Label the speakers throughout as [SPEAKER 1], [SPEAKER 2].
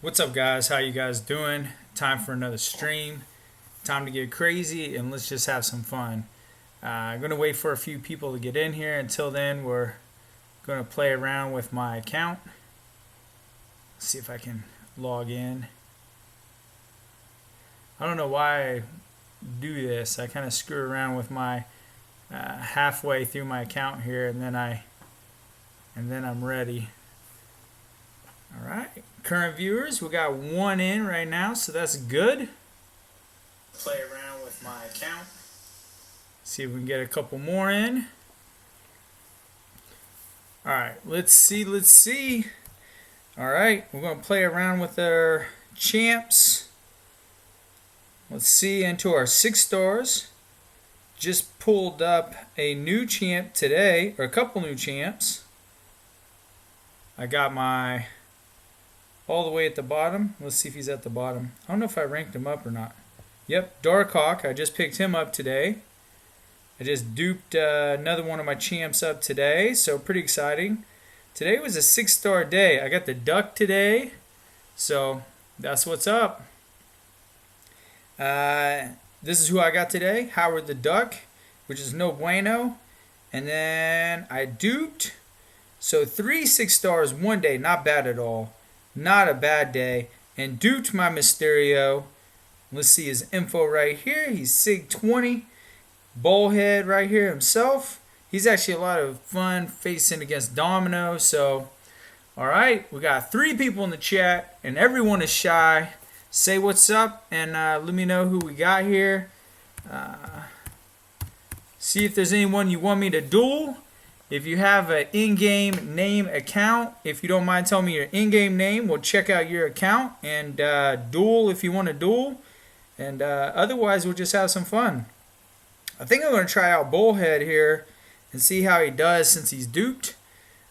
[SPEAKER 1] What's up, guys? How you guys doing? Time for another stream. Time to get crazy and let's just have some fun. I'm gonna wait for a few people to get in here. Until then, we're gonna play around with my account. See if I can log in. I don't know why I do this. I kind of screw around with my halfway through my account here, and then I'm ready. All right, current viewers, we got one in right now, so that's good. Play around with my account. See if we can get a couple more in. All right, let's see. All right, we're gonna play around with our champs. Let's see into our 6 stars. Just pulled up a new champ today, or a couple new champs. I got my all the way at the bottom. Let's see if he's at the bottom. I don't know if I ranked him up or not. Yep, Darkhawk. I just picked him up today. I just duped another one of my champs up today, so pretty exciting. Today was a 6-star day. I got the duck today, so that's what's up. This is who I got today, Howard the Duck, which is no bueno. And then I duped. So 3 6 stars one day, not bad at all. Not a bad day. And duped my Mysterio. Let's see his info right here. He's Sig 20. Bullhead right here himself. He's actually a lot of fun facing against Domino. So, alright. We got 3 people in the chat. And everyone is shy. Say what's up. And let me know who we got here. See if there's anyone you want me to duel. If you have an in-game name account, if you don't mind telling me your in-game name, we'll check out your account and duel if you want to duel. And otherwise, we'll just have some fun. I think I'm going to try out Bullhead here and see how he does since he's duped.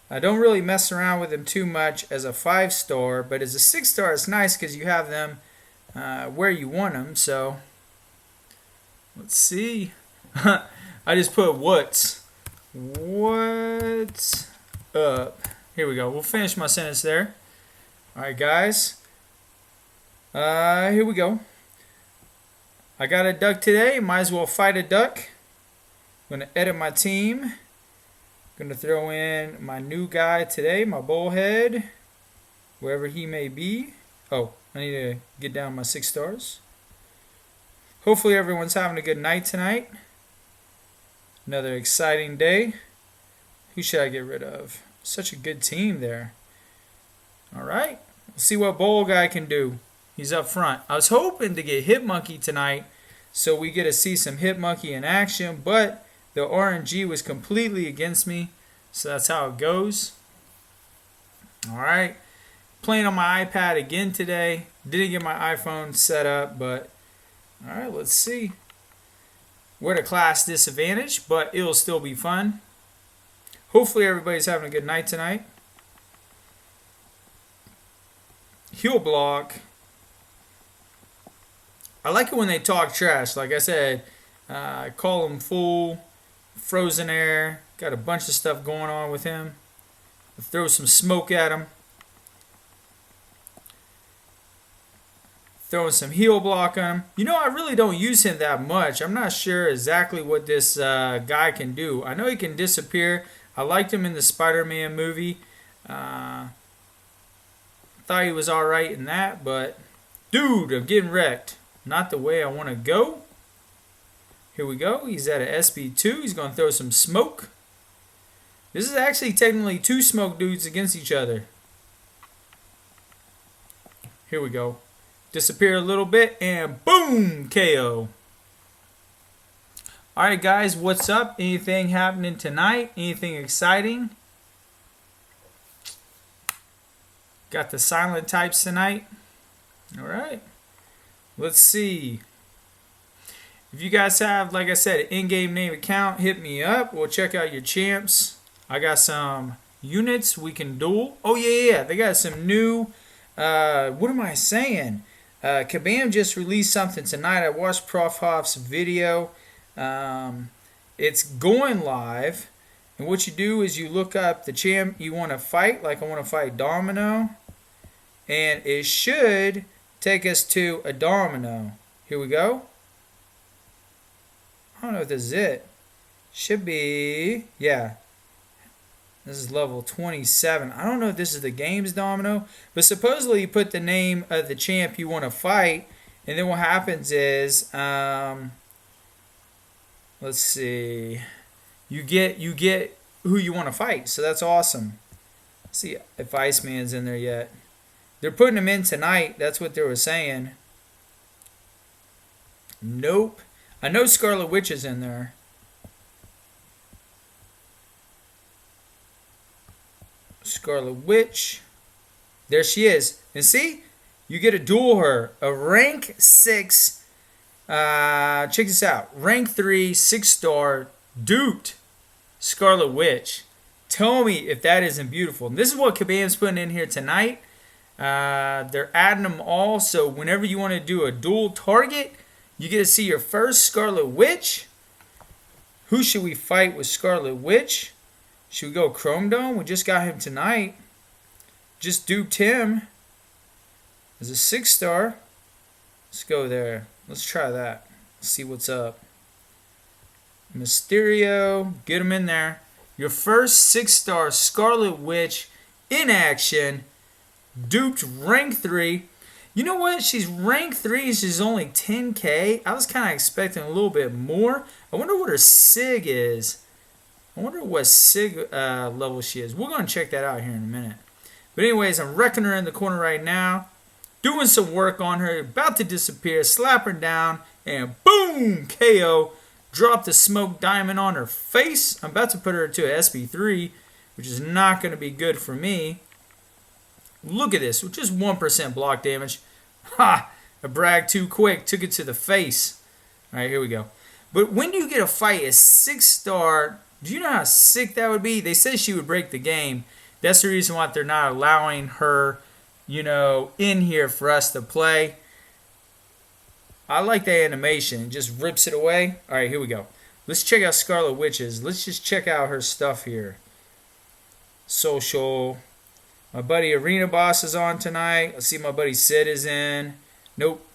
[SPEAKER 1] I don't really mess around with him too much as a 5-star, but as a 6-star, it's nice because you have them where you want them. So, let's see. I just put what's up. Here we go. We'll finish my sentence there. Alright, guys. Here we go. I got a duck today. Might as well fight a duck. I'm going to edit my team. Going to throw in my new guy today, my bullhead, wherever he may be. Oh, I need to get down my 6 stars. Hopefully everyone's having a good night tonight. Another exciting day. Who should I get rid of? Such a good team there. Alright. We'll see what Bowl Guy can do. He's up front. I was hoping to get Hitmonkey tonight so we get to see some Hitmonkey in action, but the RNG was completely against me. So that's how it goes. Alright. Playing on my iPad again today. Didn't get my iPhone set up, but alright, let's see. We're at a class disadvantage, but it'll still be fun. Hopefully everybody's having a good night tonight. Heal block. I like it when they talk trash. Like I said, I call him fool, frozen air. Got a bunch of stuff going on with him. I'll throw some smoke at him. Throwing some heal block on him. You know, I really don't use him that much. I'm not sure exactly what this guy can do. I know he can disappear. I liked him in the Spider-Man movie. Thought he was alright in that, but dude, I'm getting wrecked. Not the way I want to go. Here we go. He's at a SP2. He's going to throw some smoke. This is actually technically 2 smoke dudes against each other. Here we go. Disappear a little bit and boom, KO. Alright guys, what's up? Anything happening tonight? Anything exciting? Got the silent types tonight. Alright. Let's see. If you guys have, like I said, an in-game name account, hit me up. We'll check out your champs. I got some units we can duel. Oh yeah. They got some new, what am I saying? Kabam just released something tonight. I watched Prof Hoff's video. It's going live. And what you do is you look up the champ you want to fight. Like I want to fight Domino. And it should take us to a domino. Here we go. I don't know if this is it. Should be, yeah. This is level 27. I don't know if this is the game's domino, but supposedly you put the name of the champ you want to fight, and then what happens is, let's see, you get who you want to fight. So that's awesome. Let's see if Iceman's in there yet. They're putting him in tonight. That's what they were saying. Nope. I know Scarlet Witch is in there. Scarlet Witch. There she is. And see? You get to duel her. A rank 6. Check this out. Rank 3, 6-star, duped Scarlet Witch. Tell me if that isn't beautiful. And this is what Kabam's putting in here tonight. They're adding them all. So whenever you want to do a dual target, you get to see your first Scarlet Witch. Who should we fight with Scarlet Witch? Should we go Chrome Dome? We just got him tonight. Just duped him. As a 6-star. Let's go there. Let's try that. See what's up. Mysterio. Get him in there. Your first 6-star Scarlet Witch in action. Duped rank 3. You know what? She's rank 3. She's only 10k. I was kind of expecting a little bit more. I wonder what her SIG is. I wonder what SIG level she is. We're going to check that out here in a minute. But anyways, I'm wrecking her in the corner right now. Doing some work on her. About to disappear. Slap her down. And boom! KO. Drop the smoke diamond on her face. I'm about to put her to a SB3, which is not going to be good for me. Look at this. With just 1% block damage. Ha! I bragged too quick. Took it to the face. Alright, here we go. But when do you get a fight a 6-star? Do you know how sick that would be? They said she would break the game. That's the reason why they're not allowing her, in here for us to play. I like the animation. It just rips it away. Alright, here we go. Let's check out Scarlet Witches. Let's just check out her stuff here. Social. My buddy Arena Boss is on tonight. Let's see, my buddy Sid is in. Nope.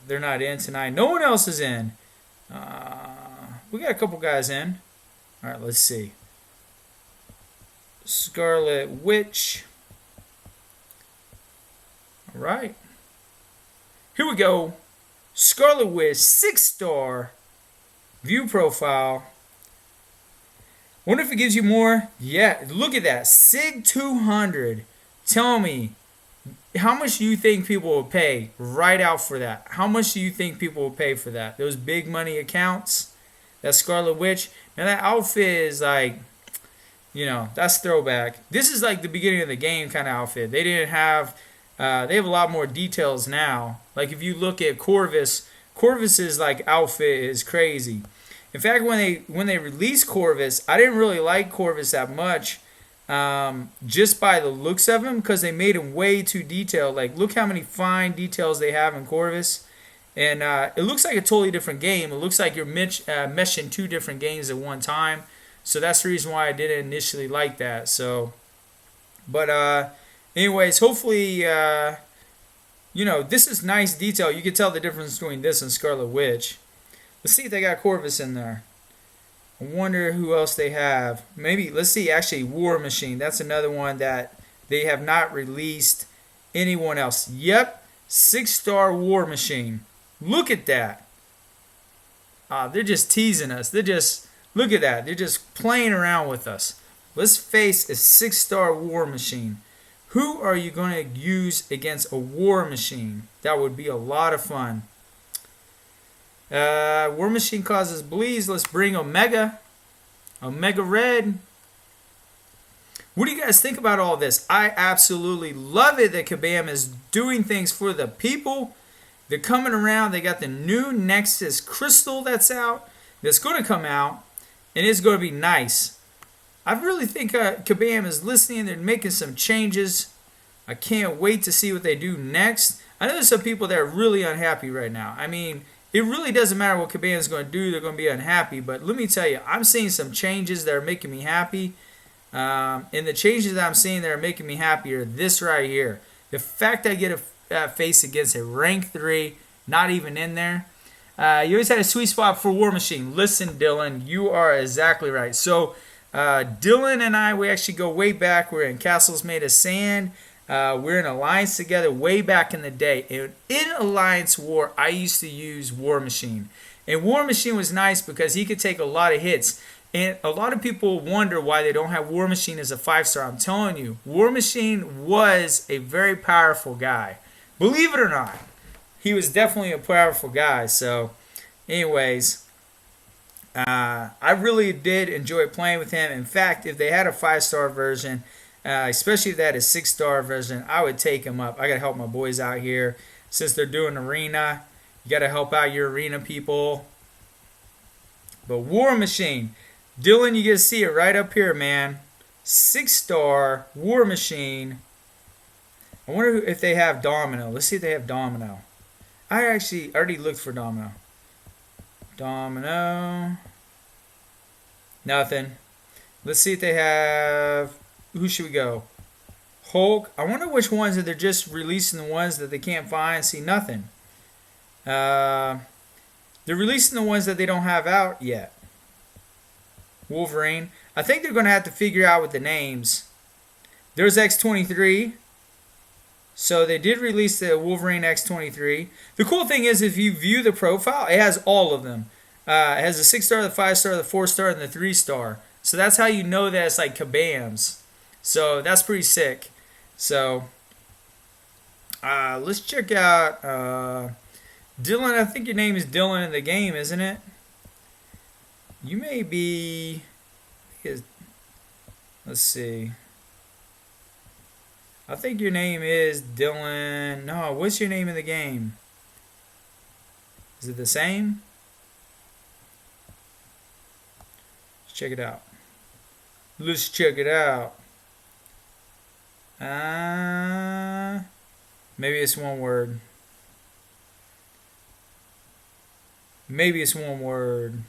[SPEAKER 1] They're not in tonight. No one else is in. We got a couple guys in. Alright, let's see. Scarlet Witch. Alright. Here we go. Scarlet Witch, 6-star. View profile. Wonder if it gives you more. Yeah, look at that. SIG 200. Tell me, how much do you think people will pay right out for that? How much do you think people will pay for that? Those big money accounts. That Scarlet Witch. Now that outfit is like, that's throwback. This is like the beginning of the game kind of outfit. They didn't have, they have a lot more details now. Like if you look at Corvus's like outfit is crazy. In fact, when they released Corvus, I didn't really like Corvus that much, just by the looks of him, because they made him way too detailed. Like look how many fine details they have in Corvus. And it looks like a totally different game. It looks like you're meshing two different games at one time. So that's the reason why I didn't initially like that. So, but anyways, hopefully, this is nice detail. You can tell the difference between this and Scarlet Witch. Let's see if they got Corvus in there. I wonder who else they have. Maybe, let's see, actually, War Machine. That's another one that they have not released anyone else. Yep, 6-star War Machine. Look at that. They're just teasing us. Look at that. They're just playing around with us. Let's face a 6-star War Machine. Who are you going to use against a War Machine? That would be a lot of fun. War Machine causes bleeds. Let's bring Omega. Omega Red. What do you guys think about all this? I absolutely love it that Kabam is doing things for the people. They're coming around. They got the new Nexus crystal that's out. That's going to come out. And it's going to be nice. I really think Kabam is listening. They're making some changes. I can't wait to see what they do next. I know there's some people that are really unhappy right now. I mean, it really doesn't matter what Kabam is going to do. They're going to be unhappy. But let me tell you, I'm seeing some changes that are making me happy. And the changes that I'm seeing that are making me happier, this right here. The fact I get a face against a rank 3, not even in there. You always had a sweet spot for War Machine. Listen, Dylan, you are exactly right. So, Dylan and I, we actually go way back. We're in Castles Made of Sand. We're in Alliance together way back in the day. And in Alliance War, I used to use War Machine. And War Machine was nice because he could take a lot of hits. And a lot of people wonder why they don't have War Machine as a 5-star. I'm telling you, War Machine was a very powerful guy. Believe it or not, he was definitely a powerful guy. So, anyways, I really did enjoy playing with him. In fact, if they had a 5-star version, especially if they had a 6-star version, I would take him up. I got to help my boys out here. Since they're doing arena, you got to help out your arena people. But War Machine, Dylan, you get to see it right up here, man. 6-star War Machine. I wonder if they have Domino. Let's see if they have Domino. I actually already looked for Domino. Domino. Nothing. Let's see if they have... Who should we go? Hulk. I wonder which ones that they're just releasing the ones that they can't find. See, nothing. They're releasing the ones that they don't have out yet. Wolverine. I think they're going to have to figure out with the names. There's X-23. So they did release the Wolverine X-23. The cool thing is if you view the profile, it has all of them. It has the 6-star, the 5-star, the 4-star, and the 3-star. So that's how you know that it's like Kabams. So that's pretty sick. So let's check out Dylan. I think your name is Dylan in the game, isn't it? You may be... Let's see. I think your name is Dylan. No, what's your name in the game? Is it the same? Let's check it out. Let's check it out. Maybe it's one word. Maybe it's one word.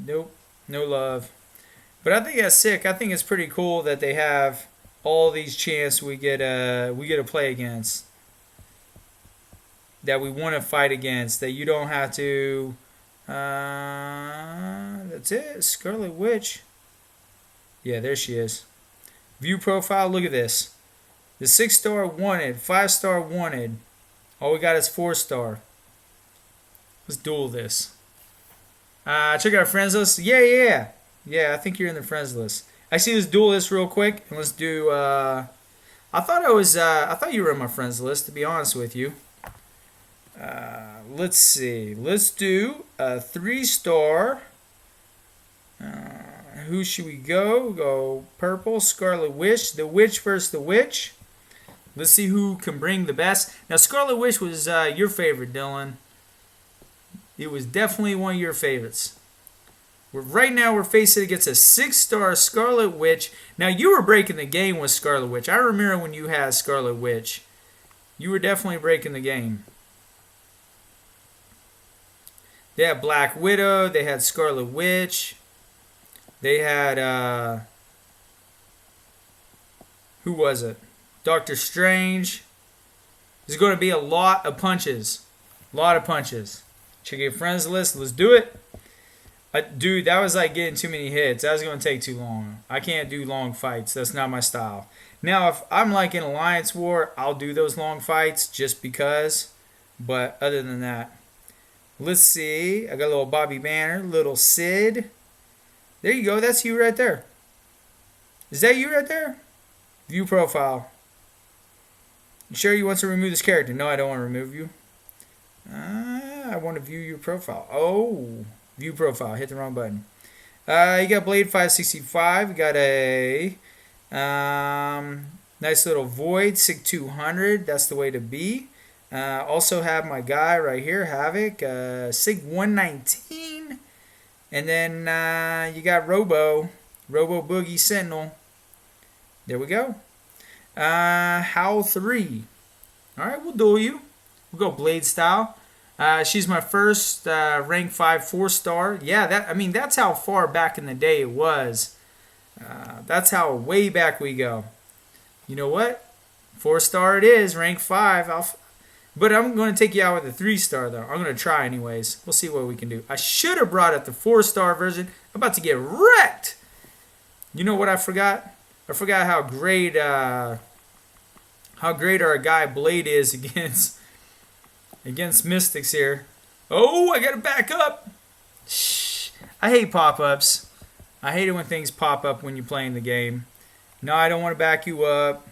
[SPEAKER 1] Nope. No love. But I think that's sick. I think it's pretty cool that they have all these champs we get to play against. That we want to fight against. That you don't have to... that's it. Scarlet Witch. Yeah, there she is. View profile. Look at this. The 6-star wanted. 5-star wanted. All we got is 4-star. Let's duel this. Check out our friends list. Yeah, I think you're in the friends list. Actually, let's duel this real quick. And let's do... I thought you were in my friends list, to be honest with you. Let's see. Let's do a 3-star. Who should we go? Go purple, Scarlet Witch. The Witch versus the Witch. Let's see who can bring the best. Now, Scarlet Witch was your favorite, Dylan. It was definitely one of your favorites. Right now, we're facing against a 6-star Scarlet Witch. Now, you were breaking the game with Scarlet Witch. I remember when you had Scarlet Witch. You were definitely breaking the game. They had Black Widow. They had Scarlet Witch. They had, who was it? Doctor Strange. There's going to be a lot of punches. A lot of punches. Check your friends list. Let's do it. Dude, that was like getting too many hits. That was going to take too long. I can't do long fights. That's not my style. Now, if I'm like in Alliance War, I'll do those long fights just because. But other than that, let's see. I got a little Bobby Banner, little Sid. There you go. That's you right there. Is that you right there? View profile. You sure you want to remove this character? No, I don't want to remove you. I want to view your profile. Oh, view profile. Hit the wrong button. You got Blade 565. You got a nice little Void Sig 200. That's the way to be. Also have my guy right here, Havoc, Sig 119. And then you got Robo Boogie Sentinel. There we go. Howl 3. All right, we'll duel you. We'll go Blade style. She's my first rank 5 4-star. Yeah, that's how far back in the day it was. That's how way back we go. You know what? 4-star it is, rank 5. But I'm going to take you out with a 3-star though. I'm going to try anyways. We'll see what we can do. I should have brought up the 4-star version. I'm about to get wrecked. You know what I forgot? I forgot how great our guy Blade is against Mystics here. Oh, I gotta back up. Shh. I hate pop-ups. I hate it when things pop up when you're playing the game. No, I don't want to back you up.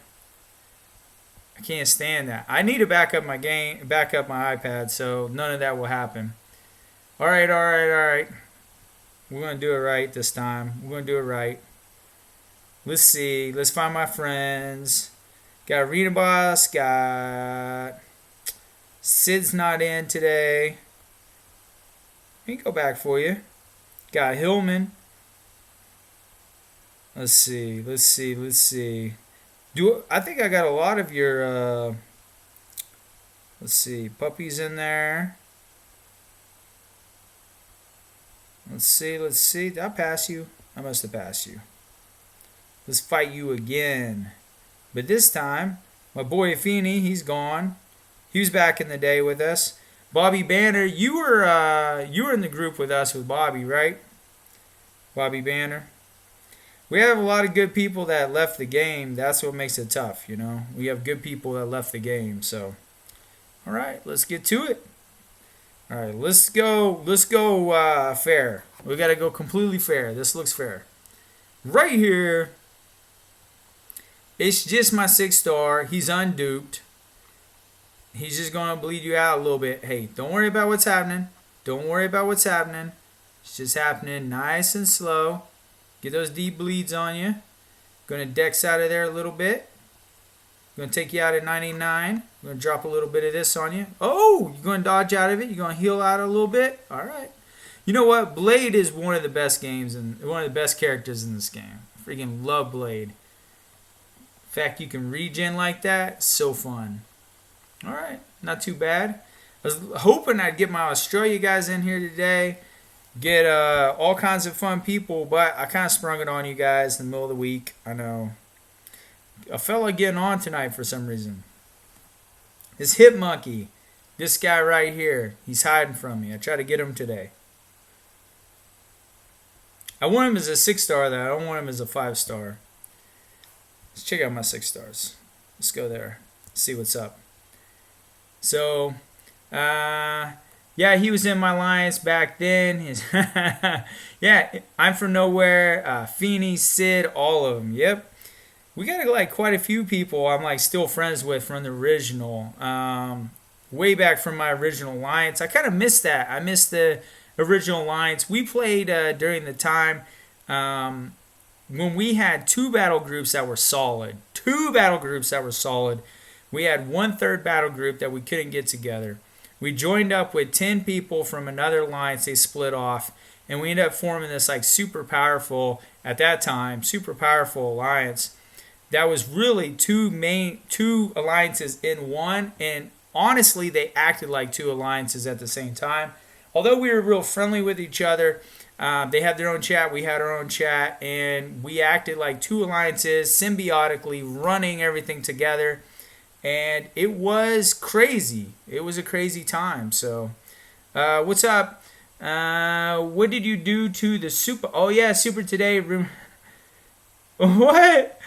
[SPEAKER 1] I can't stand that. I need to back up my iPad, so none of that will happen. All right. We're gonna do it right this time. We're gonna do it right. Let's see. Let's find my friends. Got Arena Boss. Got Sid's not in today. Let me go back for you. Got Hillman. Let's see. I think I got a lot of your. Let's see. Puppies in there. Let's see. Did I pass you? I must have passed you. Let's fight you again. But this time, my boy Feeney, he's gone. He was back in the day with us. Bobby Banner, you were in the group with us with Bobby, right? Bobby Banner. We have a lot of good people that left the game. That's what makes it tough, you know. We have good people that left the game. So, all right, let's get to it. All right, let's go fair. We got to go completely fair. This looks fair. Right here, it's just my 6-star. He's unduped. He's just going to bleed you out a little bit. Hey, don't worry about what's happening. It's just happening nice and slow. Get those deep bleeds on you. Going to dex out of there a little bit. Going to take you out at 99. I'm going to drop a little bit of this on you. Oh, you're going to dodge out of it. You're going to heal out a little bit. All right. You know what? Blade is one of the best games and one of the best characters in this game. I freaking love Blade. In fact, you can regen like that. So fun. All right. Not too bad. I was hoping I'd get my Australia guys in here today. Get all kinds of fun people, but I kind of sprung it on you guys in the middle of the week. I know. I felt like getting on tonight for some reason. This Hip Monkey, this guy right here, he's hiding from me. I tried to get him today. I want him as a 6-star, though. I don't want him as a 5-star. Let's check out my 6-stars. Let's go there. See what's up. So, yeah, he was in my alliance back then. Yeah, I'm from nowhere. Feeney, Sid, all of them. Yep. We got like quite a few people I'm like still friends with from the original. Way back from my original alliance. I kind of missed that. I missed the original alliance. We played during the time when we had 2 battle groups that were solid. 2 battle groups that were solid. We had 1/3 battle group that we couldn't get together. We joined up with 10 people from another alliance. They split off. And we ended up forming this like super powerful, at that time, super powerful alliance. That was really two alliances in one. And honestly, they acted like 2 alliances at the same time. Although we were real friendly with each other, they had their own chat, we had our own chat. And we acted like 2 alliances, symbiotically running everything together. And it was crazy. It was a crazy time. So, what's up? What did you do to the super? Oh, yeah, super today. What?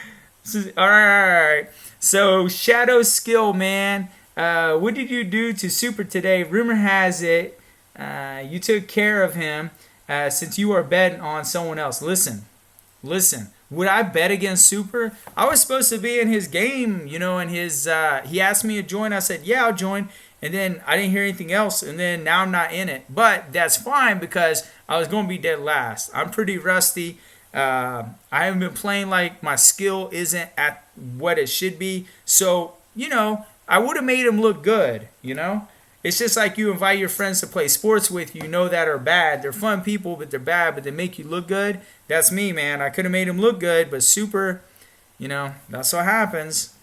[SPEAKER 1] All right. So, Shadow Skill, man. What did you do to super today? Rumor has it you took care of him since you are betting on someone else. Listen. Would I bet against Super? I was supposed to be in his game, you know, and he asked me to join. I said, yeah, I'll join. And then I didn't hear anything else. And then now I'm not in it. But that's fine because I was going to be dead last. I'm pretty rusty. I haven't been playing like my skill isn't at what it should be. So, you know, I would have made him look good, you know. It's just like you invite your friends to play sports with you know that are bad. They're fun people, but they're bad, but they make you look good. That's me, man. I could have made him look good, but Super, you know, that's what happens.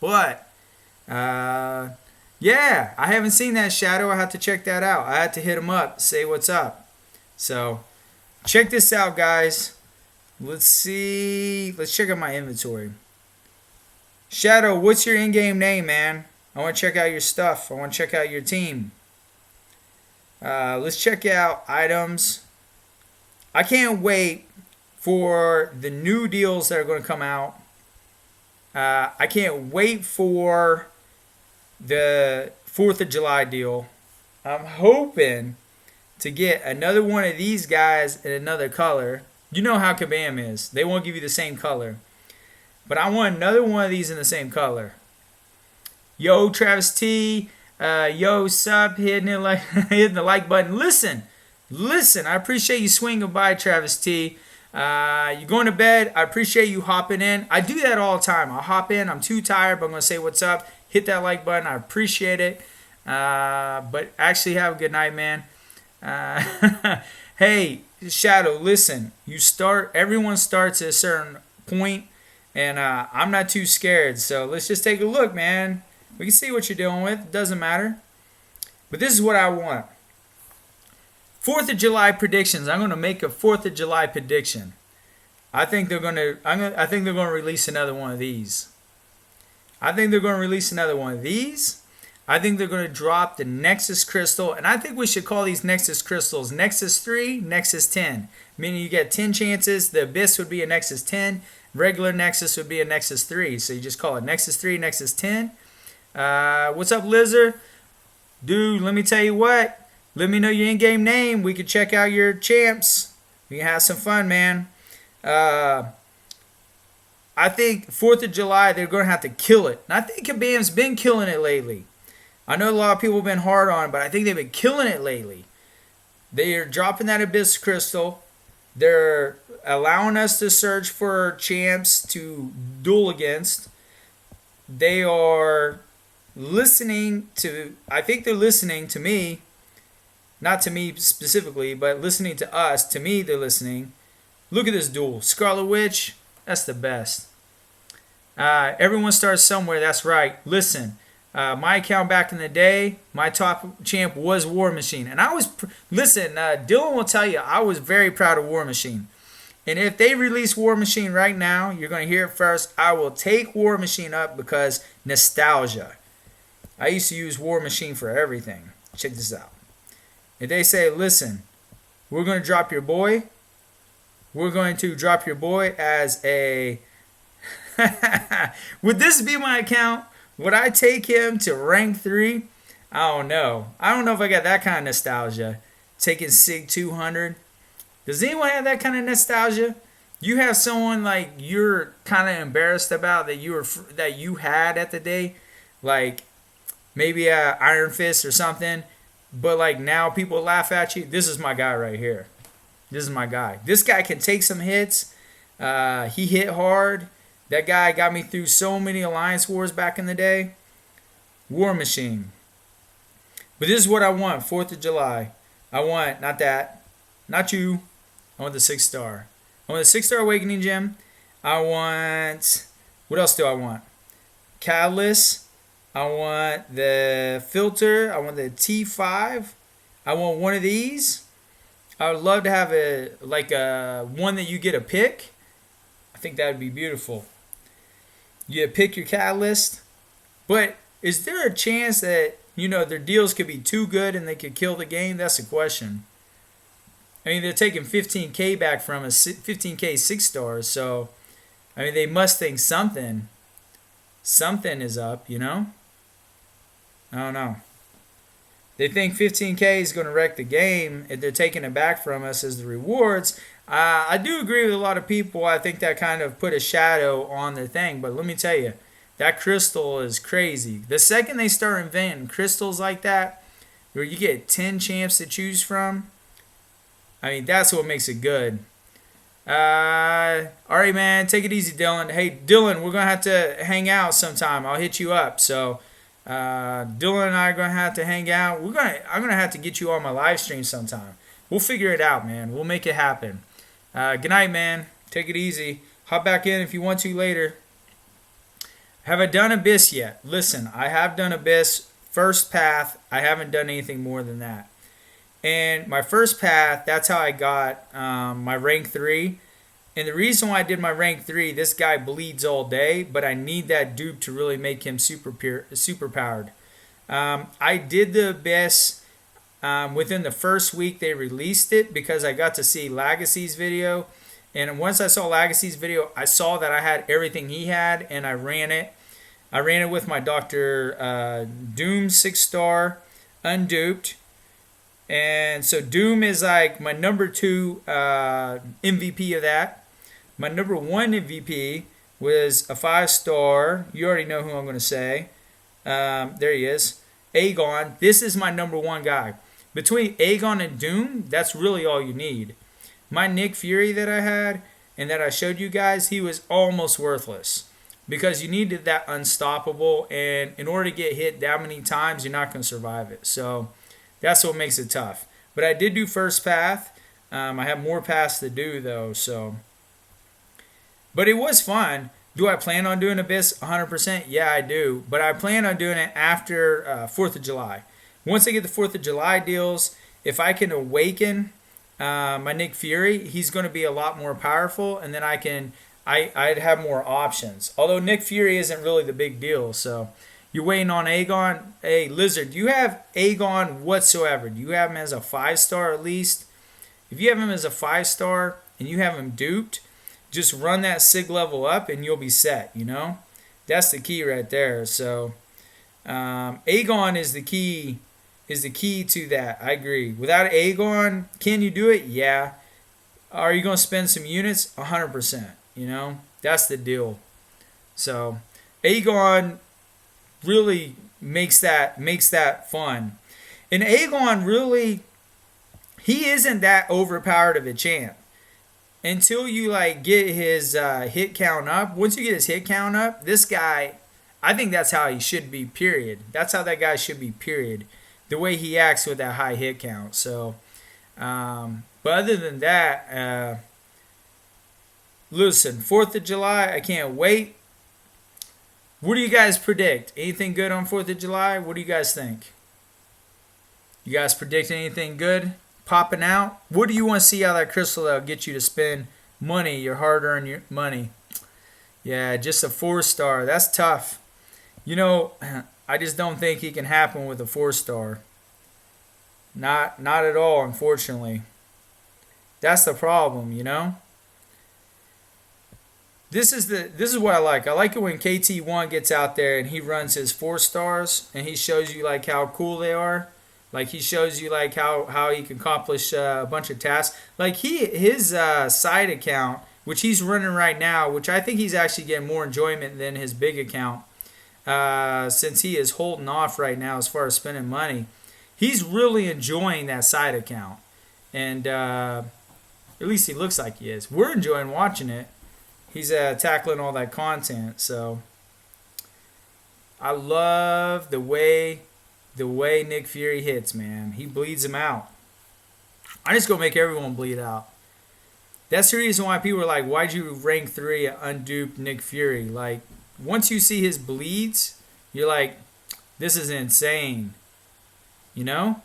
[SPEAKER 1] But, yeah, Yeah, I haven't seen that Shadow. I have to check that out. I had to hit him up, say what's up. So check this out, guys. Let's see. Let's check out my inventory. Shadow, what's your in-game name, man? I want to check out your stuff. I want to check out your team. Let's check out items. I can't wait for the new deals that are going to come out. I can't wait for the 4th of July deal. I'm hoping to get another one of these guys in another color. You know how Kabam is. They won't give you the same color. But I want another one of these in the same color. Yo, Travis T. Yo, sub, hitting the like button. Listen. I appreciate you swinging by, Travis T. You going to bed? I appreciate you hopping in. I do that all the time. I'll hop in. I'm too tired, but I'm going to say what's up. Hit that like button. I appreciate it. But actually, have a good night, man. Hey, Shadow, listen. Everyone starts at a certain point, and I'm not too scared. So let's just take a look, man. We can see what you're dealing with. It doesn't matter. But this is what I want. 4th of July predictions. I'm going to make a 4th of July prediction. I think they're going to release another one of these. I think they're going to drop the Nexus crystal, and I think we should call these Nexus crystals Nexus 3, Nexus 10. Meaning you get 10 chances. The Abyss would be a Nexus 10. Regular Nexus would be a Nexus 3. So you just call it Nexus 3, Nexus 10. What's up, Lizard? Dude, let me tell you what. Let me know your in-game name. We can check out your champs. We can have some fun, man. I think 4th of July, they're going to have to kill it. And I think Kabam's been killing it lately. I know a lot of people have been hard on it, but I think they've been killing it lately. They are dropping that Abyss Crystal. They're allowing us to search for champs to duel against. They are listening to, I think they're listening to me. Not to me specifically, but listening to us. To me, they're listening. Look at this duel. Scarlet Witch, that's the best. Everyone starts somewhere, that's right. Listen, my account back in the day, my top champ was War Machine. And I was, Dylan will tell you, I was very proud of War Machine. And if they release War Machine right now, you're going to hear it first. I will take War Machine up because nostalgia. I used to use War Machine for everything. Check this out. If they say, listen, we're going to drop your boy. We're going to drop your boy as a... Would this be my account? Would I take him to rank 3? I don't know. I don't know if I got that kind of nostalgia. Taking Sig 200. Does anyone have that kind of nostalgia? You have someone like you're kind of embarrassed about that you had at the day? Like maybe Iron Fist or something. But like now people laugh at you. This is my guy right here. This is my guy. This guy can take some hits. He hit hard. That guy got me through so many Alliance Wars back in the day. War Machine. But this is what I want. 4th of July. I want, not that. Not you. I want the 6-star. I want the 6-star Awakening Gem. I want... What else do I want? Catalyst. I want the filter. I want the T5. I want one of these. I would love to have a one that you get a pick. I think that would be beautiful. You pick your catalyst. But is there a chance that, their deals could be too good and they could kill the game? That's the question. I mean, they're taking 15K back from us, 15K 6-stars. So, I mean, they must think something is up, I don't know. They think 15K is going to wreck the game if they're taking it back from us as the rewards. I do agree with a lot of people. I think that kind of put a shadow on their thing. But let me tell you, that crystal is crazy. The second they start inventing crystals like that, where you get 10 champs to choose from, I mean, that's what makes it good. All right, man. Take it easy, Dylan. Hey, Dylan, we're going to have to hang out sometime. I'll hit you up. So... Dylan and I are gonna have to hang out. I'm gonna have to get you on my live stream sometime. We'll figure it out, man. We'll make it happen. Good night, man. Take it easy. Hop back in if you want to later. Have I done Abyss yet? Listen, I have done Abyss first path. I haven't done anything more than that. And my first path, that's how I got my rank 3. And the reason why I did my rank 3, this guy bleeds all day, but I need that dupe to really make him super powered. I did the abyss within the first week they released it because I got to see Legacy's video. And once I saw Legacy's video, I saw that I had everything he had, and I ran it. I ran it with my Dr. Doom 6-star, unduped. And so Doom is like my number 2 MVP of that. My number 1 MVP was a 5-star. You already know who I'm going to say. There he is. Aegon. This is my number 1 guy. Between Aegon and Doom, that's really all you need. My Nick Fury that I had and that I showed you guys, he was almost worthless. Because you needed that unstoppable. And in order to get hit that many times, you're not going to survive it. So that's what makes it tough. But I did do first path. I have more paths to do though. But it was fun. Do I plan on doing Abyss 100%? Yeah, I do. But I plan on doing it after 4th of July. Once I get the 4th of July deals, if I can awaken my Nick Fury, he's going to be a lot more powerful. And then I'd have more options. Although Nick Fury isn't really the big deal. So you're waiting on Aegon. Hey, Lizard, do you have Aegon whatsoever? Do you have him as a 5-star at least? If you have him as a 5-star and you have him duped, just run that sig level up and you'll be set, you know? That's the key right there. So Aegon is the key to that. I agree. Without Aegon, can you do it? Yeah. Are you going to spend some units? 100%, you know? That's the deal. So Aegon really makes that fun. And Aegon really, he isn't that overpowered of a champ. Until you like get his hit count up. Once you get his hit count up, this guy, I think that's how he should be, period. That's how that guy should be, period. The way he acts with that high hit count. So, but other than that, listen, 4th of July, I can't wait. What do you guys predict? Anything good on 4th of July? What do you guys think? You guys predict anything good popping out? What do you want to see out of that crystal that'll get you to spend money, your hard-earned money? Yeah, just a 4-star. That's tough. You know, I just don't think it can happen with a 4-star. Not at all, unfortunately. That's the problem, you know? This is what I like. I like it when KT1 gets out there and he runs his 4-stars and he shows you like how cool they are. Like he shows you like how he can accomplish a bunch of tasks. Like his side account, which he's running right now, which I think he's actually getting more enjoyment than his big account, since he is holding off right now as far as spending money. He's really enjoying that side account, and at least he looks like he is. We're enjoying watching it. He's tackling all that content, so I love the way Nick Fury hits, man. He bleeds him out. I just gonna make everyone bleed out. That's the reason why people are like, why'd you rank 3 unduped Nick Fury? Like, once you see his bleeds, you're like, this is insane. You know?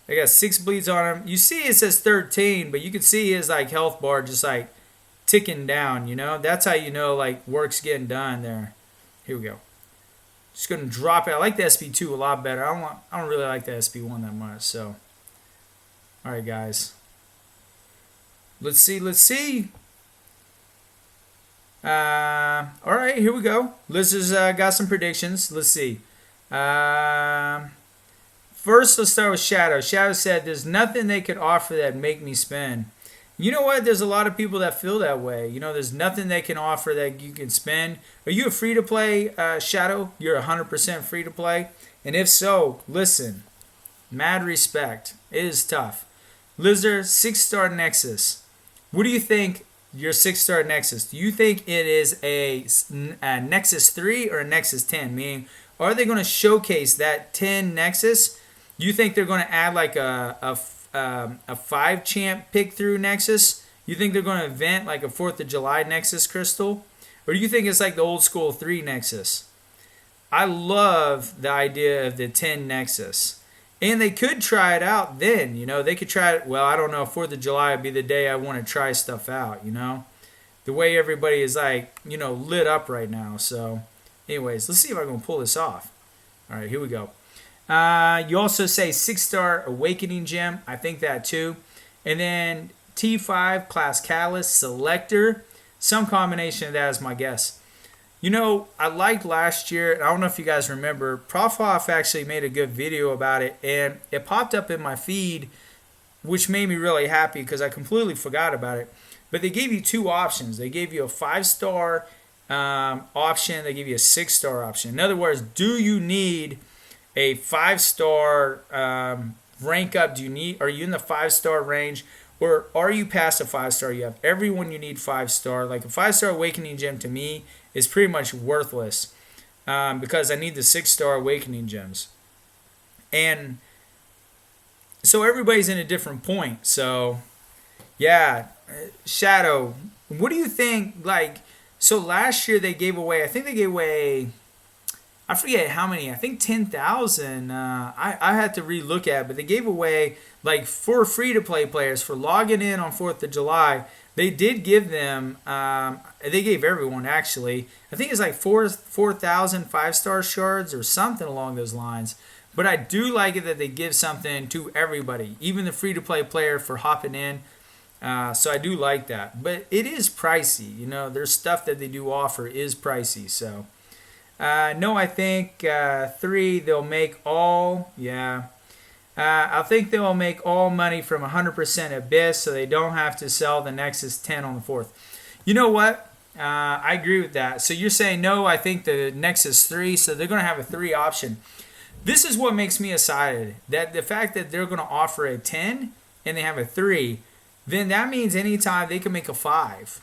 [SPEAKER 1] I got 6 bleeds on him. You see it says 13, but you can see his like health bar just like ticking down, you know? That's how you know like work's getting done there. Here we go. Just gonna drop it. I like the SP2 a lot better. I don't really like the SP1 that much. So, all right, guys. Let's see. All right, here we go. Lizard's got some predictions. Let's see. First, let's start with Shadow. Shadow said, "There's nothing they could offer that'd make me spend." You know what? There's a lot of people that feel that way. You know, there's nothing they can offer that you can spend. Are you a free-to-play, Shadow? You're 100% free-to-play? And if so, listen. Mad respect. It is tough. Lizard, 6-star Nexus. What do you think your 6-star Nexus? Do you think it is a Nexus 3 or a Nexus 10? Meaning, are they going to showcase that 10 Nexus? Do you think they're going to add like a 5 champ pick through Nexus? You think they're going to event like a 4th of July Nexus crystal? Or do you think it's like the old school 3 Nexus? I love the idea of the 10 Nexus. And they could try it out then, they could try it. Well, I don't know, 4th of July would be the day I want to try stuff out. The way everybody is like, lit up right now. So, anyways, let's see if I can pull this off. All right, here we go. You also say 6-star Awakening Gem. I think that too. And then T5 Class Catalyst Selector. Some combination of that is my guess. I liked last year, I don't know if you guys remember, Prof. Hoff actually made a good video about it, and it popped up in my feed, which made me really happy because I completely forgot about it. But they gave you 2 options. They gave you a 5-star option. They give you a 6-star option. In other words, do you need a 5-star rank up? Are you in the 5-star range? Or are you past a 5-star? You have everyone you need 5-star. Like a 5-star Awakening Gem to me is pretty much worthless because I need the 6-star Awakening Gems. And so everybody's in a different point. So, yeah, Shadow, what do you think? So last year they gave away, I forget how many. I think 10,000. I had to relook at it, but they gave away for free-to-play players for logging in on 4th of July. They did give them. They gave everyone actually. I think it's 4,000 5-star shards or something along those lines. But I do like it that they give something to everybody, even the free-to-play player for hopping in. So I do like that. But it is pricey. There's stuff that they do offer is pricey. So. No, I think 3, they'll make all, I think they will make all money from 100% Abyss, so they don't have to sell the Nexus 10 on the 4th. You know what? I agree with that. So you're saying, no, I think the Nexus 3, so they're going to have a 3 option. This is what makes me excited, that the fact that they're going to offer a 10 and they have a 3, then that means anytime they can make a 5,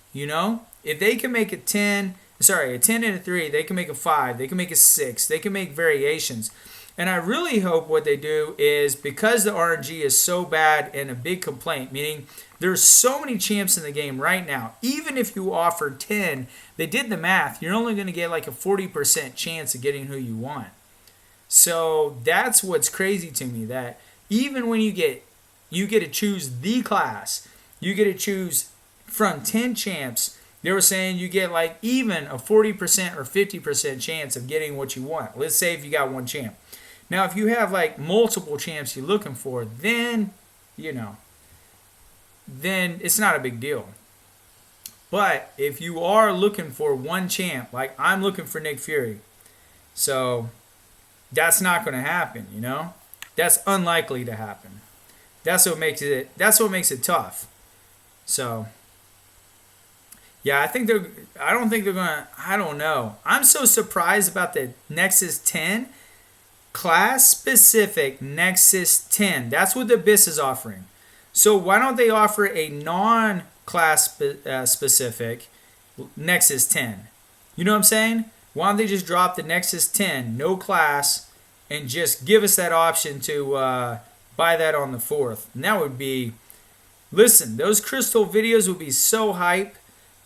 [SPEAKER 1] If they can make a 10 and a 3, they can make a 5, they can make a 6, they can make variations. And I really hope what they do is, because the RNG is so bad and a big complaint, meaning there's so many champs in the game right now, even if you offer 10, they did the math, you're only going to get a 40% chance of getting who you want. So that's what's crazy to me, that even when you get to choose the class, you get to choose from 10 champs. They were saying you get even a 40% or 50% chance of getting what you want. Let's say if you got 1 champ. Now, if you have multiple champs you're looking for, then, then it's not a big deal. But if you are looking for 1 champ, I'm looking for Nick Fury. So that's not going to happen, That's unlikely to happen. That's what makes it tough. So, yeah, I don't know. I'm so surprised about the Nexus 10. Class specific Nexus 10. That's what the Abyss is offering. So why don't they offer a non-class specific Nexus 10? You know what I'm saying? Why don't they just drop the Nexus 10, no class, and just give us that option to buy that on the 4th? And that would be, listen, those crystal videos would be so hype.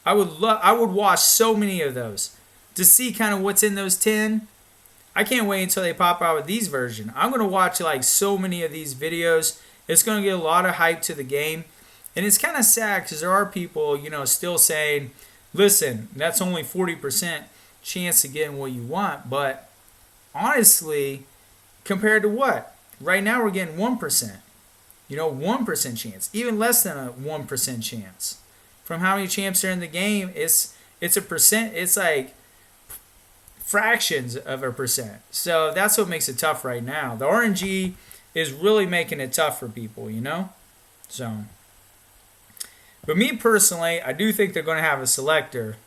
[SPEAKER 1] I would watch so many of those to see kind of what's in those 10. I can't wait until they pop out with these version. I'm going to watch so many of these videos. It's going to get a lot of hype to the game. And it's kind of sad because there are people, still saying, listen, that's only 40% chance of getting what you want. But honestly, compared to what? Right now we're getting 1%. 1% chance. Even less than a 1% chance. From how many champs are in the game, it's a percent. It's fractions of a percent. So that's what makes it tough right now. The RNG is really making it tough for people, So, but me personally, I do think they're going to have a selector.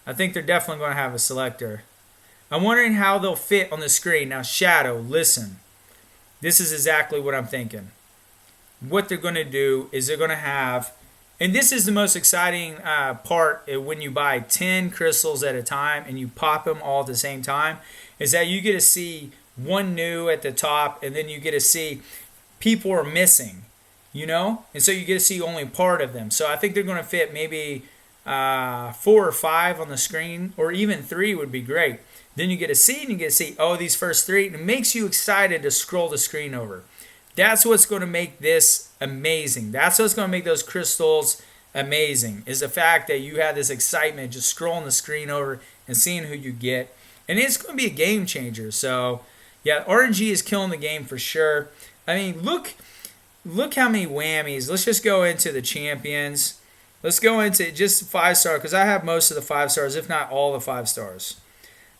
[SPEAKER 1] I think they're definitely going to have a selector. I'm wondering how they'll fit on the screen. Now, Shadow, listen. This is exactly what I'm thinking. What they're going to do is they're going to have, and this is the most exciting part when you buy 10 crystals at a time and you pop them all at the same time, is that you get to see one new at the top, and then you get to see people are missing, and so you get to see only part of them. So I think they're going to fit maybe 4 or 5 on the screen, or even 3 would be great. Then you get a C and you get a C. Oh, these first three. And it makes you excited to scroll the screen over. That's what's going to make this amazing. That's what's going to make those crystals amazing, is the fact that you have this excitement just scrolling the screen over and seeing who you get. And it's going to be a game changer. So, yeah, RNG is killing the game for sure. I mean, look how many whammies. Let's just go into the champions. Let's go into just 5-star, because I have most of the 5 stars, if not all the 5 stars.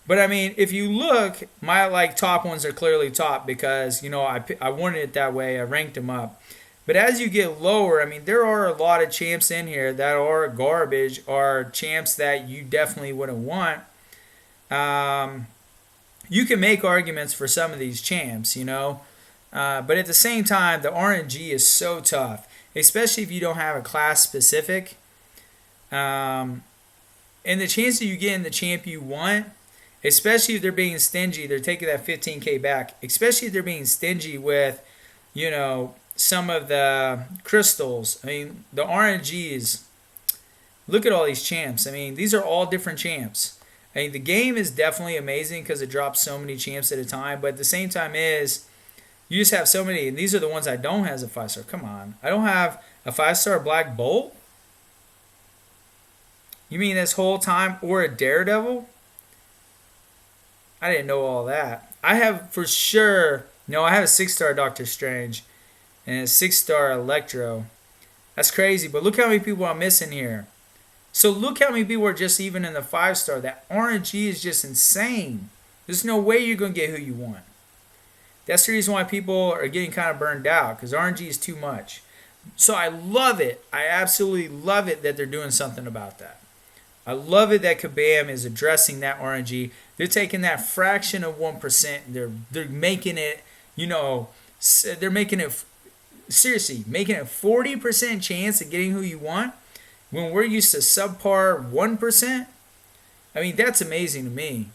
[SPEAKER 1] But I mean, if you look, my top ones are clearly top because, I wanted it that way. I ranked them up. But as you get lower, I mean, there are a lot of champs in here that are garbage, or champs that you definitely wouldn't want. You can make arguments for some of these champs, but at the same time, the RNG is so tough, especially if you don't have a class specific. And the chance that you get in the champ you want, especially if they're being stingy, they're taking that 15K back, especially if they're being stingy with, some of the crystals. I mean, the RNGs, look at all these champs. I mean, these are all different champs. I mean, the game is definitely amazing because it drops so many champs at a time, but at the same time you just have so many, and these are the ones I don't have as a 5-star. Come on. I don't have a 5-star Black Bolt? You mean this whole time? Or a Daredevil? I didn't know all that. I have for sure, I have a 6-star Doctor Strange and a 6-star Electro. That's crazy, but look how many people I'm missing here. So look how many people are just even in the 5-star. That RNG is just insane. There's no way you're going to get who you want. That's the reason why people are getting kind of burned out, because RNG is too much. So I love it. I absolutely love it that they're doing something about that. I love it that Kabam is addressing that RNG. They're taking that fraction of 1%. They're making it, they're making it, seriously, making it 40% chance of getting who you want when we're used to subpar 1%. I mean, that's amazing to me.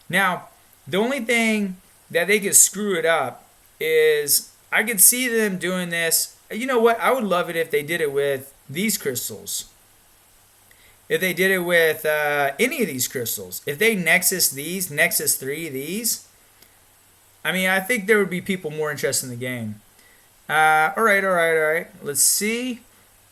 [SPEAKER 1] Now, the only thing that they could screw it up is I could see them doing this. You know what? I would love it if they did it with these crystals. If they did it with any of these crystals. If they Nexus 3 these, I mean, I think there would be people more interested in the game. All right. Let's see.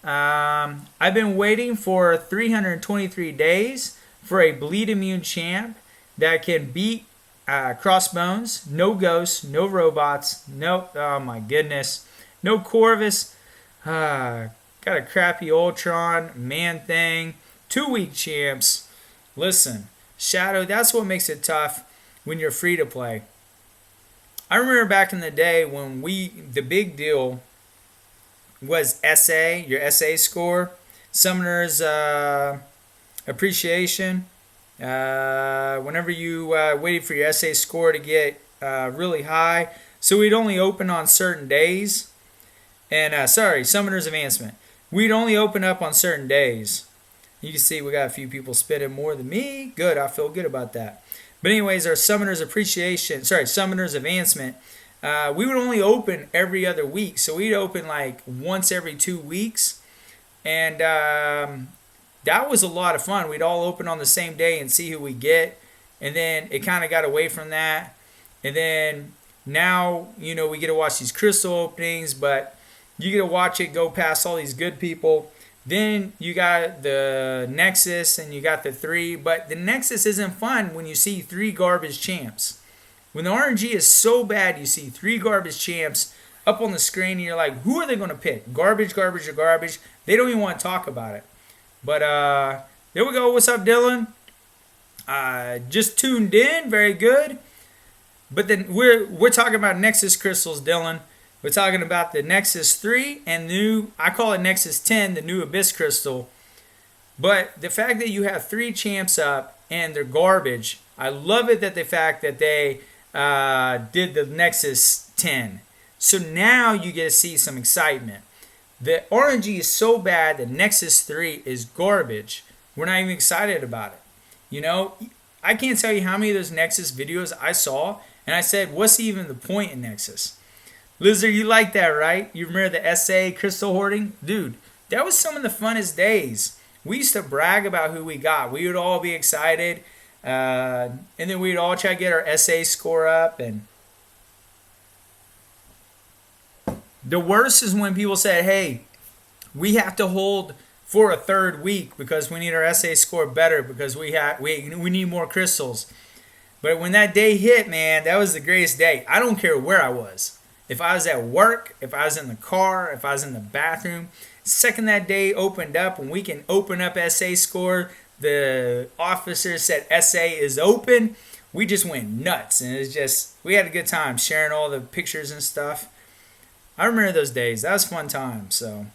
[SPEAKER 1] I've been waiting for 323 days for a bleed immune champ that can beat Crossbones, no ghosts, no robots, oh my goodness, no Corvus, got a crappy Ultron, Man-Thing, 2 weak champs. Listen, Shadow, that's what makes it tough when you're free to play. I remember back in the day when the big deal was SA, your SA score, Summoner's Appreciation. Whenever you waited for your SA score to get really high, so we'd only open on certain days. And Summoner's Advancement. We'd only open up on certain days. You can see we got a few people spending more than me. Good, I feel good about that. But anyways, our Summoner's Summoner's Advancement, we would only open every other week. So we'd open like once every 2 weeks. And that was a lot of fun. We'd all open on the same day and see who we get. And then it kind of got away from that. And then now, we get to watch these crystal openings, but you get to watch it go past all these good people. Then you got the Nexus and you got the 3. But the Nexus isn't fun when you see 3 garbage champs. When the RNG is so bad, you see 3 garbage champs up on the screen and you're like, who are they going to pick? Garbage, garbage, or garbage? They don't even want to talk about it. But there we go. What's up, Dylan? Just tuned in. Very good. But then we're talking about Nexus crystals, Dylan. We're talking about the Nexus 3 and I call it Nexus 10, the new Abyss crystal. But the fact that you have 3 champs up and they're garbage, I love it that the fact that they did the Nexus 10. So now you get to see some excitement. The RNG is so bad that Nexus 3 is garbage. We're not even excited about it. I can't tell you how many of those Nexus videos I saw, and I said, what's even the point in Nexus? Lizard, you like that, right? You remember the SA crystal hoarding? Dude, that was some of the funnest days. We used to brag about who we got. We would all be excited. And then we'd all try to get our SA score up. And the worst is when people say, hey, we have to hold for a third week because we need our SA score better because we need more crystals. But when that day hit, man, that was the greatest day. I don't care where I was. If I was at work, if I was in the car, if I was in the bathroom, second that day opened up and we can open up SA score, the officer said SA is open, we just went nuts. And it's just, we had a good time sharing all the pictures and stuff. I remember those days. That was a fun time. So,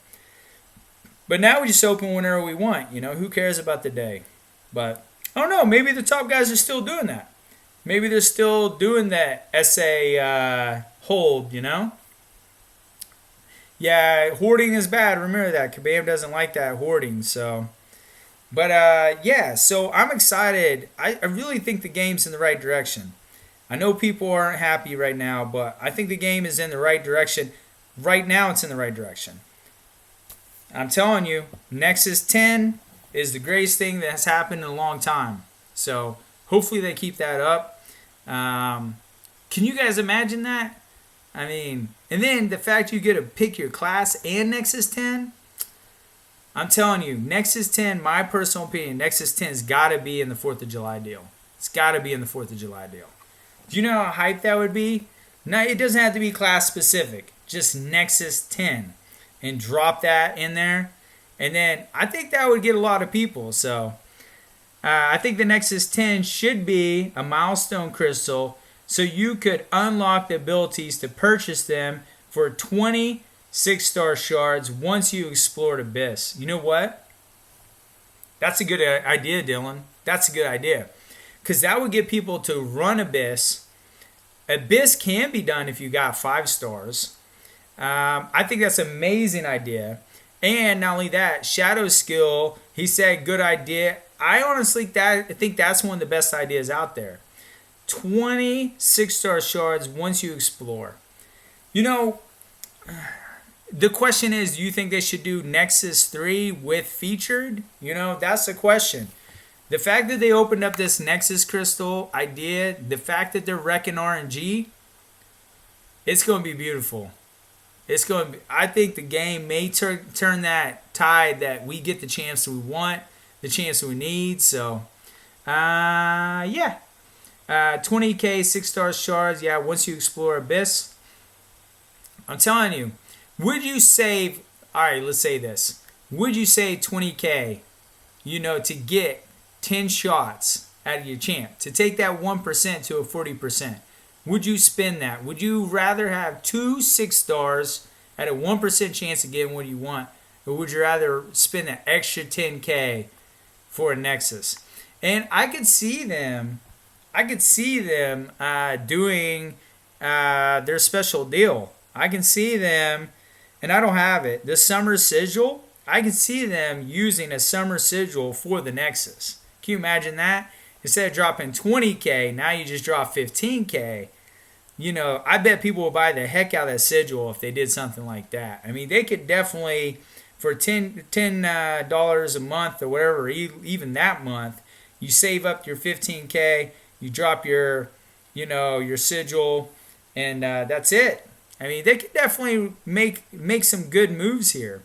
[SPEAKER 1] but now we just open whenever we want. You know, who cares about the day? But I don't know. Maybe the top guys are still doing that. Maybe they're still doing that SA hold, you know? Yeah, hoarding is bad. Remember that. Kabam doesn't like that hoarding. So, but yeah, so I'm excited. I really think the game's in the right direction. I know people aren't happy right now, but I think the game is in the right direction. Right now, it's in the right direction. I'm telling you, Nexus 10 is the greatest thing that has happened in a long time. So hopefully they keep that up. Can you guys imagine that? I mean, and then the fact you get to pick your class and Nexus 10. I'm telling you, Nexus 10, my personal opinion, Nexus 10's got to be in the 4th of July deal. It's got to be in the 4th of July deal. Do you know how hype that would be? No, it doesn't have to be class specific. Just Nexus 10. And drop that in there. And then I think that would get a lot of people. So I think the Nexus 10 should be a milestone crystal. So you could unlock the abilities to purchase them for 20 6-star shards once you explored Abyss. You know what? That's a good idea, Dylan. That's a good idea. Because that would get people to run Abyss. Abyss can be done if you got 5 stars. I think that's an amazing idea. And not only that, Shadow Skill, he said good idea. I honestly think that's one of the best ideas out there. 20 6-star shards once you explore. You know, the question is, do you think they should do Nexus 3 with featured? You know, that's the question. The fact that they opened up this Nexus crystal idea, the fact that they're wrecking RNG, it's going to be beautiful. It's going to be, I think the game may turn that tide that we get the chance we want, the chance we need. So, yeah. 20k 6-star shards, yeah, once you explore Abyss. I'm telling you, would you save, all right, let's say this. Would you save 20k, you know, to get 10 shots out of your champ, to take that 1% to a 40%? Would you spend that? Would you rather have 2 6-stars at a 1% chance of getting what you want, or would you rather spend that extra 10k for a Nexus? And I could see them doing their special deal. I can see them, and I don't have it, the summer sigil. I can see them using a summer sigil for the Nexus. Can you imagine that? Instead of dropping 20k, now you just drop 15k. You know, I bet people will buy the heck out of that sigil if they did something like that. I mean, they could definitely, for $10 a month or whatever, even that month, you save up your 15k, you drop your, you know, your sigil, and that's it. I mean, they could definitely make some good moves here.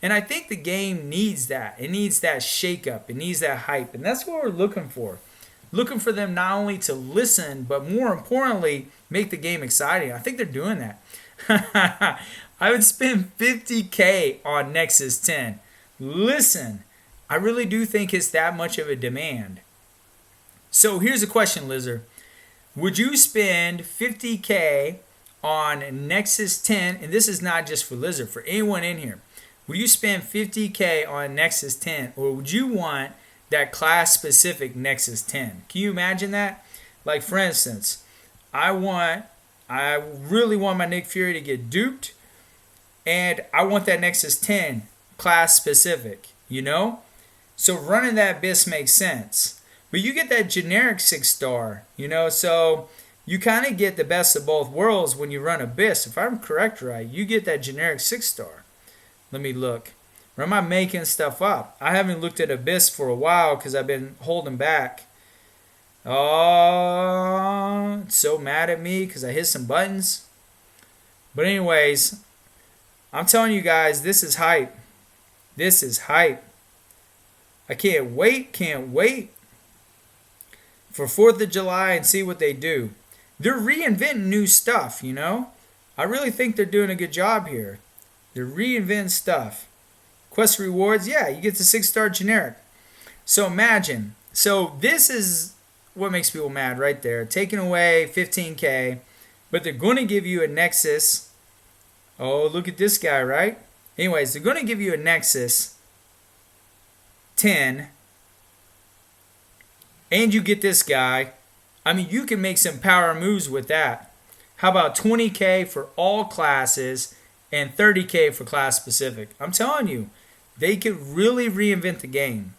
[SPEAKER 1] And I think the game needs that. It needs that shakeup. It needs that hype. And that's what we're looking for. Looking for them not only to listen, but more importantly, make the game exciting. I think they're doing that. I would spend 50k on Nexus 10. Listen, I really do think it's that much of a demand. So here's a question, Lizard. Would you spend 50k on Nexus 10? And this is not just for Lizard, for anyone in here. Would you spend 50k on Nexus 10, or would you want that class-specific Nexus 10? Can you imagine that? Like, for instance, I really want my Nick Fury to get duped, and I want that Nexus 10 class-specific, you know? So running that Abyss makes sense. But you get that generic 6-star, you know? So you kind of get the best of both worlds when you run Abyss. If I'm correct right, you get that generic 6-star. Let me look. Or am I making stuff up? I haven't looked at Abyss for a while because I've been holding back. Oh, it's so mad at me because I hit some buttons. But anyways, I'm telling you guys, this is hype. This is hype. I can't wait for 4th of July and see what they do. They're reinventing new stuff, you know? I really think they're doing a good job here. They're reinventing stuff. Quest rewards, yeah, you get the 6-star generic. So imagine. So this is what makes people mad right there. Taking away 15K, but they're going to give you a Nexus. Oh, look at this guy, right? Anyways, they're going to give you a Nexus 10. And you get this guy. I mean, you can make some power moves with that. How about 20K for all classes and 30K for class specific? I'm telling you, they could really reinvent the game.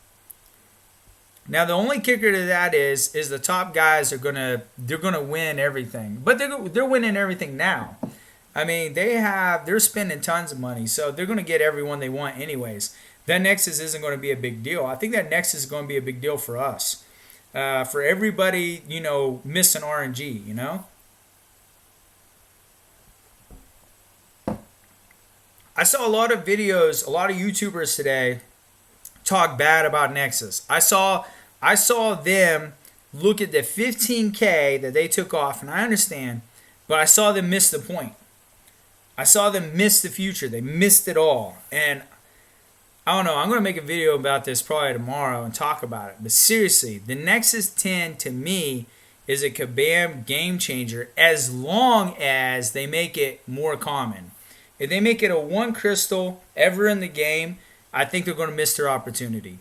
[SPEAKER 1] Now the only kicker to that is the top guys are gonna win everything, but they're winning everything now. I mean they're spending tons of money, so they're gonna get everyone they want anyways. That Nexus isn't going to be a big deal. I think that Nexus is going to be a big deal for us, for everybody missing RNG. I saw a lot of videos, a lot of YouTubers today talk bad about Nexus. I saw them look at the 15K that they took off, and I understand, but I saw them miss the point. I saw them miss the future. They missed it all. And I don't know, I'm going to make a video about this probably tomorrow and talk about it. But seriously, the Nexus 10 to me is a Kabam game changer as long as they make it more common. If they make it a one crystal ever in the game, I think they're going to miss their opportunity.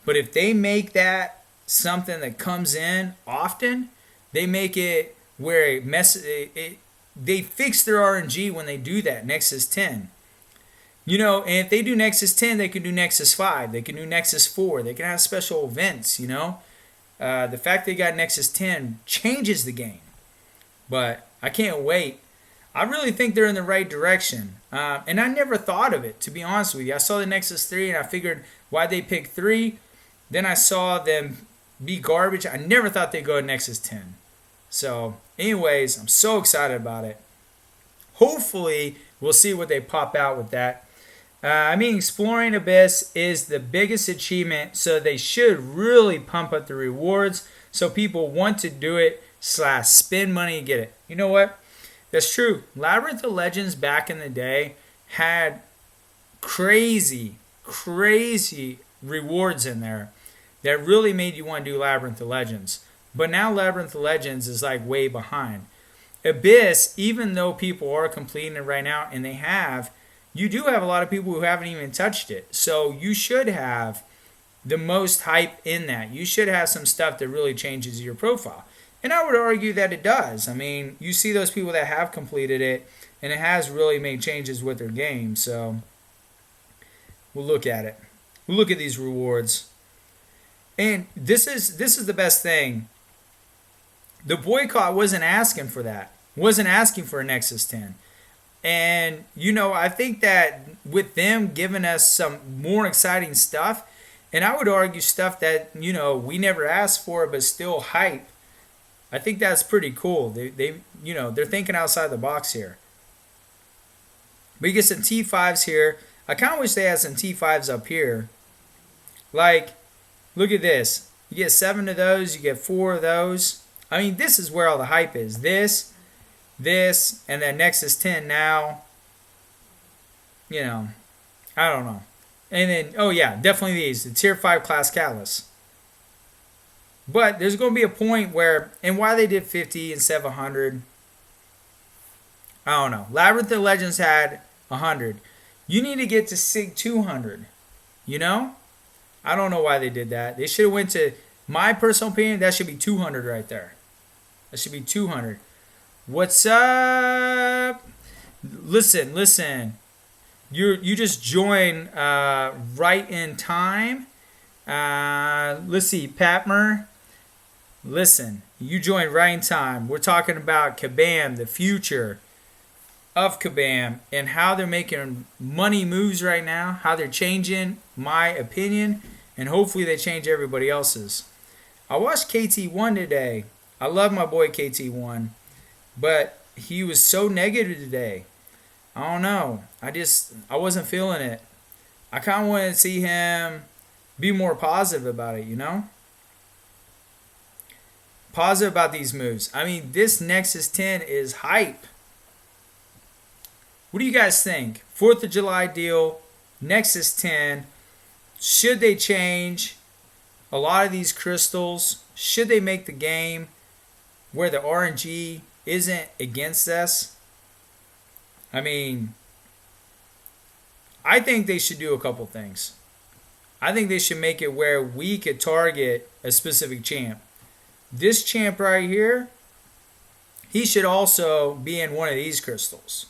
[SPEAKER 1] But if they make that something that comes in often, they make it where they fix their RNG when they do that, Nexus 10. And if they do Nexus 10, they can do Nexus 5. They can do Nexus 4. They can have special events, The fact they got Nexus 10 changes the game. But I can't wait. I really think they're in the right direction. And I never thought of it, to be honest with you. I saw the Nexus 3 and I figured why they picked 3. Then I saw them be garbage. I never thought they'd go to Nexus 10. So, anyways, I'm so excited about it. Hopefully, we'll see what they pop out with that. Exploring Abyss is the biggest achievement, so they should really pump up the rewards so people want to do it / spend money and get it. You know what? That's true. Labyrinth of Legends back in the day had crazy rewards in there that really made you want to do Labyrinth of Legends. But now Labyrinth of Legends is like way behind. Abyss, even though people are completing it right now, and you do have a lot of people who haven't even touched it. So you should have the most hype in that. You should have some stuff that really changes your profile. And I would argue that it does. You see those people that have completed it, and it has really made changes with their game. So we'll look at it. We'll look at these rewards. And this is the best thing. The boycott wasn't asking for that. Wasn't asking for a Nexus 10. And, I think that with them giving us some more exciting stuff, and I would argue stuff that, we never asked for but still hype, I think that's pretty cool. They're thinking outside the box here. But you get some T5s here. I kind of wish they had some T5s up here. Like, look at this. You get 7 of those. You get 4 of those. This is where all the hype is. This, and then Nexus 10 now. I don't know. And then, oh yeah, definitely these. The Tier 5 Class Catalyst. But there's going to be a point where, and why they did 50 and 700, I don't know. Labyrinth of Legends had 100. You need to get to SIG 200. I don't know why they did that. They should have went to, my personal opinion, that should be 200 right there. That should be 200. What's up? Listen. You just joined right in time. Let's see, Patmer. Listen, you joined right in time. We're talking about Kabam, the future of Kabam, and how they're making money moves right now, how they're changing my opinion, and hopefully they change everybody else's. I watched KT1 today. I love my boy KT1, but he was so negative today. I don't know. I wasn't feeling it. I kind of wanted to see him be more positive about it, you know? Positive about these moves. I mean, this Nexus 10 is hype. What do you guys think? 4th of July deal, Nexus 10. Should they change a lot of these crystals? Should they make the game where the RNG isn't against us? I mean, I think they should do a couple things. I think they should make it where we could target a specific champ. This champ right here, he should also be in one of these crystals.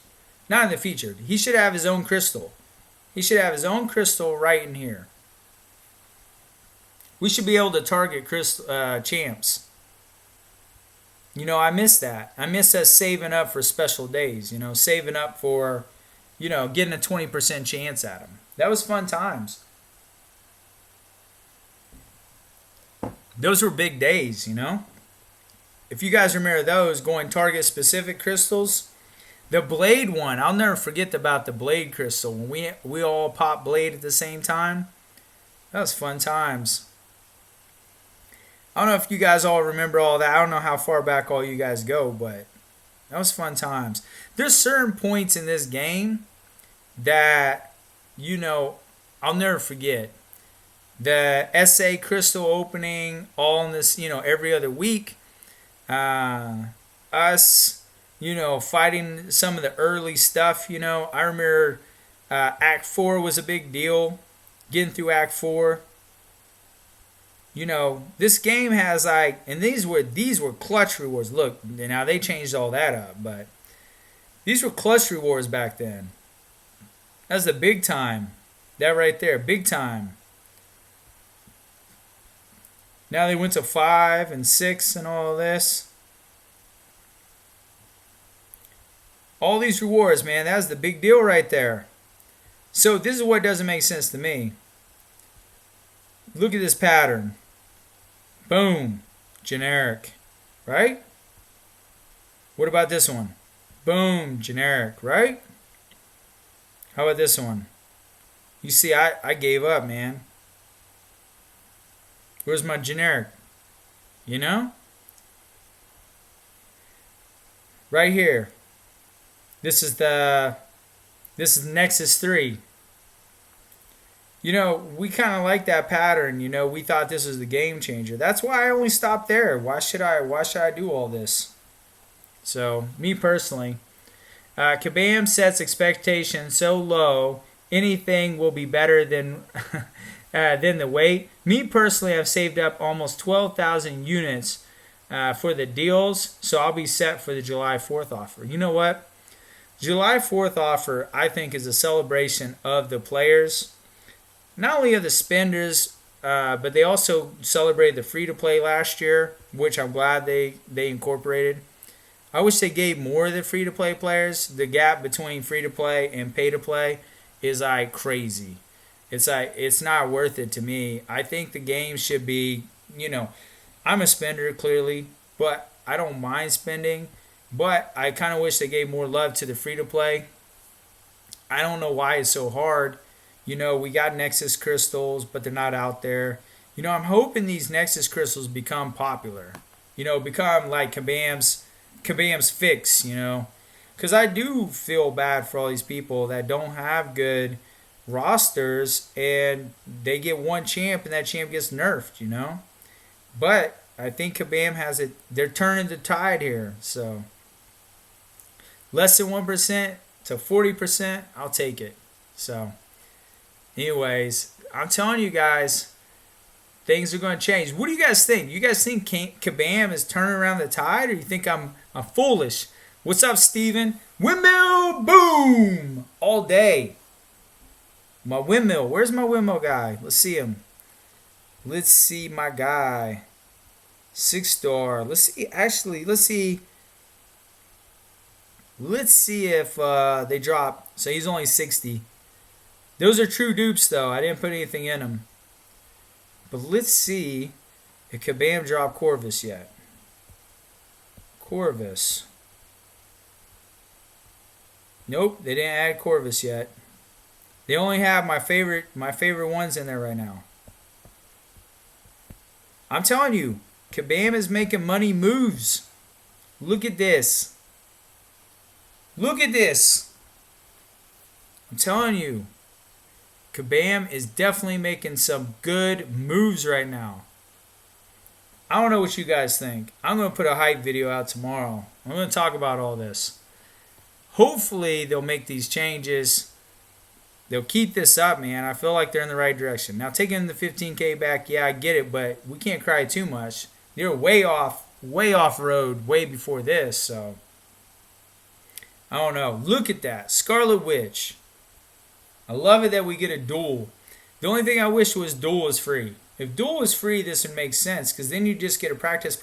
[SPEAKER 1] Not in the featured. He should have his own crystal. He should have his own crystal right in here. We should be able to target champs. You know, I miss that. I miss us saving up for special days. You know, saving up for, you know, getting a 20% chance at them. That was fun times. Those were big days, you know. If you guys remember those, going target specific crystals. The blade one, I'll never forget about the blade crystal. When we all popped blade at the same time. That was fun times. I don't know if you guys all remember all that. I don't know how far back all you guys go, but that was fun times. There's certain points in this game that, you know, I'll never forget. The SA crystal opening, all in this, you know, every other week. Us, you know, fighting some of the early stuff, you know. I remember Act 4 was a big deal. Getting through Act 4. You know, this game has like, and these were clutch rewards. Look, now they changed all that up, but these were clutch rewards back then. That's the big time. That right there, big time. Now they went to 5 and 6 and all of this. All these rewards, man, that's the big deal right there. So this is what doesn't make sense to me. Look at this pattern. Boom. Generic. Right? What about this one? Boom. Generic. Right? How about this one? You see, I gave up, man. Where's my generic? You know? Right here. This is Nexus 3. You know, we kind of like that pattern. You know, we thought this was the game changer. That's why I only stopped there. Why should I do all this? So, me personally, Kabam sets expectations so low, anything will be better than the wait. Me personally, I've saved up almost 12,000 units for the deals, so I'll be set for the July 4th offer. You know what? July 4th offer, I think, is a celebration of the players. Not only of the spenders, but they also celebrated the free-to-play last year, which I'm glad they incorporated. I wish they gave more of the free-to-play players. The gap between free-to-play and pay-to-play is like crazy. It's like, it's not worth it to me. I think the game should be, you know, I'm a spender clearly, but I don't mind spending. But I kind of wish they gave more love to the free-to-play. I don't know why it's so hard. You know, we got Nexus crystals, but they're not out there. You know, I'm hoping these Nexus crystals become popular. You know, become like Kabam's fix, you know. Because I do feel bad for all these people that don't have good rosters and they get one champ and that champ gets nerfed, you know. But I think Kabam has it. They're turning the tide here. So less than 1% to 40%, I'll take it. So anyways, I'm telling you guys, things are going to change. What do you guys think? You guys think Kabam is turning around the tide, or you think I'm foolish? What's up, Steven? Windmill boom all day. My windmill. Where's my windmill guy? Let's see him. Let's see my guy. 6-star. Let's see. Actually, let's see. Let's see if they drop. So he's only 60. Those are true dupes, though. I didn't put anything in them. But let's see if Kabam dropped Corvus yet. Corvus. Nope, they didn't add Corvus yet. They only have my favorite ones in there right now. I'm telling you, Kabam is making money moves. Look at this. Look at this. I'm telling you, Kabam is definitely making some good moves right now. I don't know what you guys think. I'm going to put a hype video out tomorrow. I'm going to talk about all this. Hopefully, they'll make these changes. They'll keep this up, man. I feel like they're in the right direction. Now, taking the 15K back, yeah, I get it, but we can't cry too much. They're way off road way before this, so I don't know. Look at that. Scarlet Witch. I love it that we get a duel. The only thing I wish was duel is free. If duel is free, this would make sense, because then you just get to practice.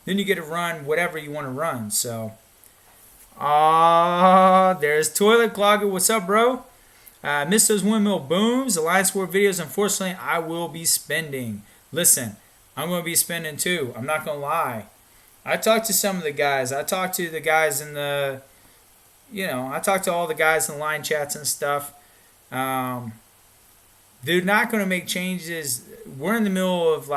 [SPEAKER 1] Then you get to run whatever you want to run, so. There's Toilet Clogger. What's up, bro? Missed those windmill booms. Alliance War videos, unfortunately, I will be spending. Listen, I'm going to be spending too. I'm not going to lie. I talked to some of the guys. I talked to the guys in the, I talked to all the guys in the line chats and stuff. They're not going to make changes. We're in the middle of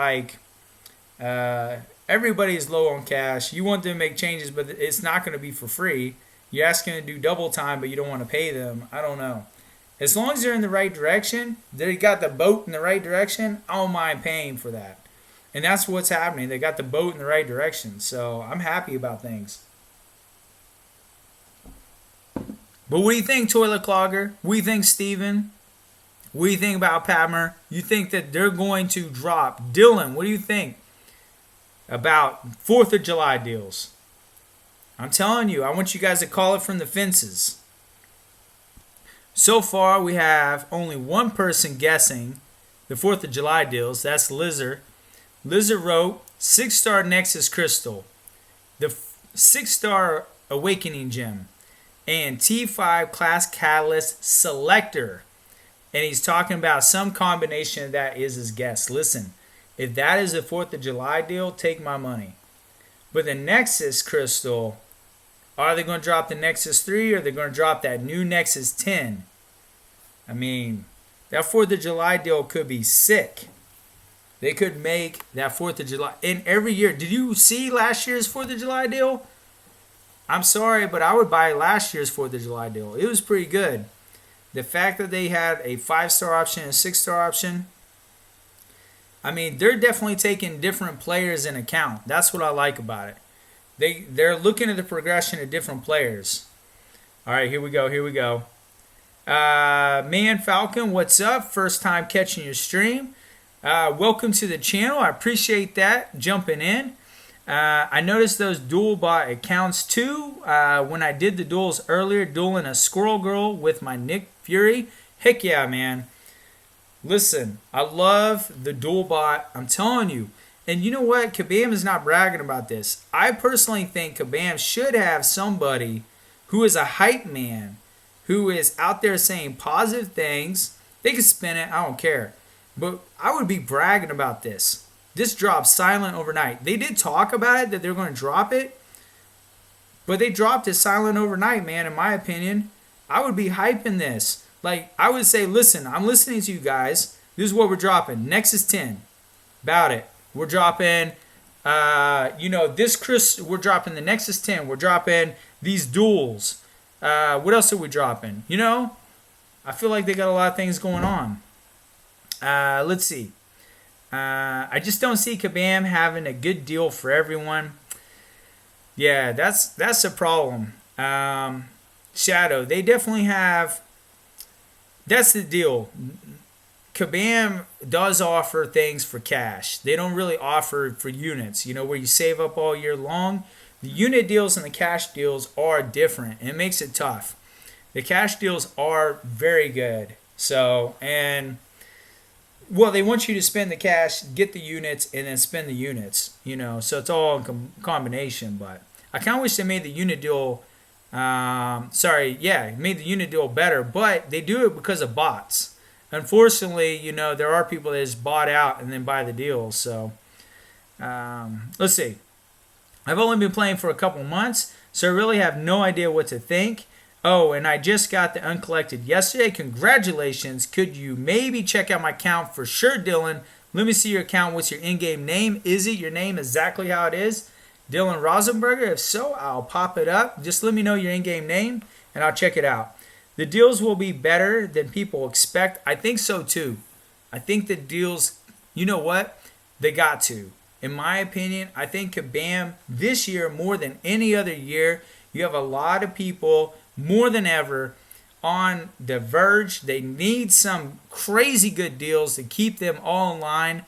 [SPEAKER 1] everybody is low on cash. You want them to make changes, but it's not going to be for free. You're asking them to do double time, but you don't want to pay them. I don't know. As long as they're in the right direction, they got the boat in the right direction, I don't mind paying for that. And that's what's happening. They got the boat in the right direction. So I'm happy about things. But what do you think, Toilet Clogger? What do you think, Steven? What do you think about Padmer? You think that they're going to drop? Dylan, what do you think about 4th of July deals? I'm telling you, I want you guys to call it from the fences. So far, we have only one person guessing the 4th of July deals. That's Lizard. Lizard wrote 6-star Nexus Crystal, the 6-star Awakening Gem, and T5 Class Catalyst Selector. And he's talking about some combination of that is his guess. Listen, if that is a 4th of July deal, take my money. But the Nexus Crystal, are they going to drop the Nexus 3 or are they going to drop that new Nexus 10? I mean, that 4th of July deal could be sick. They could make that 4th of July. And every year, did you see last year's 4th of July deal? I'm sorry, but I would buy last year's 4th of July deal. It was pretty good. The fact that they had a 5-star option and a 6-star option, I mean, they're definitely taking different players in account. That's what I like about it. They're looking at the progression of different players. All right, here we go. Man Falcon, what's up? First time catching your stream. Welcome to the channel. I appreciate that, jumping in. I noticed those dual bot accounts too. When I did the duels earlier, dueling a Squirrel Girl with my Nick Fury. Heck yeah, man. Listen, I love the dual bot. I'm telling you. And you know what? Kabam is not bragging about this. I personally think Kabam should have somebody who is a hype man, who is out there saying positive things. They can spin it. I don't care. But I would be bragging about this. This dropped silent overnight. They did talk about it, that they're going to drop it. But they dropped it silent overnight, man, in my opinion. I would be hyping this. Like, I would say, listen, I'm listening to you guys. This is what we're dropping. Nexus 10. About it. We're dropping, we're dropping the Nexus 10. We're dropping these duels. What else are we dropping? I feel like they got a lot of things going on. Let's see. I just don't see Kabam having a good deal for everyone. Yeah, that's a problem. Shadow, they definitely have. That's the deal. Kabam does offer things for cash. They don't really offer for units, where you save up all year long. The unit deals and the cash deals are different, and it makes it tough. The cash deals are very good. They want you to spend the cash, get the units, and then spend the units, so it's all in combination. But I kind of wish they made the unit deal, made the unit deal better, but they do it because of bots. Unfortunately, there are people that just bought out and then buy the deals. So Let's see. I've only been playing for a couple months, so I really have no idea what to think. Oh, and I just got the uncollected yesterday. Congratulations. Could you maybe check out my account for sure, Dylan? Let me see your account. What's your in-game name? Is it your name exactly how it is? Dylan Rosenberger? If so, I'll pop it up. Just let me know your in-game name, and I'll check it out. The deals will be better than people expect. I think so, too. I think the deals, you know what? They got to. In my opinion, I think Kabam this year, more than any other year, you have a lot of people, more than ever, on the verge. They need some crazy good deals to keep them all in line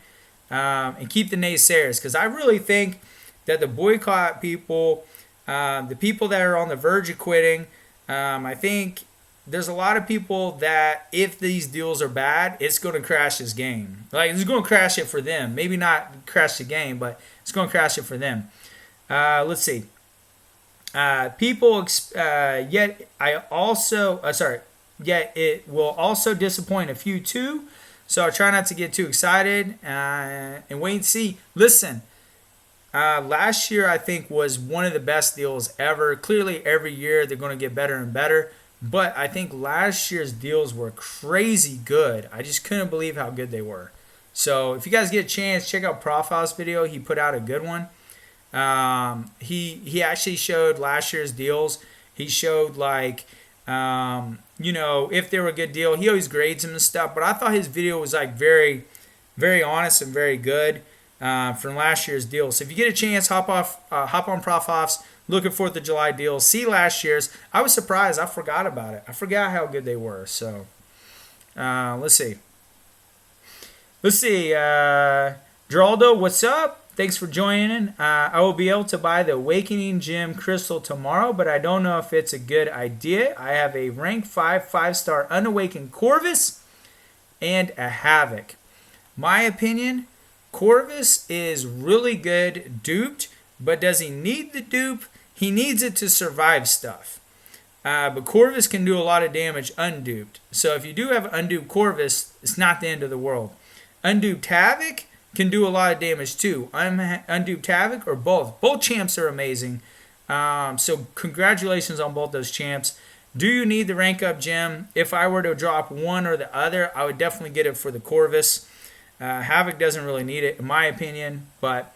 [SPEAKER 1] and keep the naysayers. Because I really think that the boycott people, the people that are on the verge of quitting, I think there's a lot of people that if these deals are bad, it's going to crash this game. Like, it's going to crash it for them. Maybe not crash the game, but it's going to crash it for them. Let's see. Yet it will also disappoint a few too. So I try not to get too excited and wait and see. Listen, last year I think was one of the best deals ever. Clearly, every year they're going to get better and better. But I think last year's deals were crazy good. I just couldn't believe how good they were. So if you guys get a chance, check out Profil's video. He put out a good one. He actually showed last year's deals. He showed like, if they were a good deal. He always grades them and stuff. But I thought his video was like very, very honest and very good from last year's deals. So if you get a chance, hop on Profil's. Look at 4th of July deals. See last year's. I was surprised. I forgot about it. I forgot how good they were. So, let's see. Geraldo, what's up? Thanks for joining. I will be able to buy the Awakening Gem Crystal tomorrow, but I don't know if it's a good idea. I have a rank 5 5-star Unawakened Corvus and a Havoc. My opinion, Corvus is really good duped, but does he need the dupe? He needs it to survive stuff. But Corvus can do a lot of damage unduped. So if you do have unduped Corvus, it's not the end of the world. Unduped Havoc can do a lot of damage too. Unduped Havoc or both. Both champs are amazing. So congratulations on both those champs. Do you need the rank up gem? If I were to drop one or the other, I would definitely get it for the Corvus. Havoc doesn't really need it in my opinion. But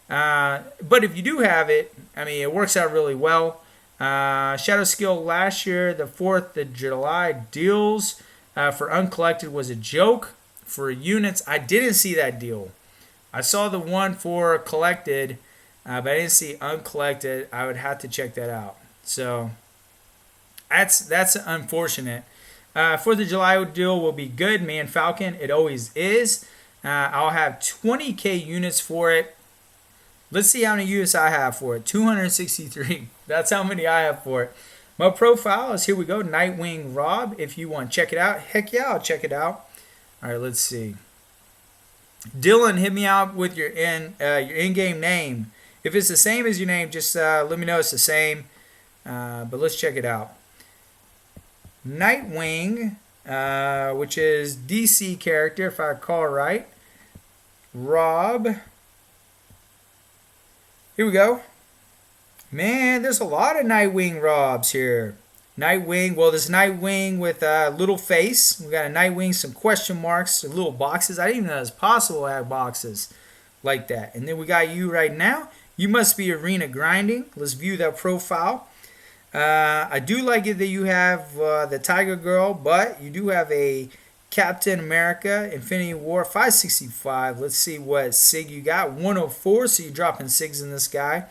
[SPEAKER 1] if you do have it, I mean, it works out really well. Shadow Skill last year, the 4th of July deals for uncollected was a joke. For units, I didn't see that deal. I saw the one for collected, but I didn't see uncollected. I would have to check that out. So that's unfortunate. 4th of July deal will be good, man. Falcon, it always is. I'll have 20k units for it. Let's see how many units I have for it. 263. That's how many I have for it. My profile is, here we go, Nightwing Rob. If you want to check it out, heck yeah, I'll check it out. All right, let's see. Dylan, hit me out with your in-game name. If it's the same as your name, just let me know it's the same. But let's check it out. Nightwing, which is DC character, if I recall right. Rob. Here we go. Man, there's a lot of Nightwing Robs here. Nightwing, well, there's Nightwing with a little face. We got a Nightwing, some question marks, some little boxes. I didn't even know it was possible to have boxes like that. And then we got you right now. You must be arena grinding. Let's view that profile. I do like it that you have the Tiger Girl, but you do have a Captain America Infinity War 565. Let's see what SIG you got. 104, so you're dropping SIGs in this guy.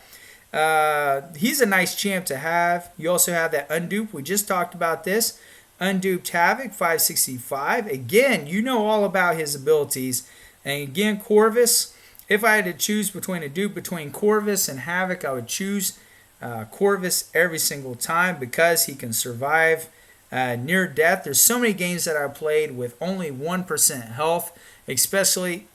[SPEAKER 1] He's a nice champ to have. You also have that Undupe. We just talked about this. Unduped Havoc 565. Again, you know all about his abilities. And again, Corvus. If I had to choose between a dupe between Corvus and Havoc, I would choose Corvus every single time because he can survive near death. There's so many games that I played with only 1% health, especially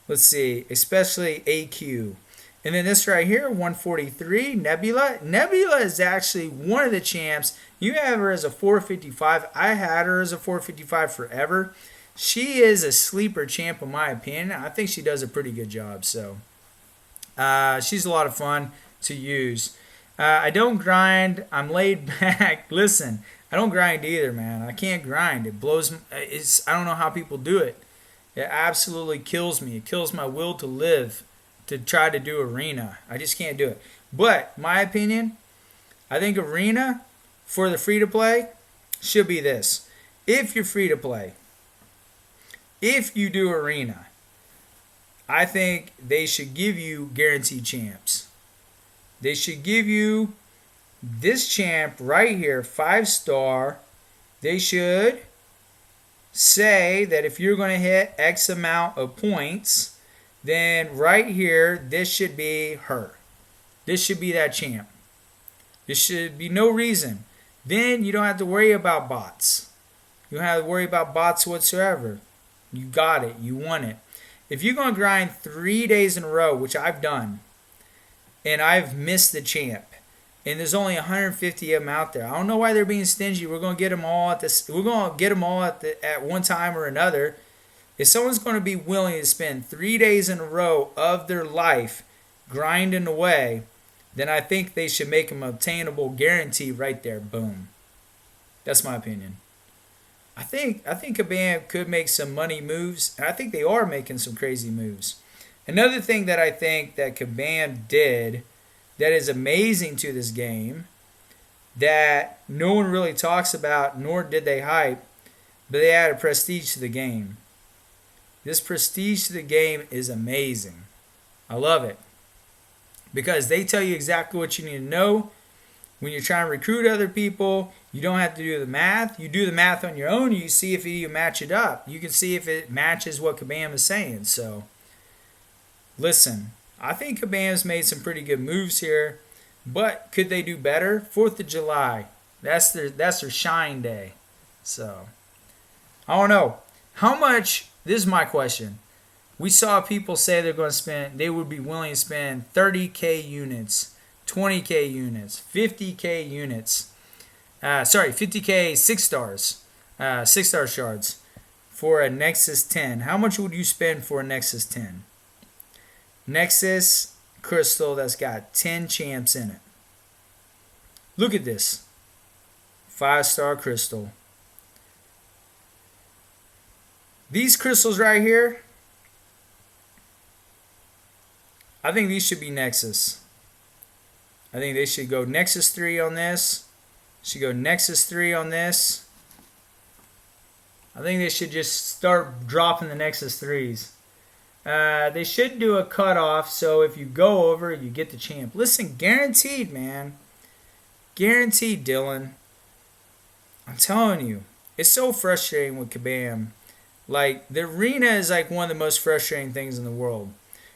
[SPEAKER 1] especially AQ. And then this right here, 143, Nebula. Nebula is actually one of the champs. You have her as a 455. I had her as a 455 forever. She is a sleeper champ in my opinion. I think she does a pretty good job. So she's a lot of fun to use. I don't grind. I'm laid back. Listen, I don't grind either, man. I can't grind. It blows. I don't know how people do it. It absolutely kills me. It kills my will to live to try to do arena. I just can't do it. But my opinion, I think arena for the free to play should be this. If you're free to play, if you do arena, I think they should give you guaranteed champs. They should give you this champ right here, 5-star. They should say that if you're going to hit X amount of points, then right here, this should be her. This should be that champ. There should be no reason. Then you don't have to worry about bots. You don't have to worry about bots whatsoever. You got it. You won it. If you're going to grind 3 days in a row, which I've done, and I've missed the champ, and there's only 150 of them out there. I don't know why they're being stingy. We're going to get them all at this. We're going to get them all at one time or another. If someone's going to be willing to spend 3 days in a row of their life grinding away, then I think they should make them obtainable guarantee right there. Boom. That's my opinion. I think Kabam could make some money moves, and I think they are making some crazy moves. Another thing that I think that Kabam did that is amazing to this game that no one really talks about, nor did they hype, but they added prestige to the game. This prestige to the game is amazing. I love it. Because they tell you exactly what you need to know. When you're trying to recruit other people, you don't have to do the math. You do the math on your own. You see if you match it up. You can see if it matches what Kabam is saying. So, listen, I think Kabam's made some pretty good moves here. But could they do better? 4th of July. That's their shine day. So, I don't know. How much, this is my question. We saw people say they would be willing to spend 30K units, 20K units, 50K units. 50K 6 stars, 6-star shards for a Nexus 10. How much would you spend for a Nexus 10? Nexus crystal that's got 10 champs in it. Look at this. 5-star crystal. These crystals right here, I think these should be Nexus. I think they should go Nexus 3 on this. Should go Nexus 3 on this. I think they should just start dropping the Nexus 3s. They should do a cutoff, so if you go over, you get the champ. Listen, guaranteed, man. Guaranteed, Dylan. I'm telling you. It's so frustrating with Kabam. Like, the arena is like one of the most frustrating things in the world.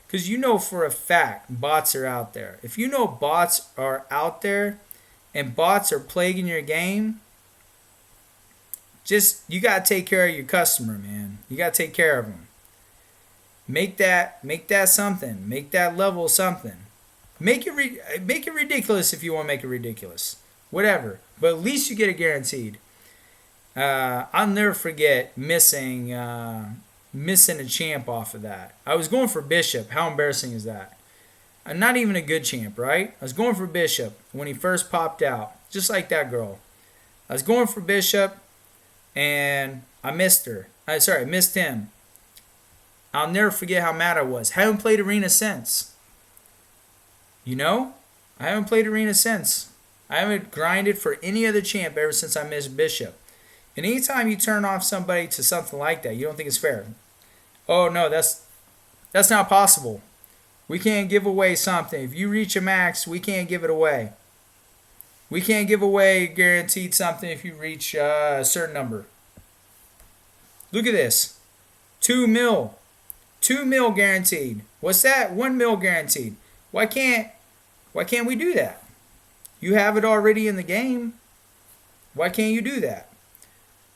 [SPEAKER 1] Because you know for a fact bots are out there. If you know bots are out there and bots are plaguing your game, you got to take care of your customer, man. You got to take care of them. Make that something. Make that level something. Make it ridiculous if you want to make it ridiculous. Whatever. But at least you get it guaranteed. I'll never forget missing a champ off of that. I was going for Bishop. How embarrassing is that? Not even a good champ, right? I was going for Bishop when he first popped out. Just like that girl. I was going for Bishop and I missed her. I missed him. I'll never forget how mad I was. Haven't played Arena since. You know? I haven't played Arena since. I haven't grinded for any other champ ever since I missed Bishop. And anytime you turn off somebody to something like that, you don't think it's fair. Oh, no, that's not possible. We can't give away something. If you reach a max, we can't give it away. We can't give away guaranteed something if you reach a certain number. Look at this. 2 mil. 2 mil guaranteed. What's that? 1 mil guaranteed. Why can't we do that? You have it already in the game. Why can't you do that?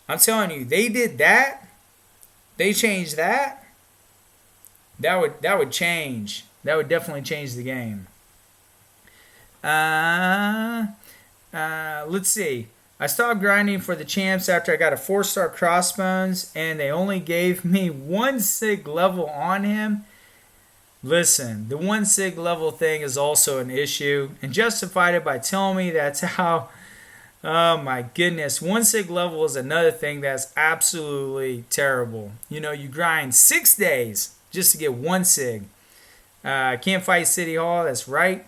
[SPEAKER 1] I'm telling you, they did that. They changed that. That would change. That would definitely change the game. Let's see. I stopped grinding for the champs after I got a 4-star crossbones and they only gave me 1 sig level on him. Listen, the 1 sig level thing is also an issue and justified it by telling me that's how. Oh my goodness, 1 sig level is another thing that's absolutely terrible. You know, you grind 6 days just to get 1 sig. Can't fight City Hall, that's right.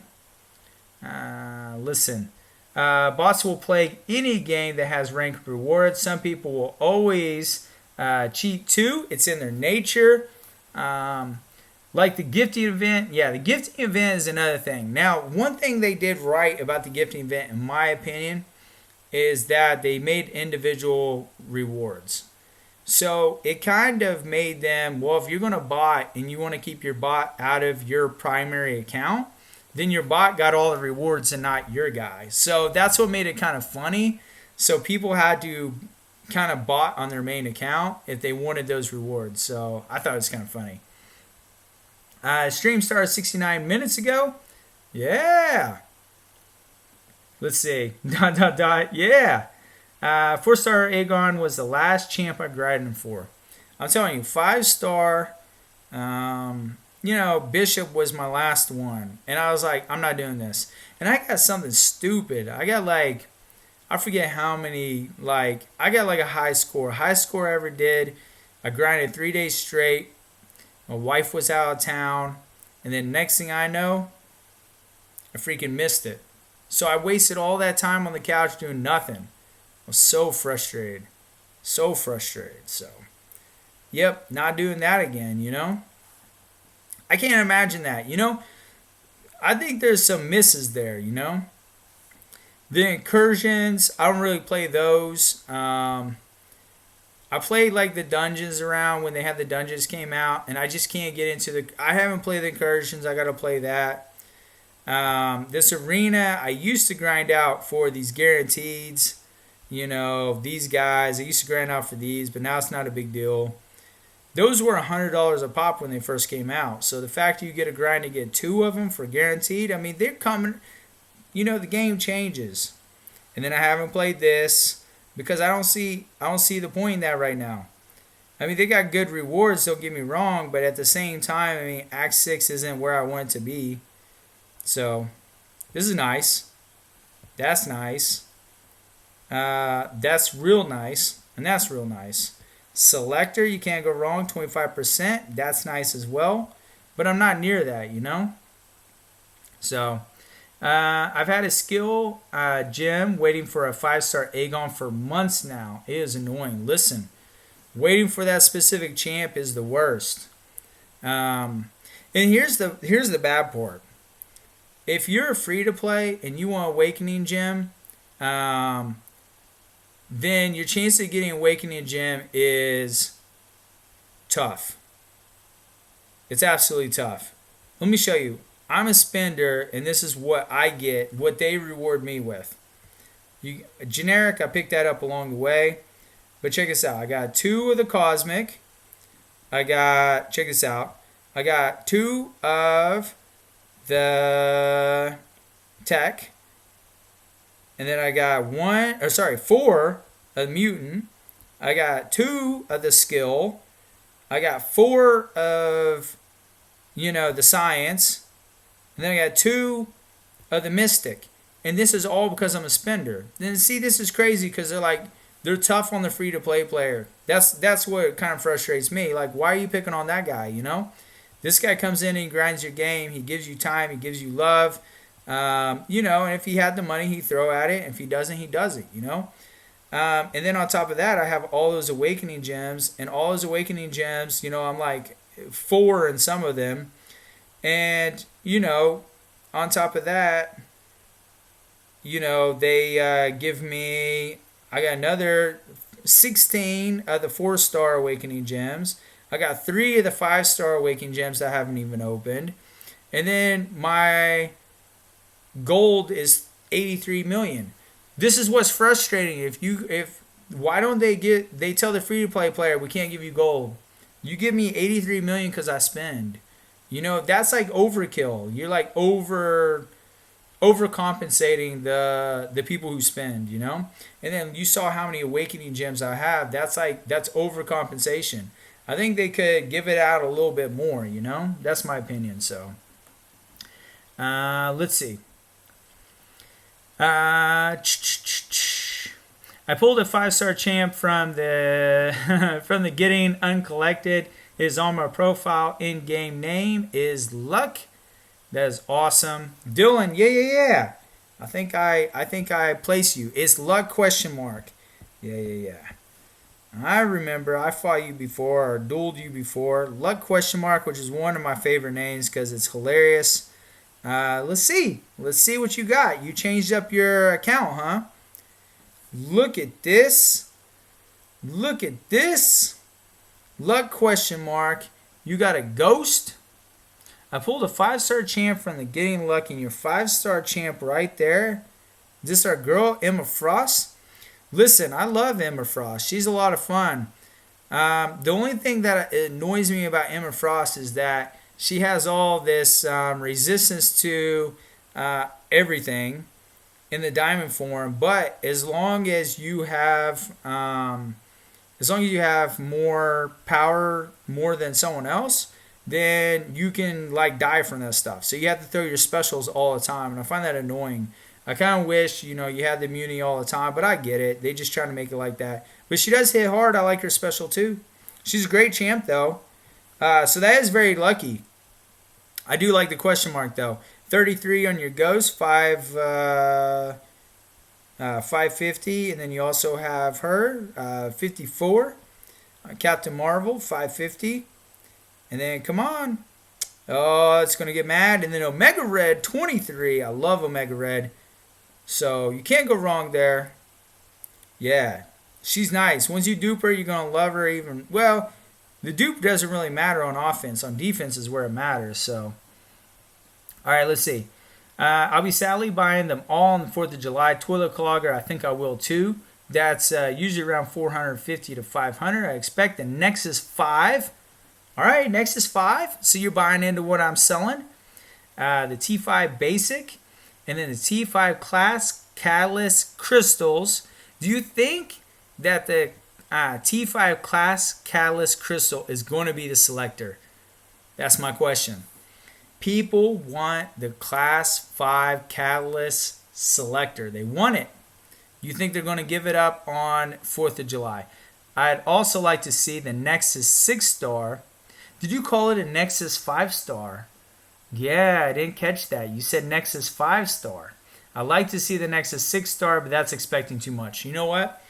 [SPEAKER 1] Listen, bots will play any game that has ranked rewards. Some people will always cheat too. It's in their nature. Like the gifting event. Yeah, the gifting event is another thing. Now, one thing they did right about the gifting event, in my opinion, is that they made individual rewards. So it kind of made them, well, if you're going to bot and you want to keep your bot out of your primary account, then your bot got all the rewards and not your guy. So that's what made it kind of funny. So people had to kind of bot on their main account if they wanted those rewards. So I thought it was kind of funny. Stream started 69 minutes ago. Yeah. Let's see. ... Yeah. 4-star Aegon was the last champ I grinded for. I'm telling you, 5-star, Bishop was my last one. And I was like, I'm not doing this. And I got something stupid. I got I forget how many, I got a high score. Highest score I ever did. I grinded 3 days straight. My wife was out of town. And then next thing I know, I freaking missed it. So I wasted all that time on the couch doing nothing. I was so frustrated. So, yep, not doing that again, I can't imagine that, I think there's some misses there, The incursions, I don't really play those. I played the dungeons around when they had the dungeons came out, and I just can't get into I haven't played the incursions. I got to play that. This arena, I used to grind out for these guaranteeds, these guys. I used to grind out for these, but now it's not a big deal. Those were $100 a pop when they first came out. So the fact you get a grind to get 2 of them for guaranteed, I mean, they're coming. The game changes. And then I haven't played this because I don't see the point in that right now. I mean, they got good rewards, don't get me wrong, but at the same time, I mean, Act 6 isn't where I want it to be. So, this is nice. That's nice. That's real nice. And that's real nice. Selector, you can't go wrong, 25%. That's nice as well. But I'm not near that, So, I've had a skill gem waiting for a 5-star Aegon for months now. It is annoying. Listen, waiting for that specific champ is the worst. And here's the bad part. If you're free to play and you want Awakening Gem, then your chance of getting Awakening Gem is tough. It's absolutely tough. Let me show you. I'm a spender, and this is what I get, what they reward me with. Generic, I picked that up along the way. But check this out. I got 2 of the Cosmic. Check this out. I got 2 of the Tech. And then I got 4 of Mutant. I got 2 of the Skill. I got 4 of, the Science. And then I got 2 of the Mystic. And this is all because I'm a spender. Then see, this is crazy because they're tough on the free-to-play player. That's what kind of frustrates me. Why are you picking on that guy, This guy comes in and he grinds your game. He gives you time. He gives you love. And if he had the money, he'd throw at it. If he doesn't, he doesn't, And then on top of that, I have all those Awakening Gems. And all those Awakening Gems, I'm 4 in some of them. And, on top of that, they give me, I got another 16 of the 4-star Awakening Gems. I got 3 of the 5-star Awakening Gems that I haven't even opened. And then my gold is 83 million. This is what's frustrating. Why don't they tell the free-to-play player, we can't give you gold. You give me 83 million because I spend. That's overkill. You're overcompensating the people who spend, you know. And then you saw how many awakening gems I have. That's overcompensation. I think they could give it out a little bit more, you know. That's my opinion. So let's see. I pulled a 5-star champ from the from the Getting Uncollected. His on my profile. In-game name is Luck. That is awesome. Dylan, yeah. I think I place you. It's Luck question mark. Yeah. I remember I fought you before or dueled you before. Luck question mark, which is one of my favorite names because it's hilarious. Let's see. Let's see what you got. You changed up your account, huh? Look at this. Look at this. Luck question mark. You got a ghost. I pulled a 5-star champ from the Getting Lucky, and your 5-star champ right there. Is this our girl, Emma Frost? Listen, I love Emma Frost. She's a lot of fun. The only thing that annoys me about Emma Frost is that she has all this resistance to everything in the diamond form. But as long as you have more power, more than someone else, then you can like die from that stuff. So you have to throw your specials all the time, and I find that annoying. I kind of wish, you had the immunity all the time, but I get it. They just trying to make it like that. But she does hit hard. I like her special too. She's a great champ though. So that is very lucky. I do like the question mark though. 33 on your ghost, 550, and then you also have her 54. Captain Marvel 550. And then, come on. Oh, it's going to get mad. And then Omega Red, 23. I love Omega Red. So, you can't go wrong there. Yeah. She's nice. Once you dupe her, you're going to love her even. Well, the dupe doesn't really matter on offense. On defense is where it matters. So, all right, let's see. I'll be sadly buying them all on the 4th of July. Toilet Clogger, I think I will too. That's usually around 450 to 500. I expect the Nexus 5. All right, Nexus 5. So you're buying into what I'm selling. The T5 Basic. And then the T5 Class Catalyst Crystals. Do you think that the T5 Class Catalyst Crystal is going to be the selector? That's my question. People want the Class 5 Catalyst Selector. They want it. You think they're going to give it up on 4th of July? I'd also like to see the Nexus 6-star. Did you call it a Nexus 5-star? Yeah, I didn't catch that. You said Nexus 5-star. I'd like to see the Nexus 6-star, but that's expecting too much. You know what?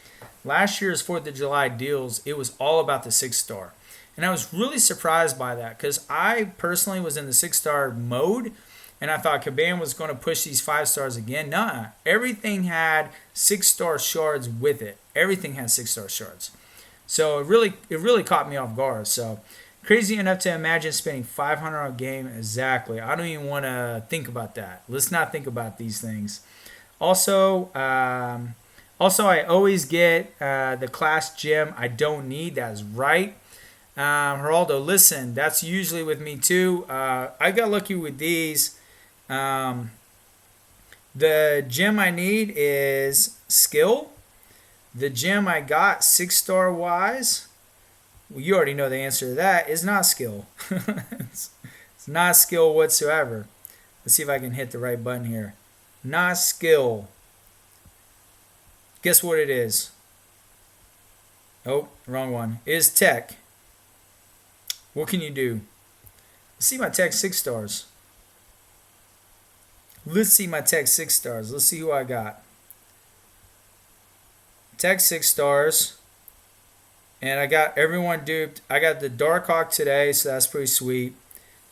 [SPEAKER 1] Last year's 4th of July deals, it was all about the 6-star. And I was really surprised by that because I personally was in the 6-star mode, and I thought Kabam was going to push these 5-stars again. Nah, everything had 6-star shards with it. Everything had 6-star shards. So it really caught me off guard. So crazy enough to imagine spending 500 on a game. Exactly. I don't even want to think about that. Let's not think about these things. Also, I always get the class gem I don't need. That's right. Geraldo, listen, that's usually with me too. I got lucky with these. The gem I need is skill. The gem I got 6-star wise, well, you already know the answer to that, is not skill. It's not skill whatsoever. Let's see if I can hit the right button here. Not skill. Guess what it is? Oh, wrong one. It is tech. What can you do? Let's see my tech 6-stars. Let's see my tech 6-stars. Let's see who I got. Tech 6-stars. And I got everyone duped. I got the Darkhawk today, so that's pretty sweet.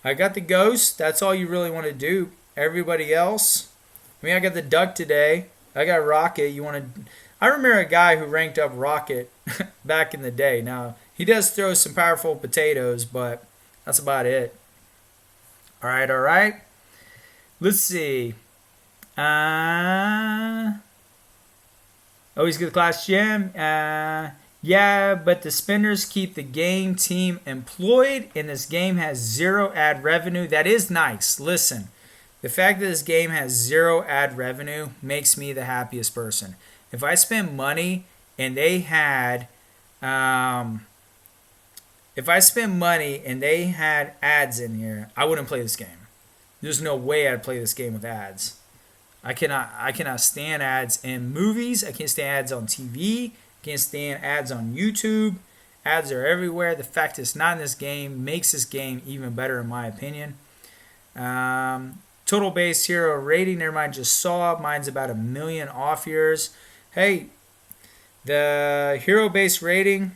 [SPEAKER 1] I got the Ghost. That's all you really want to do. Everybody else. I got the Duck today. I got Rocket. I remember a guy who ranked up Rocket back in the day. Now, he does throw some powerful potatoes, but that's about it. All right. Let's see. Always get the class gem. Yeah, but the spenders keep the game team employed, and this game has 0 ad revenue. That is nice. Listen, The fact that this game has 0 ad revenue makes me the happiest person. If I spend money and they had, ads in here, I wouldn't play this game. There's no way I'd play this game with ads. I cannot stand ads in movies. I can't stand ads on TV. I can't stand ads on YouTube. Ads are everywhere. The fact it's not in this game makes this game even better in my opinion. Total base hero rating, everybody just saw. Mine's about 1 million off yours. Hey, the hero base rating,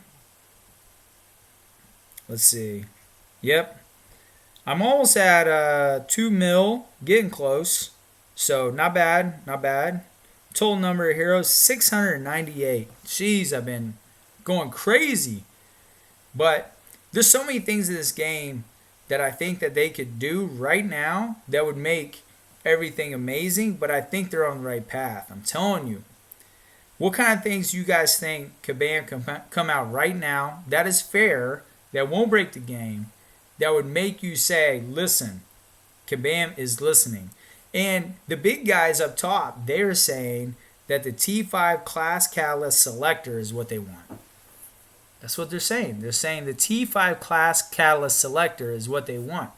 [SPEAKER 1] let's see. Yep. I'm almost at 2 mil, getting close. So not bad, not bad. Total number of heroes, 698. Jeez, I've been going crazy. But there's so many things in this game that I think that they could do right now that would make everything amazing, but I think they're on the right path. I'm telling you. What kind of things you guys think Kabam can come out right now that is fair, that won't break the game, that would make you say, listen, Kabam is listening. And the big guys up top, they're saying that the T5 class catalyst selector is what they want. That's what they're saying. They're saying the T5 class catalyst selector is what they want.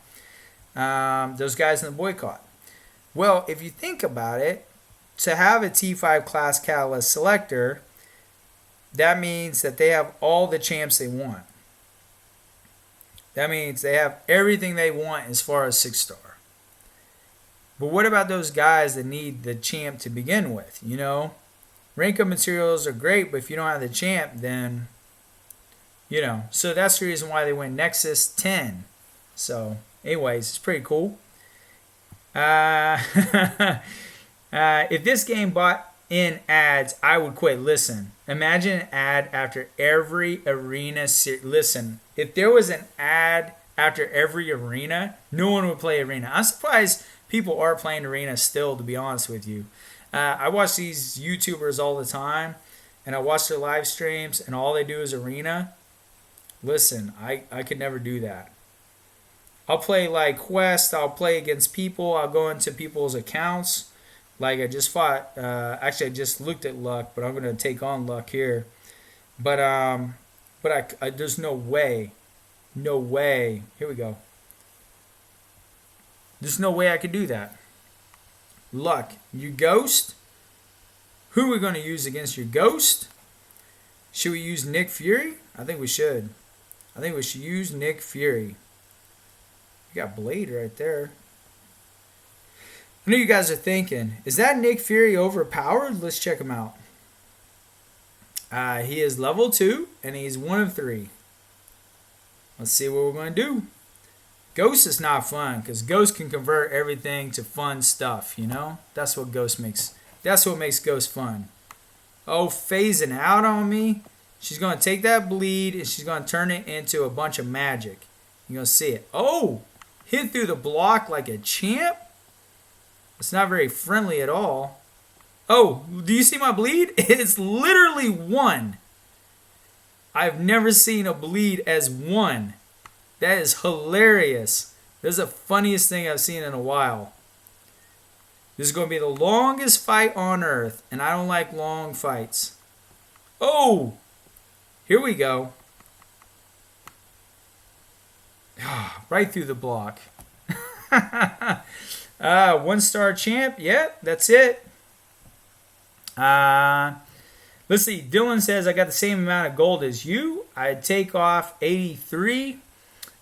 [SPEAKER 1] Those guys in the boycott. Well, if you think about it, to have a T5 class catalyst selector, that means that they have all the champs they want. That means they have everything they want as far as 6-star. But what about those guys that need the champ to begin with? You know, rank up materials are great, but if you don't have the champ, then, you know. So that's the reason why they went Nexus 10. So, anyways, it's pretty cool. If this game bought in ads, I would quit. Listen, imagine an ad after every arena. Listen, if there was an ad after every arena, no one would play arena. I'm surprised people are playing arena still, to be honest with you. I watch these YouTubers all the time, and I watch their live streams, and all they do is arena. Listen, I could never do that. I'll play like Quest. I'll play against people. I'll go into people's accounts. Like I just fought. Actually, I just looked at Luck, but I'm gonna take on Luck here. But I there's no way. Here we go. There's no way I could do that. Luck, you ghost? Who are we going to use against your ghost? Should we use Nick Fury? I think we should. I think we should use Nick Fury. You got Blade right there. I know you guys are thinking, is that Nick Fury overpowered? Let's check him out. He is level 2, and he's 1 of 3. Let's see what we're going to do. Ghost is not fun because Ghost can convert everything to fun stuff, you know? That's what Ghost makes. That's what makes Ghost fun. Oh, phasing out on me. She's going to take that bleed and she's going to turn it into a bunch of magic. You're going to see it. Oh, hit through the block like a champ. It's not very friendly at all. Oh, do you see my bleed? It's literally 1. I've never seen a bleed as 1. That is hilarious. This is the funniest thing I've seen in a while. This is going to be the longest fight on Earth, and I don't like long fights. Oh! Here we go. Right through the block. 1-star champ. Yeah, that's it. Let's see. Dylan says, I got the same amount of gold as you. I'd take off 83.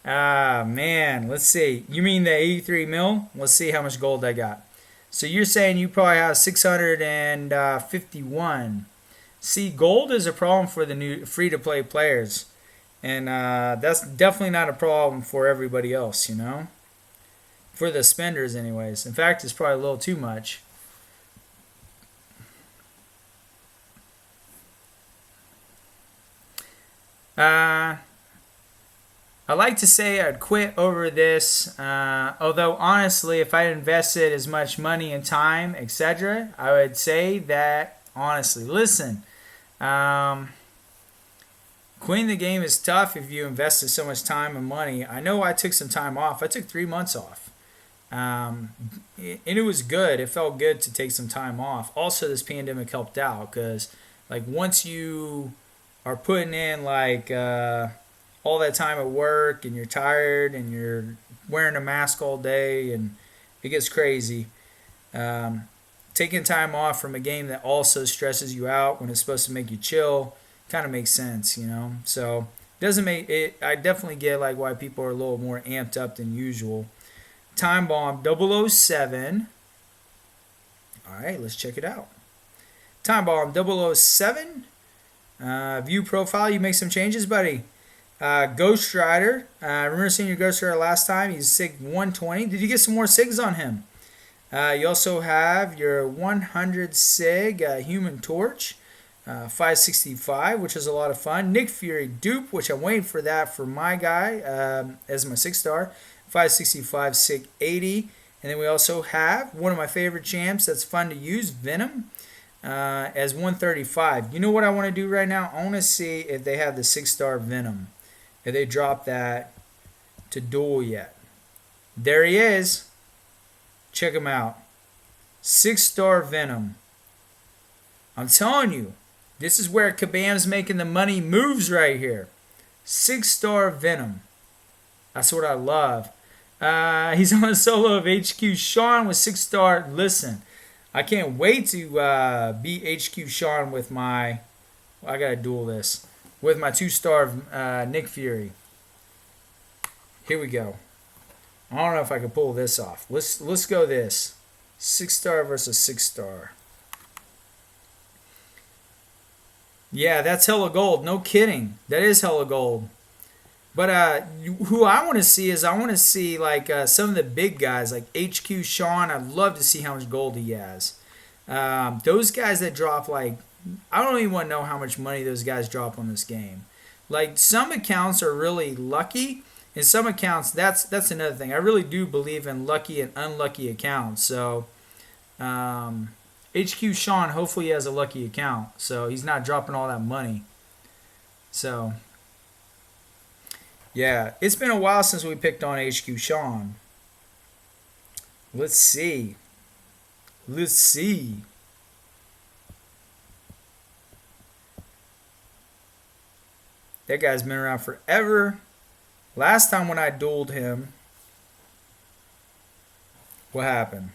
[SPEAKER 1] Man, let's see. You mean the 83 mil? Let's see how much gold I got. So you're saying you probably have 651. See, gold is a problem for the new free-to-play players. And that's definitely not a problem for everybody else, you know? For the spenders anyways. In fact, it's probably a little too much. I like to say I'd quit over this, although honestly, if I invested as much money and time, etc., I would say that, honestly, listen, quitting the game is tough if you invested so much time and money. I know I took some time off. I took 3 months off. And it was good. It felt good to take some time off. Also, this pandemic helped out because, like, once you are putting in like all that time at work and you're tired and you're wearing a mask all day and it gets crazy. Taking time off from a game that also stresses you out when it's supposed to make you chill kind of makes sense, you know. So doesn't make it. I definitely get like why people are a little more amped up than usual. Time Bomb 007. All right, let's check it out. Time Bomb 007. View profile. You make some changes, buddy. Ghost Rider. Remember seeing your Ghost Rider last time? He's SIG 120. Did you get some more SIGs on him? You also have your 100 SIG Human Torch. 565, which is a lot of fun. Nick Fury dupe, which I'm waiting for that for my guy as my 6-star. 565 SIG 80. And then we also have one of my favorite champs that's fun to use, Venom, as 135. You know what I want to do right now? I want to see if they have the 6-star Venom. If they drop that to duel yet. There he is. Check him out. 6-star Venom. I'm telling you, this is where Kabam's making the money moves right here. 6-star Venom. That's what I love. He's on a solo of HQ Sean with 6-star. Listen, I can't wait to beat HQ Sean with my... I gotta duel this. With my 2-star Nick Fury. Here we go. I don't know if I can pull this off. Let's go this. 6-star versus 6-star. Yeah, that's hella gold. No kidding. That is hella gold. But who I want to see is I want to see like some of the big guys like HQ Sean. I'd love to see how much gold he has. Those guys that drop like, I don't even want to know how much money those guys drop on this game. Like some accounts are really lucky. And some accounts, that's another thing. I really do believe in lucky and unlucky accounts. So HQ Sean, hopefully he has a lucky account. So he's not dropping all that money. So, yeah. It's been a while since we picked on HQ Sean. Let's see. Let's see. That guy's been around forever. Last time when I dueled him, what happened?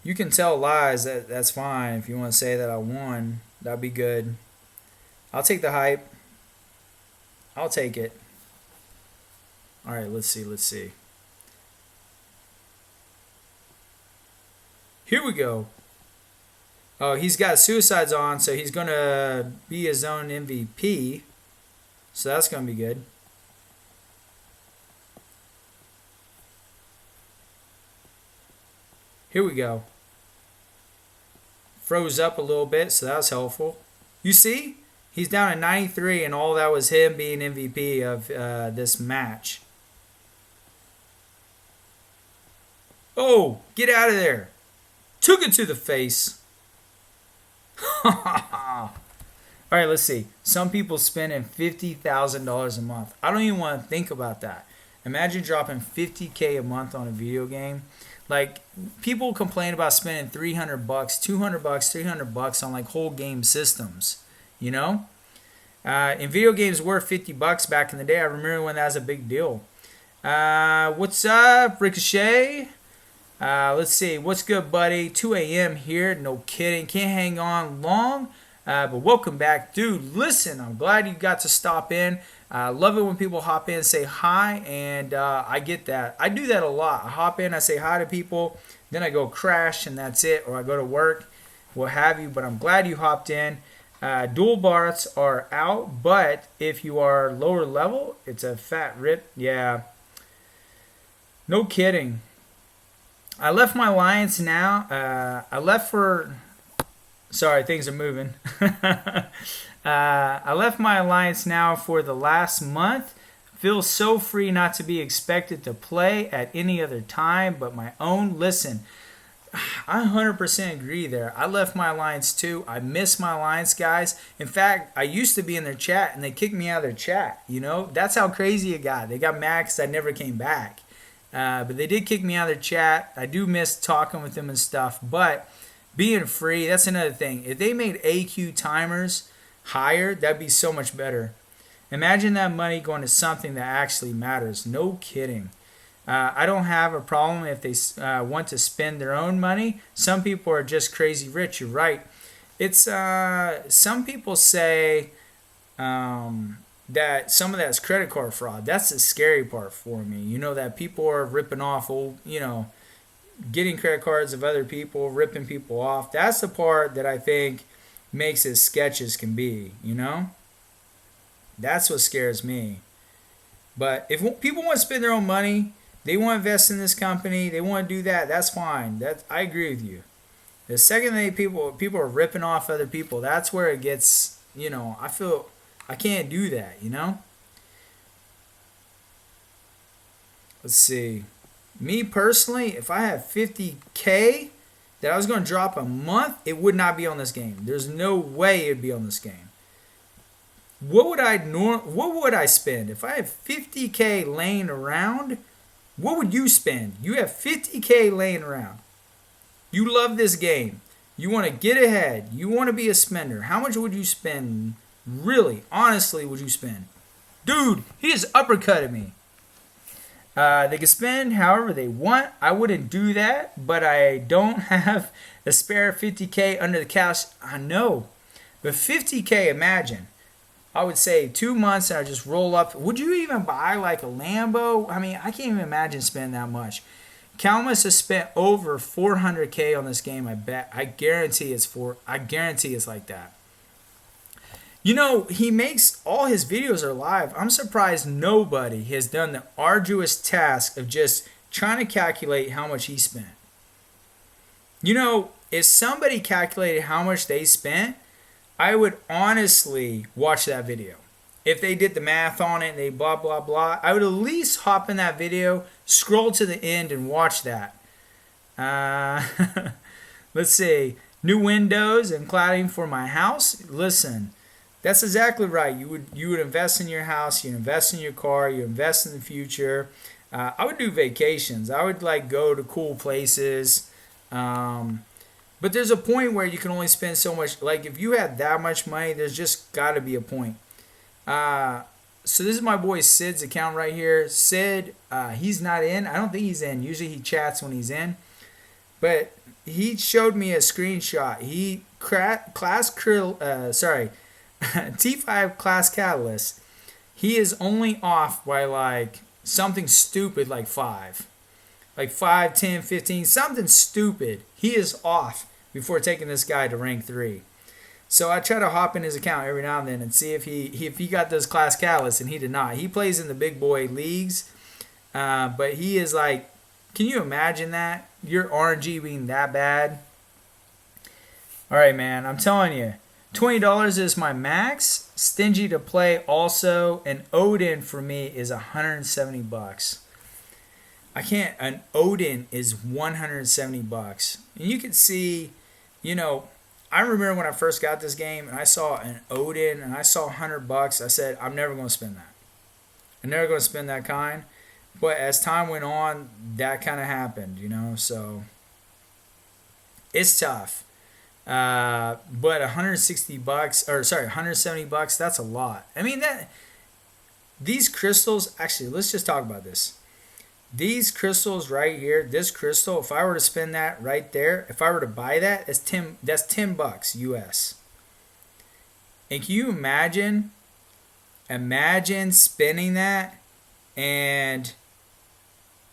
[SPEAKER 1] You can tell lies. That's fine. If you want to say that I won, that'd be good. I'll take the hype. I'll take it. All right, let's see. Let's see. Here we go. Oh, he's got suicides on, so he's going to be his own MVP. So that's going to be good. Here we go. Froze up a little bit, so that was helpful. You see? He's down at 93, and all that was him being MVP of this match. Oh, get out of there. Took it to the face. All right, let's see. Some people spending $50,000 a month. I don't even want to think about that. Imagine dropping $50K a month on a video game. Like, people complain about spending $300, $200, $300 on like whole game systems. You know? And video games were $50 back in the day. I remember when that was a big deal. What's up, Ricochet? Let's see. What's good, buddy? 2 a.m. here. No kidding. Can't hang on long. But welcome back. Dude, listen, I'm glad you got to stop in. I love it when people hop in and say hi, and I get that. I do that a lot. I hop in, I say hi to people, then I go crash, and that's it, or I go to work, what have you. But I'm glad you hopped in. Dual bars are out, but if you are lower level, it's a fat rip. Yeah. No kidding. I left my alliance now. I left for... Sorry, things are moving. I left my alliance now for the last month. Feel so free not to be expected to play at any other time but my own. Listen, I 100% agree there. I left my alliance too. I miss my alliance guys. In fact, I used to be in their chat and they kicked me out of their chat. You know, that's how crazy it got. They got mad because I never came back. But they did kick me out of their chat. I do miss talking with them and stuff. But being free, that's another thing. If they made AQ timers higher, that'd be so much better. Imagine that money going to something that actually matters. No kidding. I don't have a problem if they want to spend their own money. Some people are just crazy rich. You're right. It's some people say that some of that's credit card fraud. That's the scary part for me. You know, that people are ripping off old, getting credit cards of other people, ripping people off. That's the part that I think makes it sketch as can be, That's what scares me. But if people want to spend their own money, they want to invest in this company, they want to do that, that's fine. I agree with you. The second thing people are ripping off other people, that's where it gets, I feel I can't do that, Let's see. Me personally, if I have 50K that I was going to drop a month, it would not be on this game. There's no way it would be on this game. What would I spend? If I have 50K laying around, what would you spend? You have 50K laying around. You love this game. You want to get ahead. You want to be a spender. How much would you spend? Really, honestly, would you spend? Dude, he just uppercutted me. They can spend however they want. I wouldn't do that, but I don't have a spare 50K under the couch. I know. But 50K, imagine. I would say 2 months and I just roll up. Would you even buy like a Lambo? I mean, I can't even imagine spending that much. Calmus has spent over 400K on this game, I bet. I guarantee it's like that. He makes all his videos are live. I'm surprised nobody has done the arduous task of just trying to calculate how much he spent. If somebody calculated how much they spent, I would honestly watch that video. If they did the math on it and they blah, blah, blah, I would at least hop in that video, scroll to the end, and watch that. Let's see. New windows and cladding for my house. Listen, that's exactly right. You would invest in your house, you invest in your car, you invest in the future. I would do vacations. I would go to cool places. But there's a point where you can only spend so much. If you had that much money, there's just got to be a point. So this is my boy Sid's account right here. Sid, he's not in. I don't think he's in. Usually he chats when he's in. But he showed me a screenshot. T5 class catalyst. He is only off by something stupid like 5. 5, 10, 15, something stupid. He is off before taking this guy to rank 3. So I try to hop in his account every now and then and see if he got those class catalysts, and he did not. He plays in the big boy leagues, but he is can you imagine that? Your RNG being that bad? All right, man, I'm telling you, $20 is my max. Stingy to play also, and Odin for me is $170. I can't. An Odin is $170, and you can see, I remember when I first got this game and I saw an Odin and I saw $100. I said, I'm never going to spend that. I'm never going to spend that kind. But as time went on, that kind of happened, So it's tough. But $170, that's a lot. I mean, these crystals, actually, let's just talk about this. These crystals right here, this crystal, if I were to spend that right there, if I were to buy that, that's $10 US. And can you imagine spending that, and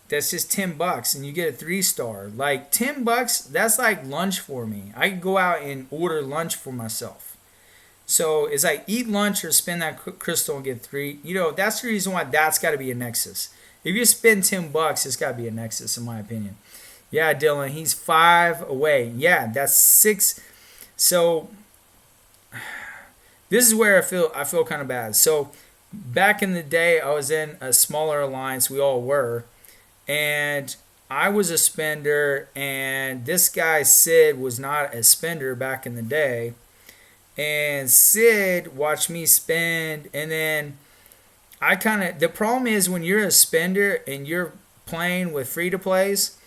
[SPEAKER 1] that's just $10 and you get a 3-star. $10, that's like lunch for me. I could go out and order lunch for myself. So it's eat lunch or spend that crystal and get 3. That's the reason why that's got to be a Nexus. If you spend $10, it's got to be a Nexus, in my opinion. Yeah, Dylan, he's 5 away. Yeah, that's 6. So this is where I feel kind of bad. So back in the day, I was in a smaller alliance. We all were, and I was a spender, and this guy Sid was not a spender back in the day. And Sid watched me spend, and then the problem is when you're a spender and you're playing with free-to-plays,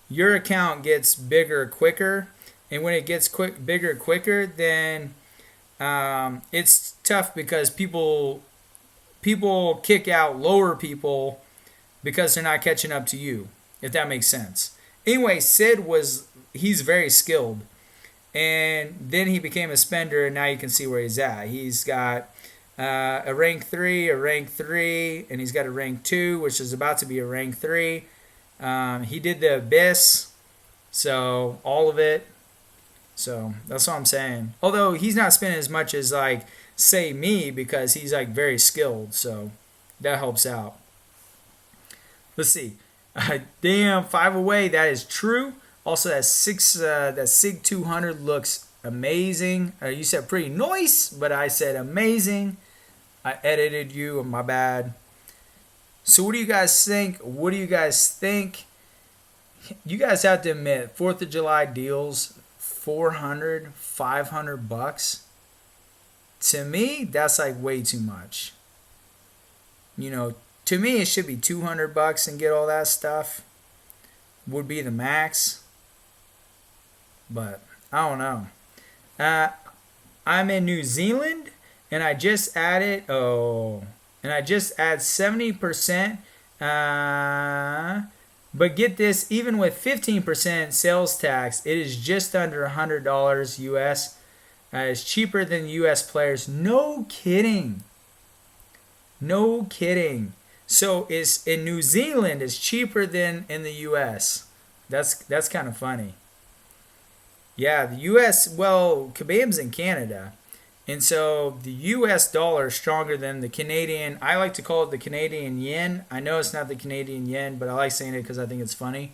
[SPEAKER 1] your account gets bigger quicker. And when it gets bigger quicker, then it's tough because people kick out lower people because they're not catching up to you, if that makes sense. Anyway, he's very skilled. And then he became a spender, and now you can see where he's at. He's got a rank 3, a rank 3, and he's got a rank 2, which is about to be a rank 3. He did the Abyss, so all of it. So that's what I'm saying. Although he's not spending as much as, like, say me, because he's, like, very skilled, so that helps out. Let's see. Damn, 5 away. That is true. Also, that SIG 200 looks amazing. You said pretty nice, but I said amazing. I edited you. My bad. So what do you guys think? What do you guys think? You guys have to admit, 4th of July deals, $400, $500. To me, that's like way too much. You know, to me, it should be $200 and get all that stuff. Would be the max. But I don't know. I'm in New Zealand, and I just added. And I just add 70%. But get this, even with 15% sales tax, it is just under $100 US. It's cheaper than US players. No kidding. No kidding. So it's in New Zealand, it's cheaper than in the US. That's kind of funny. Yeah, the US, well, Kabam's in Canada. And so the US dollar is stronger than the Canadian. I like to call it the Canadian yen. I know it's not the Canadian yen, but I like saying it because I think it's funny.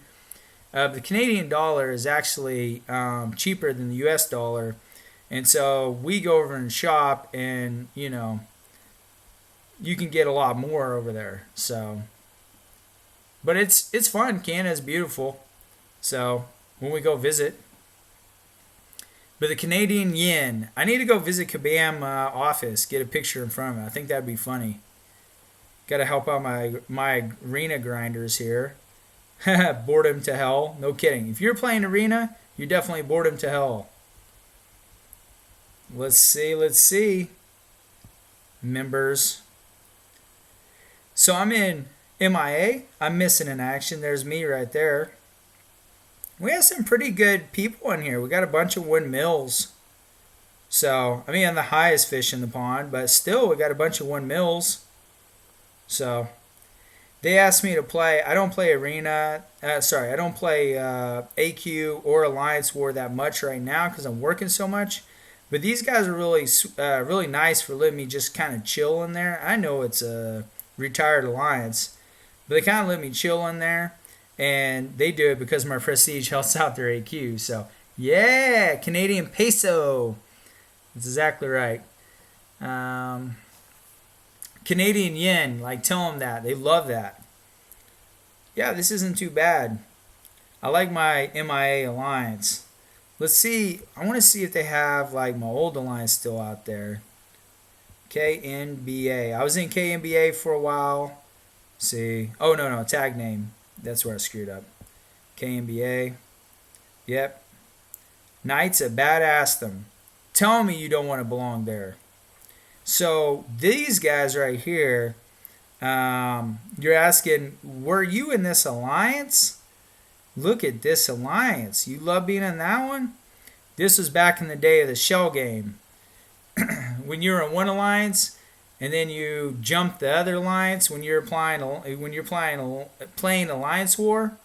[SPEAKER 1] The Canadian dollar is actually cheaper than the US dollar. And so we go over and shop, and, you know, you can get a lot more over there. So, but it's fun. Canada's beautiful. So when we go visit. But the Canadian yen, I need to go visit Kabam office, get a picture in front of it. I think that'd be funny. Got to help out my arena grinders here. Boredom to hell. No kidding. If you're playing arena, you're definitely boredom to hell. Let's see. Members. So I'm in MIA. I'm missing in action. There's me right there. We have some pretty good people in here. We got a bunch of windmills. So, I mean, I'm the highest fish in the pond, but still, we got a bunch of windmills. So, they asked me to play. I don't play arena. I don't play AQ or Alliance War that much right now because I'm working so much. But these guys are really nice for letting me just kind of chill in there. I know it's a retired Alliance, but they kind of let me chill in there. And they do it because my prestige helps out their AQ. So, yeah, Canadian peso. That's exactly right. Canadian yen, like, tell them that. They love that. Yeah, this isn't too bad. I like my MIA Alliance. Let's see. I want to see if they have, like, my old Alliance still out there. KNBA. I was in KNBA for a while. Let's see. Oh, no, tag name. That's where I screwed up. KNBA. Yep. Knights of Badass them. Tell me you don't want to belong there. So these guys right here, you're asking, were you in this alliance? Look at this alliance. You love being in that one? This was back in the day of the shell game. When you were in one alliance, and then you jump the other alliance when you're playing Alliance War.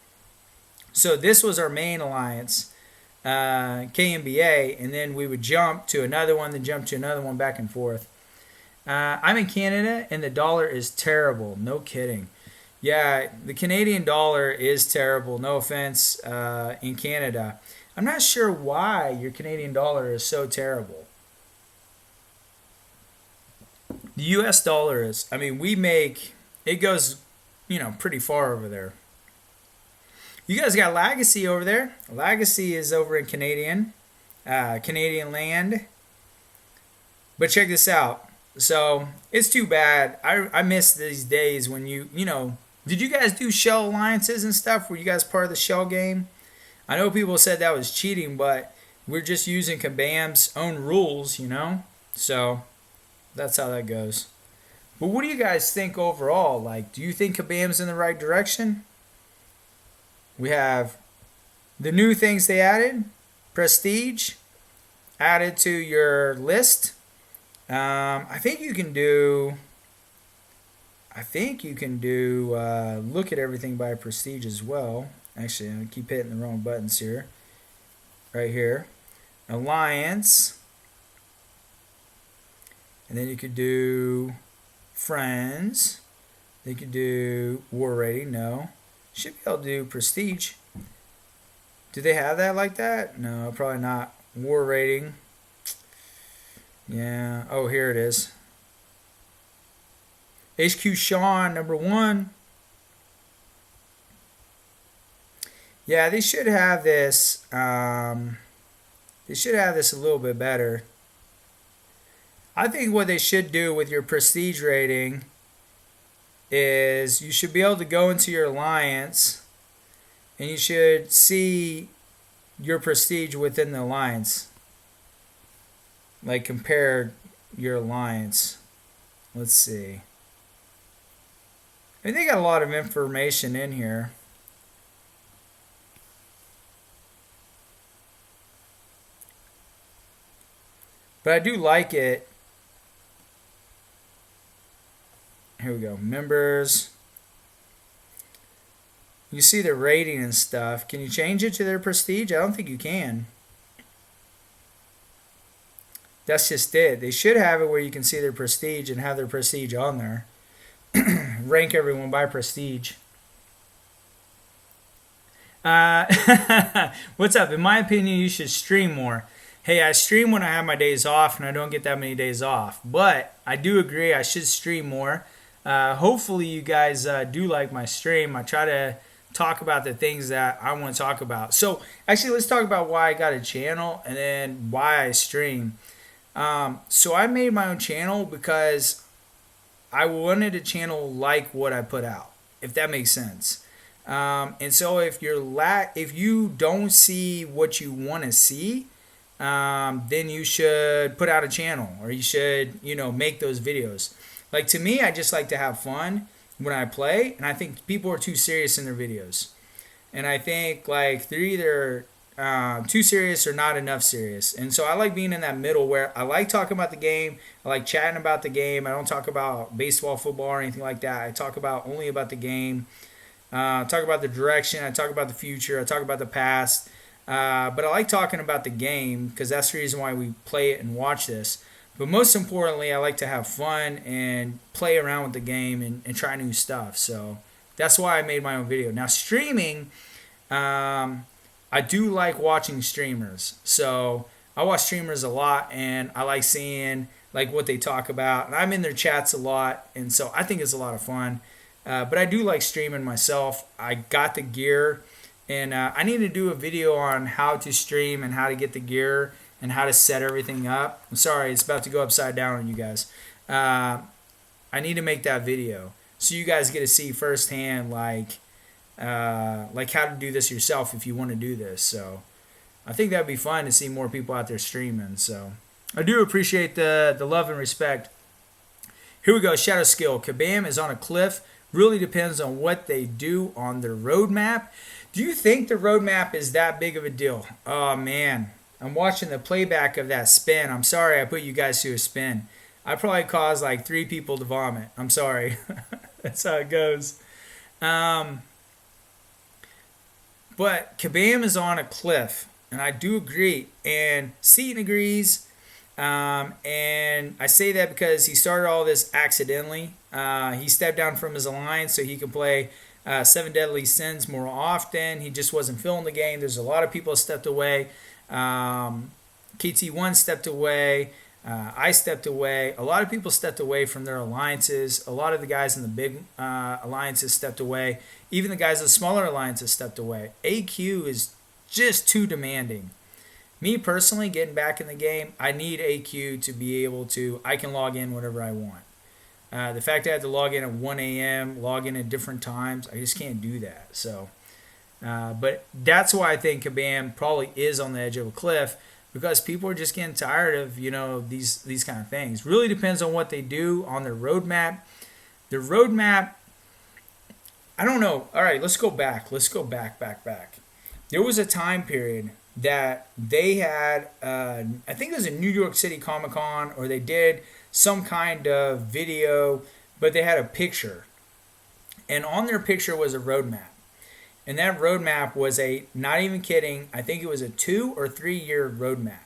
[SPEAKER 1] So this was our main alliance, KNBA, and then we would jump to another one, then jump to another one, back and forth. I'm in Canada, and the dollar is terrible. No kidding. Yeah, the Canadian dollar is terrible. No offense, in Canada. I'm not sure why your Canadian dollar is so terrible. The US dollar is, I mean, it goes, pretty far over there. You guys got Legacy over there. Legacy is over in Canadian land. But check this out. So, it's too bad. I miss these days when you Did you guys do shell alliances and stuff? Were you guys part of the shell game? I know people said that was cheating, but we're just using Kabam's own rules, you know? So that's how that goes. But what do you guys think overall? Like, do you think Kabam's in the right direction? We have the new things they added. Prestige added to your list. I think you can do. Look at everything by prestige as well. Actually, I keep hitting the wrong buttons here. Right here. Alliance. And then you could do friends. They could do war rating. No. Should be able to do prestige. Do they have that like that? No, probably not. War rating. Yeah. Oh, here it is. HQ Sean, #1. Yeah, they should have this. They should have this a little bit better. I think what they should do with your prestige rating is you should be able to go into your alliance and you should see your prestige within the alliance. Like compare your alliance. Let's see. I mean, they got a lot of information in here. But I do like it. Here we go. Members. You see the rating and stuff. Can you change it to their prestige? I don't think you can. That's just it. They should have it where you can see their prestige and have their prestige on there. Rank everyone by prestige. What's up? In my opinion, you should stream more. Hey, I stream when I have my days off, and I don't get that many days off. But I do agree I should stream more. Hopefully, you guys do like my stream. I try to talk about the things that I want to talk about. So, actually, let's talk about why I got a channel and then why I stream. So, I made my own channel because I wanted a channel like what I put out, if that makes sense. And so, if you don't see what you want to see, then you should put out a channel or you should, make those videos. Like to me, I just like to have fun when I play, and I think people are too serious in their videos. And I think like they're either too serious or not enough serious. And so I like being in that middle where I like talking about the game, I like chatting about the game. I don't talk about baseball, football, or anything like that. I talk about only about the game. Talk about the direction. I talk about the future. I talk about the past. But I like talking about the game because that's the reason why we play it and watch this. But most importantly, I like to have fun and play around with the game and try new stuff. So that's why I made my own video. Now streaming, I do like watching streamers. So I watch streamers a lot and I like seeing like what they talk about. And I'm in their chats a lot. And so I think it's a lot of fun. But I do like streaming myself. I got the gear. And I need to do a video on how to stream and how to get the gear and how to set everything up. I'm sorry, it's about to go upside down on you guys. I need to make that video so you guys get to see firsthand like how to do this yourself if you want to do this. So I think that'd be fun to see more people out there streaming. So I do appreciate the love and respect. Here we go, Shadow Skill. Kabam is on a cliff. Really depends on what they do on their roadmap. Do you think the roadmap is that big of a deal? Oh, man. I'm watching the playback of that spin. I'm sorry I put you guys through a spin. I probably caused like 3 people to vomit. I'm sorry. That's how it goes. But Kabam is on a cliff, and I do agree. And Seaton agrees. And I say that because he started all this accidentally. He stepped down from his alliance so he could play 7 Deadly Sins more often. He just wasn't feeling the game. There's a lot of people that stepped away. KT1 stepped away. I stepped away. A lot of people stepped away from their alliances. A lot of the guys in the big alliances stepped away. Even the guys in the smaller alliances stepped away. AQ is just too demanding. Me personally, getting back in the game, I need AQ to be able to, I can log in whenever I want. The fact I had to log in at 1 a.m., log in at different times, I just can't do that. So, but that's why I think Kabam probably is on the edge of a cliff, because people are just getting tired of these kind of things. Really depends on what they do on their roadmap. The roadmap, I don't know. All right, let's go back. Let's go back. There was a time period that they had, I think it was a New York City Comic Con, or they did some kind of video, but they had a picture. And on their picture was a roadmap. And that roadmap was not even kidding, I think it was a 2 or 3 year roadmap.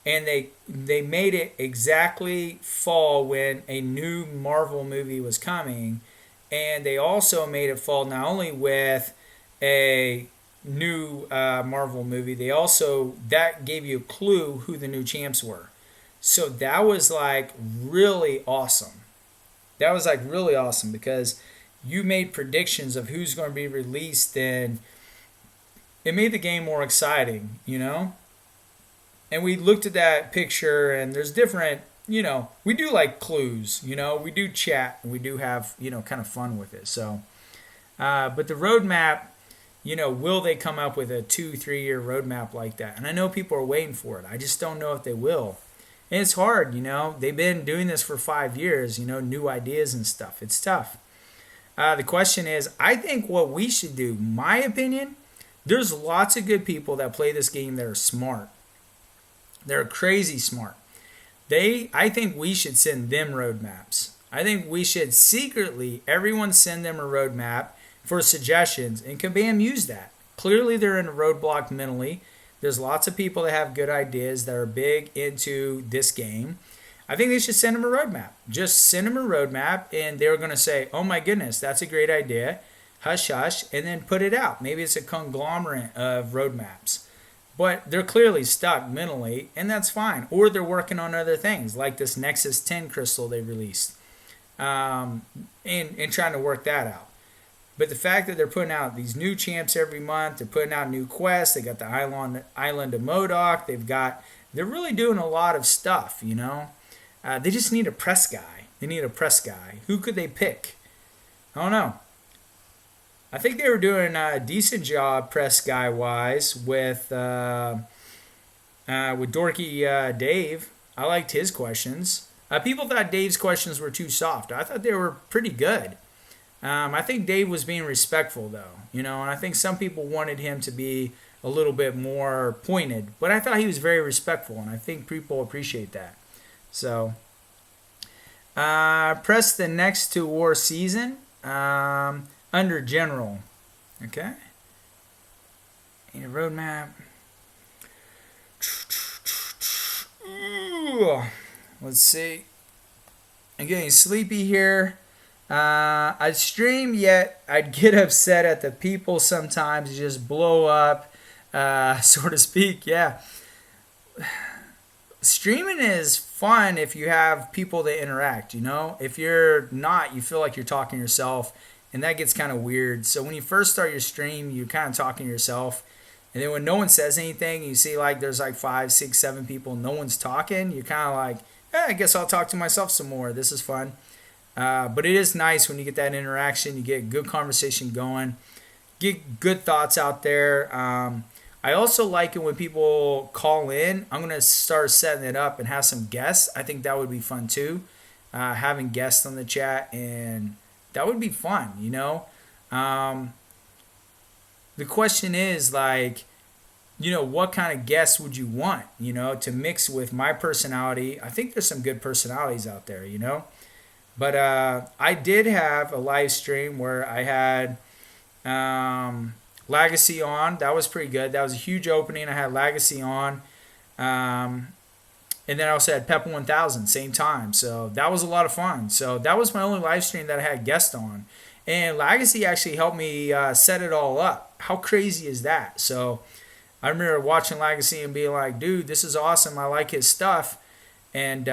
[SPEAKER 1] And they made it exactly fall when a new Marvel movie was coming. And they also made it fall not only with a new Marvel movie, that gave you a clue who the new champs were. So that was like really awesome. That was like really awesome, because you made predictions of who's going to be released, and it made the game more exciting, And we looked at that picture, and there's different, we do like clues, we do chat, and we do have, kind of fun with it. So, but the roadmap, will they come up with a 2-3 year roadmap like that? And I know people are waiting for it. I just don't know if they will. And it's hard, They've been doing this for 5 years, new ideas and stuff. It's tough. The question is, I think what we should do, my opinion, there's lots of good people that play this game that are smart. They're crazy smart. I think we should send them roadmaps. I think we should secretly, everyone send them a roadmap for suggestions, and Kabam use that. Clearly they're in a roadblock mentally. There's lots of people that have good ideas that are big into this game. I think they should send them a roadmap. Just send them a roadmap, and they're going to say, oh my goodness, that's a great idea. Hush, hush, and then put it out. Maybe it's a conglomerate of roadmaps. But they're clearly stuck mentally, and that's fine. Or they're working on other things, like this Nexus 10 crystal they released, and trying to work that out. But the fact that they're putting out these new champs every month, they're putting out new quests, they got the Island of Modoc, they're really doing a lot of stuff, They just need a press guy. They need a press guy. Who could they pick? I don't know. I think they were doing a decent job press guy wise with Dorky Dave. I liked his questions. People thought Dave's questions were too soft. I thought they were pretty good. I think Dave was being respectful though, and I think some people wanted him to be a little bit more pointed, but I thought he was very respectful, and I think people appreciate that. So, press the next to war season under general. Okay. Need a roadmap. Let's see. I'm getting sleepy here. I'd stream, yet I'd get upset at the people sometimes, just blow up, so to speak. Yeah. Streaming is fun if you have people that interact, If you're not, you feel like you're talking to yourself, and that gets kind of weird. So when you first start your stream, you're kind of talking to yourself. And then when no one says anything, you see like there's like 5, 6, 7 people, no one's talking, you're kind of like, I guess I'll talk to myself some more. This is fun. But it is nice when you get that interaction, you get good conversation going, get good thoughts out there. I also like it when people call in. I'm going to start setting it up and have some guests. I think that would be fun too. Having guests on the chat, and that would be fun, The question is like, what kind of guests would you want, to mix with my personality? I think there's some good personalities out there, But I did have a live stream where I had Legacy on. That was pretty good. That was a huge opening. I had Legacy on. And then I also had Pepper 1000, same time. So that was a lot of fun. So that was my only live stream that I had guests on. And Legacy actually helped me set it all up. How crazy is that? So I remember watching Legacy and being like, dude, this is awesome. I like his stuff. And,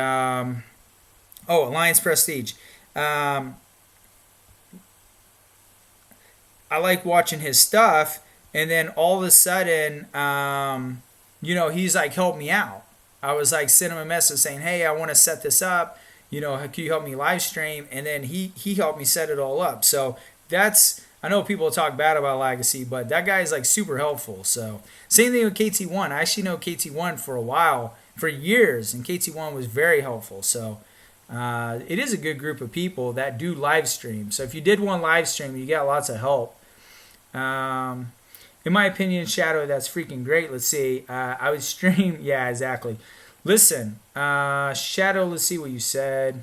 [SPEAKER 1] Alliance Prestige. I like watching his stuff. And then all of a sudden, he's like, help me out. I was like, send him a message saying, hey, I want to set this up. can you help me live stream? And then he helped me set it all up. So that's, I know people talk bad about Legacy, but that guy is like super helpful. So same thing with KT1. I actually know KT1 for a while, for years, and KT1 was very helpful. So it is a good group of people that do live stream. So if you did one live stream, you got lots of help. In my opinion, Shadow, that's freaking great. Let's see. I would stream. Yeah, exactly. Listen, Shadow, let's see what you said.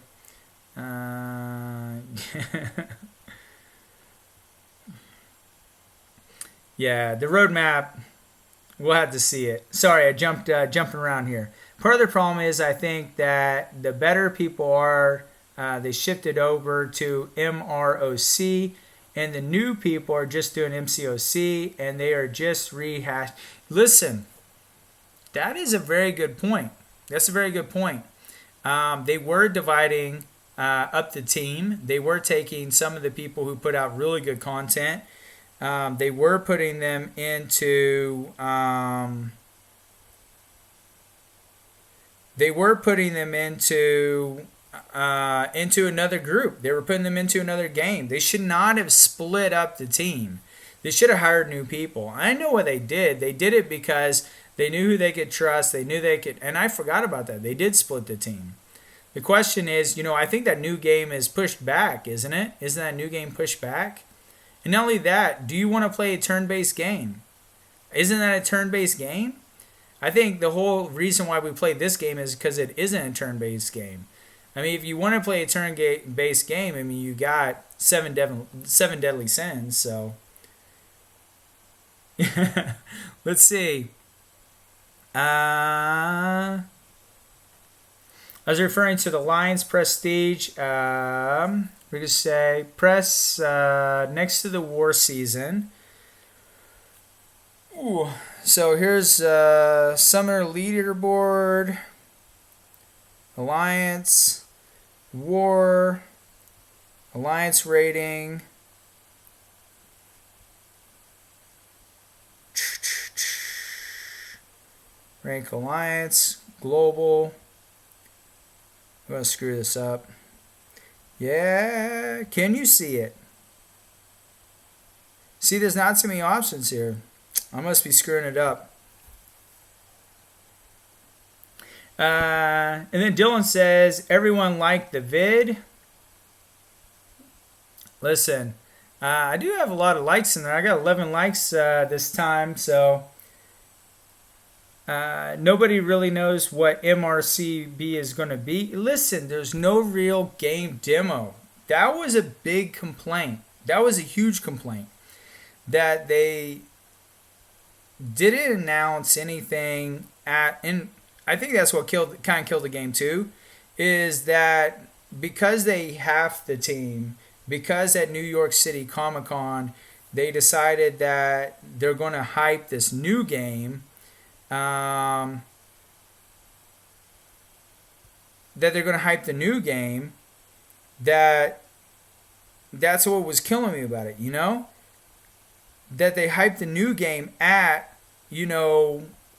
[SPEAKER 1] Yeah, the roadmap, we'll have to see it. Sorry, I jumping around here. Part of the problem is I think that the better people are, they shifted over to MROC, and the new people are just doing MCOC, and they are just rehashed. Listen, that is a very good point. That's a very good point. They were dividing up the team. They were taking some of the people who put out really good content. They were putting them into into another group. They were putting them into another game. They should not have split up the team. They should have hired new people. I know what they did. They did it because they knew who they could trust. They knew they could, and I forgot about that. They did split the team. The question is, I think that new game is pushed back, isn't it? Isn't that new game pushed back? And not only that, do you want to play a turn-based game? Isn't that a turn-based game? I think the whole reason why we played this game is because it isn't a turn-based game. I mean, if you want to play a turn-based game, I mean, you got seven deadly sins, so. Let's see. I was referring to the Lions Prestige. We could say press next to the war season. Ooh. So here's Summer Leaderboard, Alliance, War, Alliance Rating, Rank Alliance, Global. I'm going to screw this up. Yeah, can you see it? See, there's not so many options here. I must be screwing it up. And then Dylan says, everyone liked the vid. Listen, I do have a lot of likes in there. I got 11 likes this time, so nobody really knows what MRCB is going to be. Listen, there's no real game demo. That was a big complaint. That was a huge complaint. That they didn't announce anything and I think that's what kind of killed the game too, is that because they halved the team, because at New York City Comic Con they decided that they're going to hype this new game, that they're going to hype the new game, that's what was killing me about it, that they hyped the new game at,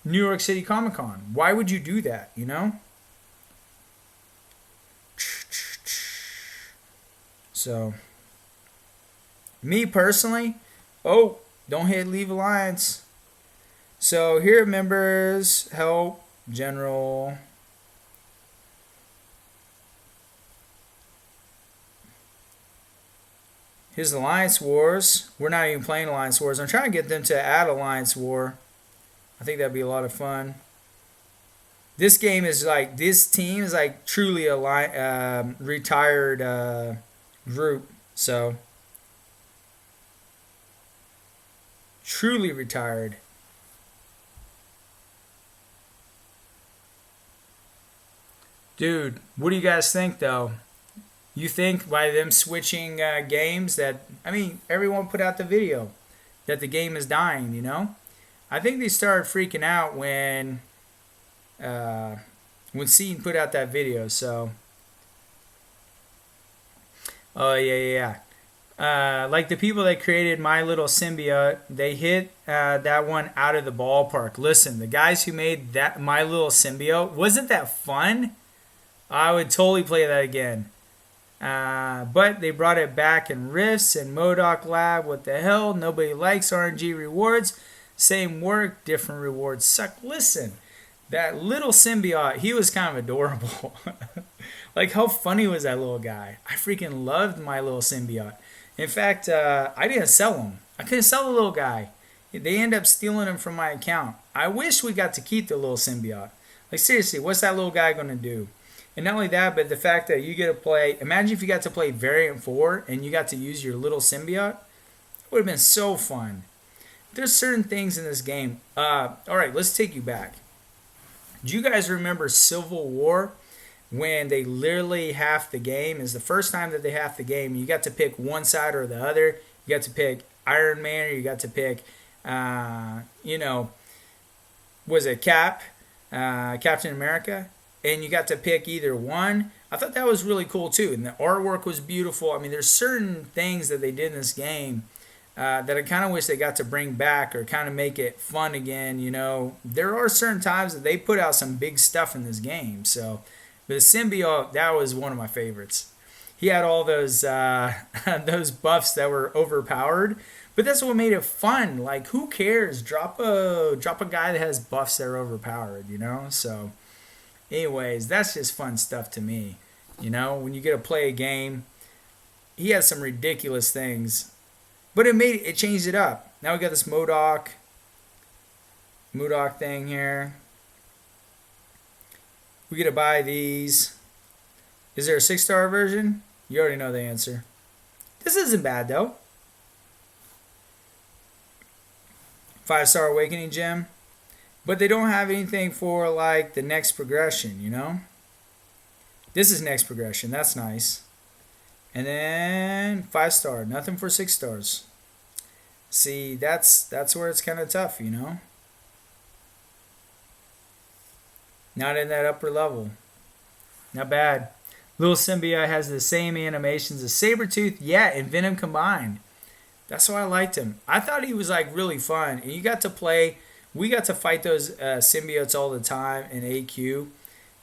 [SPEAKER 1] New York City Comic Con. Why would you do that, So, me personally, don't hit Leave Alliance. So here, members, help, general. Here's Alliance Wars. We're not even playing Alliance Wars. I'm trying to get them to add Alliance War. I think that'd be a lot of fun. This team is like truly a retired group. So, truly retired. Dude, what do you guys think though? You think by them switching games that, everyone put out the video that the game is dying, I think they started freaking out when Scene put out that video, so. Oh, yeah. Like the people that created My Little Symbiote, they hit that one out of the ballpark. Listen, the guys who made that My Little Symbiote, wasn't that fun? I would totally play that again. But they brought it back in Rifts and Modoc Lab. What the hell? Nobody likes RNG rewards. Same work, different rewards suck. Listen, that little symbiote, he was kind of adorable. Like, how funny was that little guy? I freaking loved my little symbiote. In fact, I didn't sell him. I couldn't sell the little guy. They end up stealing him from my account. I wish we got to keep the little symbiote. Like, seriously, what's that little guy going to do? And not only that, but the fact that you get to play, imagine if you got to play Variant 4 and you got to use your little symbiote. It would have been so fun. There's certain things in this game. All right, let's take you back. Do you guys remember Civil War? When they literally half the game is the first time that they half the game. You got to pick one side or the other. You got to pick Iron Man, or you got to pick, was it Captain America, and you got to pick either one. I thought that was really cool too, and the artwork was beautiful. I mean, there's certain things that they did in this game that I kind of wish they got to bring back or kind of make it fun again. You know, there are certain times that they put out some big stuff in this game, so. But the symbiote, that was one of my favorites. He had all those those buffs that were overpowered, but that's what made it fun. Like, who cares? Drop a guy that has buffs that are overpowered, you know? So, anyways, that's just fun stuff to me. You know, when you get to play a game, he has some ridiculous things, but it changed it up. Now we got this Modoc thing here. We get to buy these. Is there a 6-star version? You already know the answer. This isn't bad though. 5-star awakening gem. But they don't have anything for like the next progression, you know? This is next progression. That's nice. And then 5-star. Nothing for 6 stars. See, that's where it's kind of tough, you know? Not in that upper level. Not bad. Little Symbiote has the same animations as Sabretooth, yeah, and Venom combined. That's why I liked him. I thought he was like really fun. And you got to play, we got to fight those symbiotes all the time in AQ.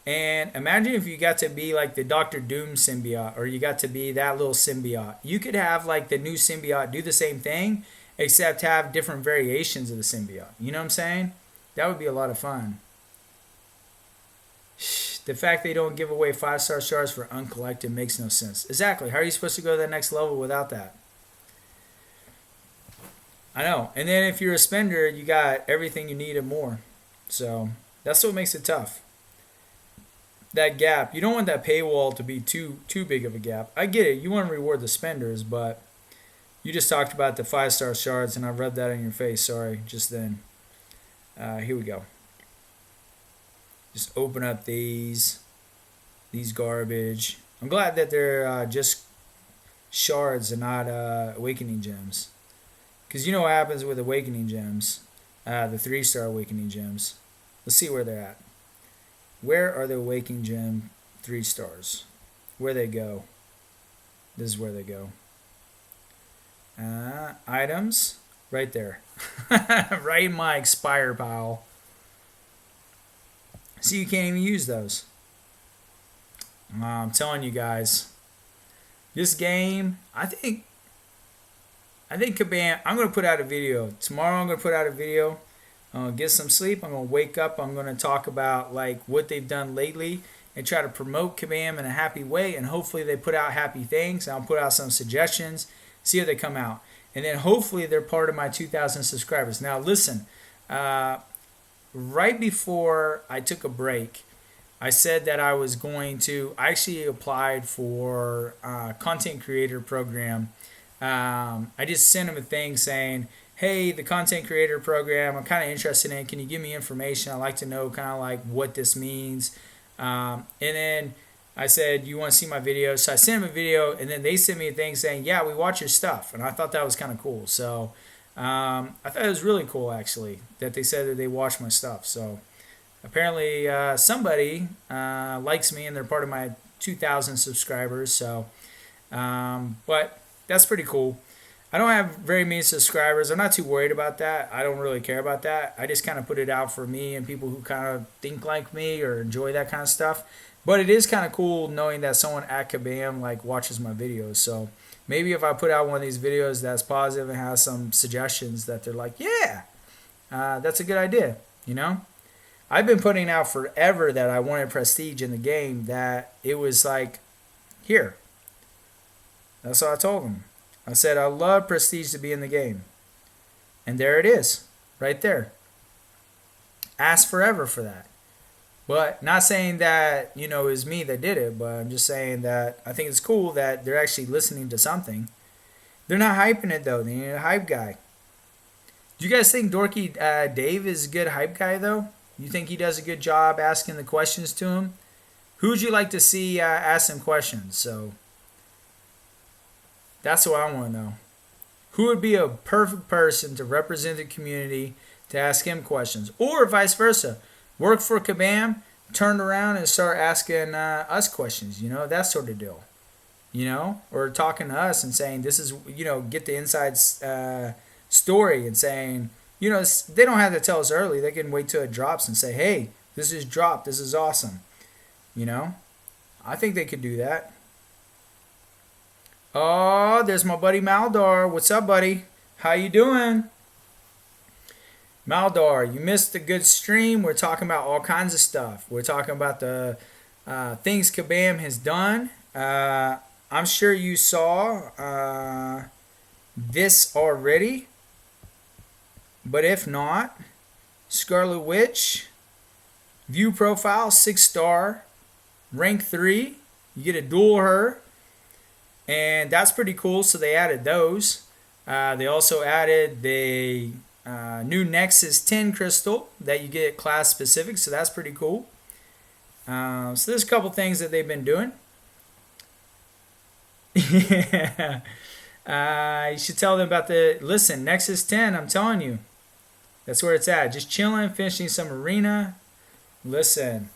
[SPEAKER 1] And imagine if you got to be like the Doctor Doom symbiote, or you got to be that little symbiote. You could have like the new symbiote do the same thing, except have different variations of the symbiote. You know what I'm saying? That would be a lot of fun. The fact they don't give away 5-star shards for uncollected makes no sense. Exactly. How are you supposed to go to the next level without that? I know. And then if you're a spender, you got everything you need and more. So that's what makes it tough. That gap. You don't want that paywall to be too big of a gap. I get it. You want to reward the spenders, but you just talked about the 5-star shards, and I rubbed that in your face. Sorry, just then. Here we go. Just open up these garbage. I'm glad that they're just shards and not awakening gems. Because you know what happens with awakening gems. The 3-star awakening gems. Let's see where they're at. Where are the awakening gem 3 stars? Where they go? This is where they go. Items. Right there. Right in my expire pile. See, you can't even use those. I'm telling you guys, this game, I think Kabam, I'm going to put out a video. Tomorrow I'm going to put out a video. I'm going to get some sleep. I'm going to wake up. I'm going to talk about like what they've done lately and try to promote Kabam in a happy way. And hopefully they put out happy things. I'll put out some suggestions, see how they come out. And then hopefully they're part of my 2,000 subscribers. Now listen, right before I took a break, I said that I was going to, I actually applied for a content creator program. I just sent them a thing saying, hey, the content creator program, I'm kind of interested in, can you give me information? I'd like to know kind of like what this means. And then I said, you want to see my video? So I sent them a video, and then they sent me a thing saying, yeah, we watch your stuff. And I thought that was kind of cool. So I thought it was really cool, actually, that they said that they watch my stuff. So apparently somebody likes me, and they're part of my 2,000 subscribers. So, but that's pretty cool. I don't have very many subscribers. I'm not too worried about that. I don't really care about that. I just kind of put it out for me and people who kind of think like me or enjoy that kind of stuff. But it is kind of cool knowing that someone at Kabam like watches my videos. So maybe if I put out one of these videos that's positive and has some suggestions that they're like, yeah, that's a good idea. You know, I've been putting out forever that I wanted prestige in the game. That it was like, here. That's what I told them. I said I love prestige to be in the game, and there it is, right there. Asked forever for that. But not saying that, it was me that did it, but I'm just saying that I think it's cool that they're actually listening to something. They're not hyping it, though. They need a hype guy. Do you guys think Dorky Dave is a good hype guy, though? You think he does a good job asking the questions to him? Who would you like to see ask him questions? So that's what I want to know. Who would be a perfect person to represent the community to ask him questions? Or vice versa. Work for Kabam, turn around and start asking us questions, that sort of deal. Or talking to us and saying, this is, get the inside story and saying, they don't have to tell us early. They can wait till it drops and say, hey, this is dropped. This is awesome. I think they could do that. Oh, there's my buddy Maldar. What's up, buddy? How you doing? Maldar, you missed a good stream. We're talking about all kinds of stuff. We're talking about the things Kabam has done. I'm sure you saw this already. But if not, Scarlet Witch, view profile, 6-star, rank 3. You get a dual her. And that's pretty cool. So they added those. They also added the new Nexus 10 crystal that you get class specific, so that's pretty cool. So there's a couple things that they've been doing. Yeah. You should tell them about listen, Nexus 10, I'm telling you. That's where it's at. Just chilling, finishing some arena. Listen,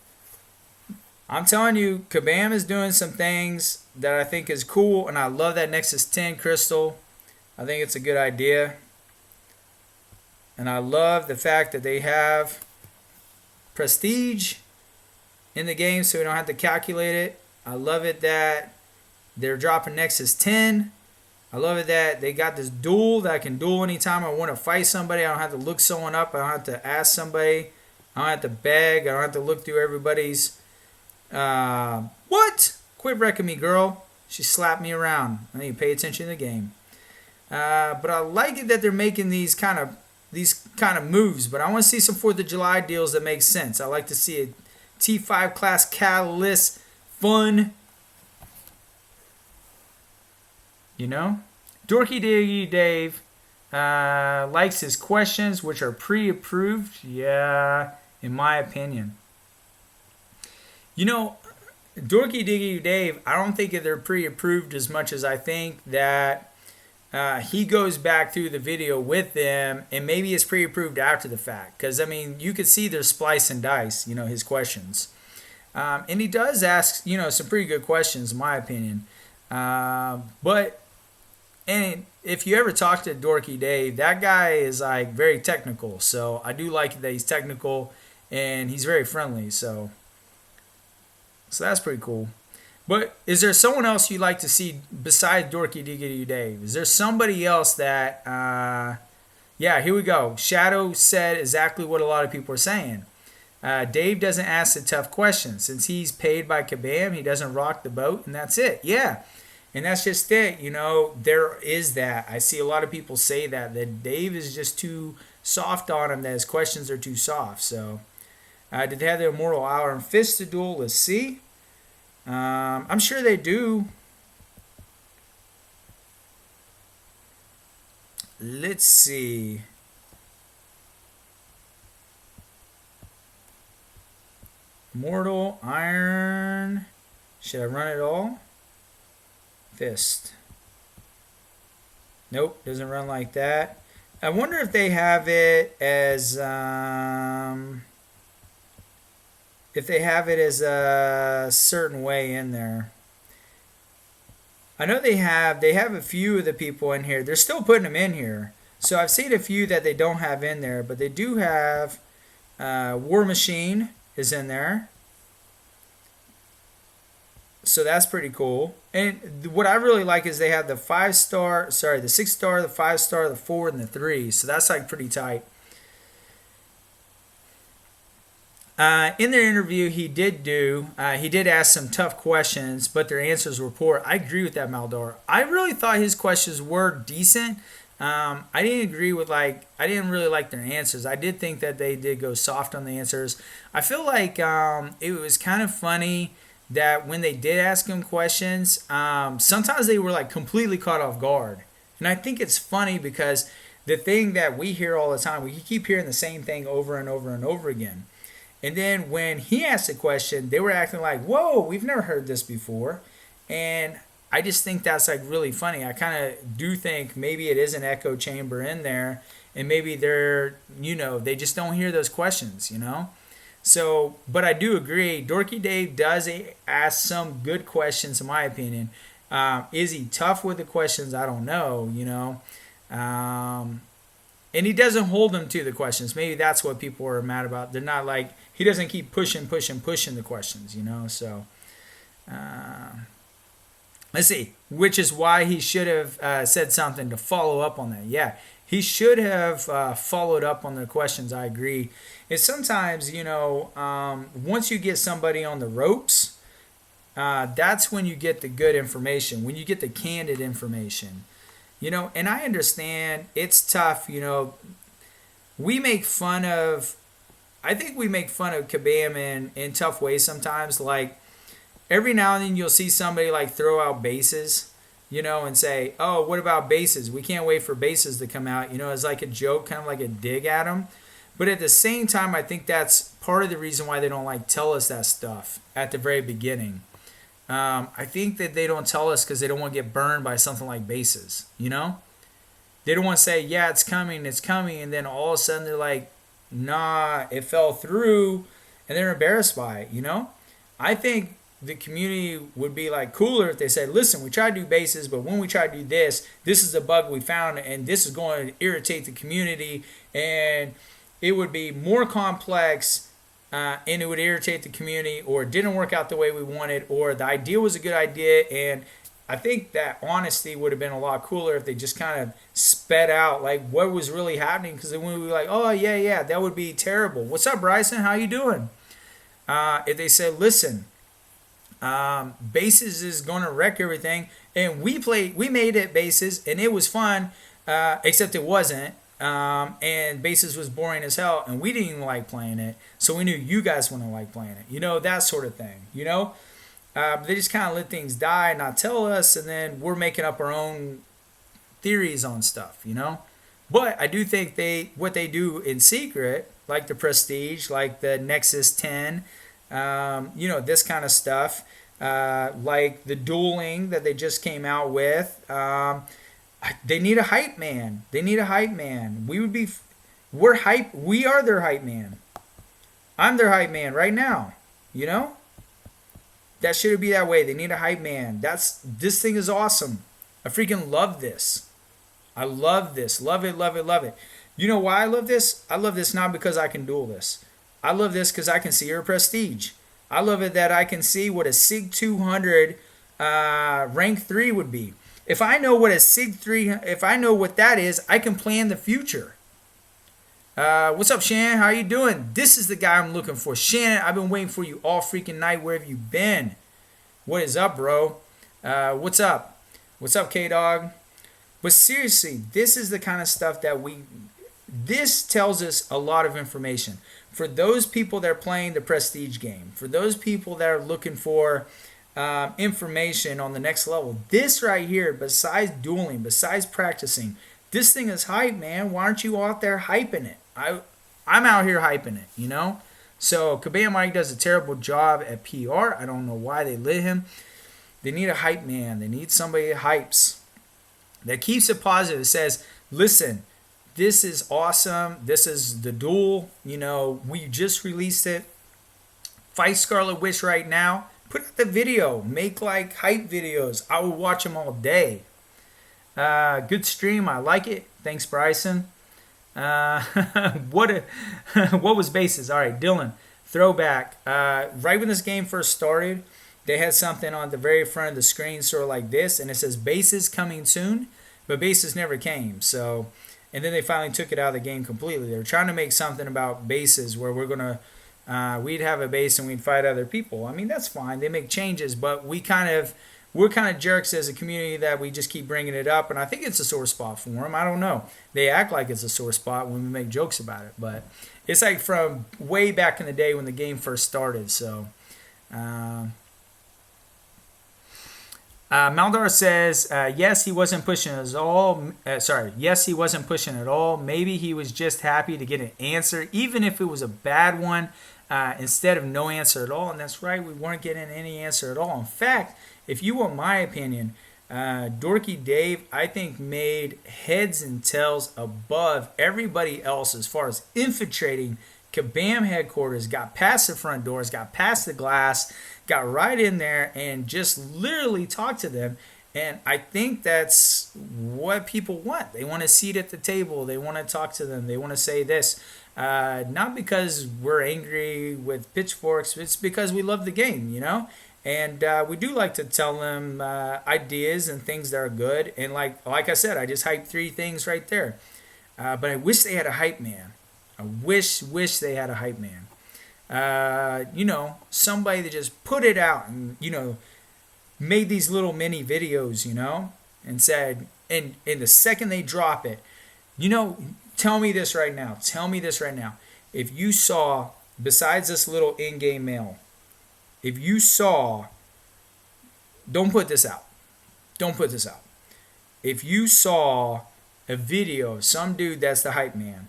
[SPEAKER 1] I'm telling you, Kabam is doing some things that I think is cool, and I love that Nexus 10 crystal. I think it's a good idea. And I love the fact that they have prestige in the game so we don't have to calculate it. I love it that they're dropping Nexus 10. I love it that they got this duel that I can duel anytime I want to fight somebody. I don't have to look someone up. I don't have to ask somebody. I don't have to beg. I don't have to look through everybody's... What? Quit wrecking me, girl. She slapped me around. I need to pay attention to the game. But I like it that they're making these kind of moves, but I want to see some 4th of July deals that make sense. I like to see a T5 class catalyst fun. Dorky Diggy Dave likes his questions, which are pre-approved. Yeah, in my opinion. Dorky Diggy Dave, I don't think that they're pre-approved as much as I think that he goes back through the video with them, and maybe it's pre-approved after the fact. Because, you could see there's splice and dice, his questions. And he does ask, some pretty good questions, in my opinion. But if you ever talk to Dorky Dave, that guy is, very technical. So I do like that he's technical, and he's very friendly. So that's pretty cool. But is there someone else you'd like to see besides Dorky Diggity Dave? Is there somebody else that, yeah, here we go. Shadow said exactly what a lot of people are saying. Dave doesn't ask the tough questions. Since he's paid by Kabam, he doesn't rock the boat, and that's it. Yeah, and that's just it. There is that. I see a lot of people say that Dave is just too soft on him, that his questions are too soft. So, did they have the Immortal Iron Fist to duel? Let's see. I'm sure they do. Let's see. Mortal Iron. Should I run it all? Fist. Nope, doesn't run like that. I wonder if they have it as a certain way in there. I know they have a few of the people in here. They're still putting them in here. So I've seen a few that they don't have in there, but they do have War Machine is in there. So that's pretty cool. And what I really like is they have the 5-star, sorry, the 6-star, the 5-star, the 4, and the 3. So that's like pretty tight. In their interview, he did ask some tough questions, but their answers were poor. I agree with that, Maldor. I really thought his questions were decent. I didn't agree with I didn't really like their answers. I did think that they did go soft on the answers. I feel like it was kind of funny that when they did ask him questions, sometimes they were like completely caught off guard. And I think it's funny because the thing that we hear all the time, we keep hearing the same thing over and over and over again. And then when he asked a question, they were acting like, whoa, we've never heard this before. And I just think that's like really funny. I kind of do think maybe it is an echo chamber in there. And maybe they're, they just don't hear those questions, So, but I do agree. Dorky Dave does ask some good questions, in my opinion. Is he tough with the questions? I don't know, and he doesn't hold them to the questions. Maybe that's what people are mad about. They're not like, he doesn't keep pushing the questions, So, let's see. Which is why he should have said something to follow up on that. Yeah, he should have followed up on the questions. I agree. And sometimes, once you get somebody on the ropes, that's when you get the good information, when you get the candid information. And I understand it's tough. We make fun of, I think we make fun of Kabam in tough ways sometimes. Like every now and then you'll see somebody like throw out bases, and say, oh, what about bases? We can't wait for bases to come out. It's like a joke, kind of like a dig at them. But at the same time, I think that's part of the reason why they don't like tell us that stuff at the very beginning. I think that they don't tell us because they don't want to get burned by something like bases, They don't want to say, yeah, it's coming, and then all of a sudden they're like, nah, it fell through, and they're embarrassed by it, I think the community would be like cooler if they said, listen, we tried to do bases, but when we try to do this is the bug we found, and this is going to irritate the community, and it would be more complex, and it would irritate the community, or it didn't work out the way we wanted, or the idea was a good idea. And I think that honesty would have been a lot cooler if they just kind of sped out like what was really happening, because then we would be like, oh yeah, that would be terrible. What's up, Bryson? How you doing? If they said, listen, bases is going to wreck everything, and we made it bases, and it was fun, except it wasn't. And bases was boring as hell, and we didn't even like playing it, so we knew you guys wouldn't like playing it, that sort of thing, they just kind of let things die and not tell us, and then we're making up our own theories on stuff, but I do think what they do in secret, like the Prestige, like the Nexus 10, this kind of stuff, like the dueling that they just came out with, they need a hype man. We're hype. We are their hype man. I'm their hype man right now. That should be that way. They need a hype man. This thing is awesome. I freaking love this. I love this. Love it, love it, love it. You know why I love this? I love this not because I can duel this. I love this because I can see her Prestige. I love it that I can see what a SIG 200 rank 3 would be. If I know what a SIG 3, if I know what that is, I can plan the future. What's up, Shannon? How you doing? This is the guy I'm looking for. Shannon, I've been waiting for you all freaking night. Where have you been? What is up, bro? What's up? What's up, K-Dog? But seriously, this is the kind of stuff that this tells us a lot of information. For those people that are playing the Prestige game, for those people that are looking for information on the next level, this right here, besides dueling, besides practicing, this thing is hype, man. Why aren't you out there hyping it? I'm out here hyping it, So Kabam Mike does a terrible job at PR. I don't know why they lit him. They need a hype man. They need somebody that hypes, that keeps it positive. It says, listen, this is awesome. This is the duel. We just released it. Fight Scarlet Witch right now. Put out the video. Make like hype videos. I will watch them all day. Good stream. I like it. Thanks, Bryson. What was bases? All right, Dylan. Throwback. Right when this game first started, they had something on the very front of the screen, sort of like this, and it says bases coming soon, but bases never came. So, and then they finally took it out of the game completely. They were trying to make something about bases where we'd have a base and we'd fight other people. I mean, that's fine. They make changes, but we're kind of jerks as a community that we just keep bringing it up, and I think it's a sore spot for them. I don't know. They act like it's a sore spot when we make jokes about it, but it's like from way back in the day when the game first started. So, Maldar says, yes, he wasn't pushing at all. Yes, he wasn't pushing at all. Maybe he was just happy to get an answer, even if it was a bad one, instead of no answer at all. And that's right, we weren't getting any answer at all. In fact, if you want my opinion, Dorky Dave, I think, made heads and tails above everybody else as far as infiltrating Kabam headquarters, got past the front doors, got past the glass, got right in there and just literally talked to them. And I think that's what people want. They want a seat at the table. They want to talk to them. They want to say this. Not because we're angry with pitchforks. It's because we love the game, you know? And we do like to tell them ideas and things that are good. And like I said, I just hyped 3 things right there. But I wish they had a hype man. I wish they had a hype man. Somebody that just put it out and, made these little mini videos, and said, and the second they drop it, tell me this right now. If you saw, besides this little in-game mail, if you saw, don't put this out. If you saw a video of some dude that's the hype man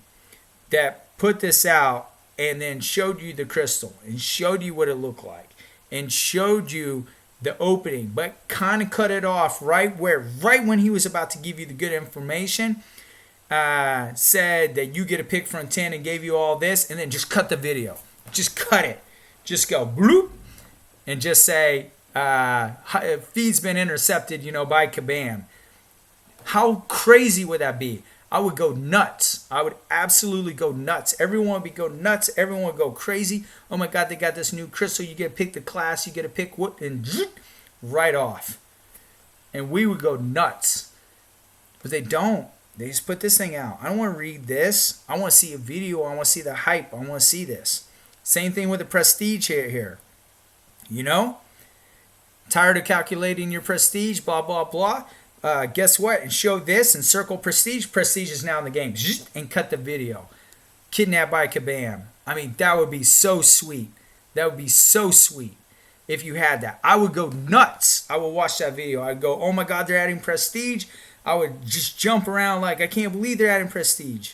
[SPEAKER 1] that put this out and then showed you the crystal and showed you what it looked like and showed you the opening, but kind of cut it off right when he was about to give you the good information, said that you get a pick from 10 and gave you all this, and then just cut the video. Just cut it. Just go bloop and just say, feed's been intercepted, by Kabam. How crazy would that be? I would go nuts. I would absolutely go nuts. Everyone would go nuts. Everyone would go crazy. Oh my God, they got this new crystal. You get to pick the class. You get to pick what, and right off. And we would go nuts. But they don't. They just put this thing out. I don't want to read this. I want to see a video. I want to see the hype. I want to see this. Same thing with the prestige here. Tired of calculating your prestige, blah, blah, blah. Guess what? And show this and circle prestige. Prestige is now in the game. And cut the video. Kidnapped by Kabam. I mean, that would be so sweet. That would be so sweet if you had that. I would go nuts. I would watch that video. I'd go, oh my God, they're adding prestige. I would just jump around like, I can't believe they're adding prestige.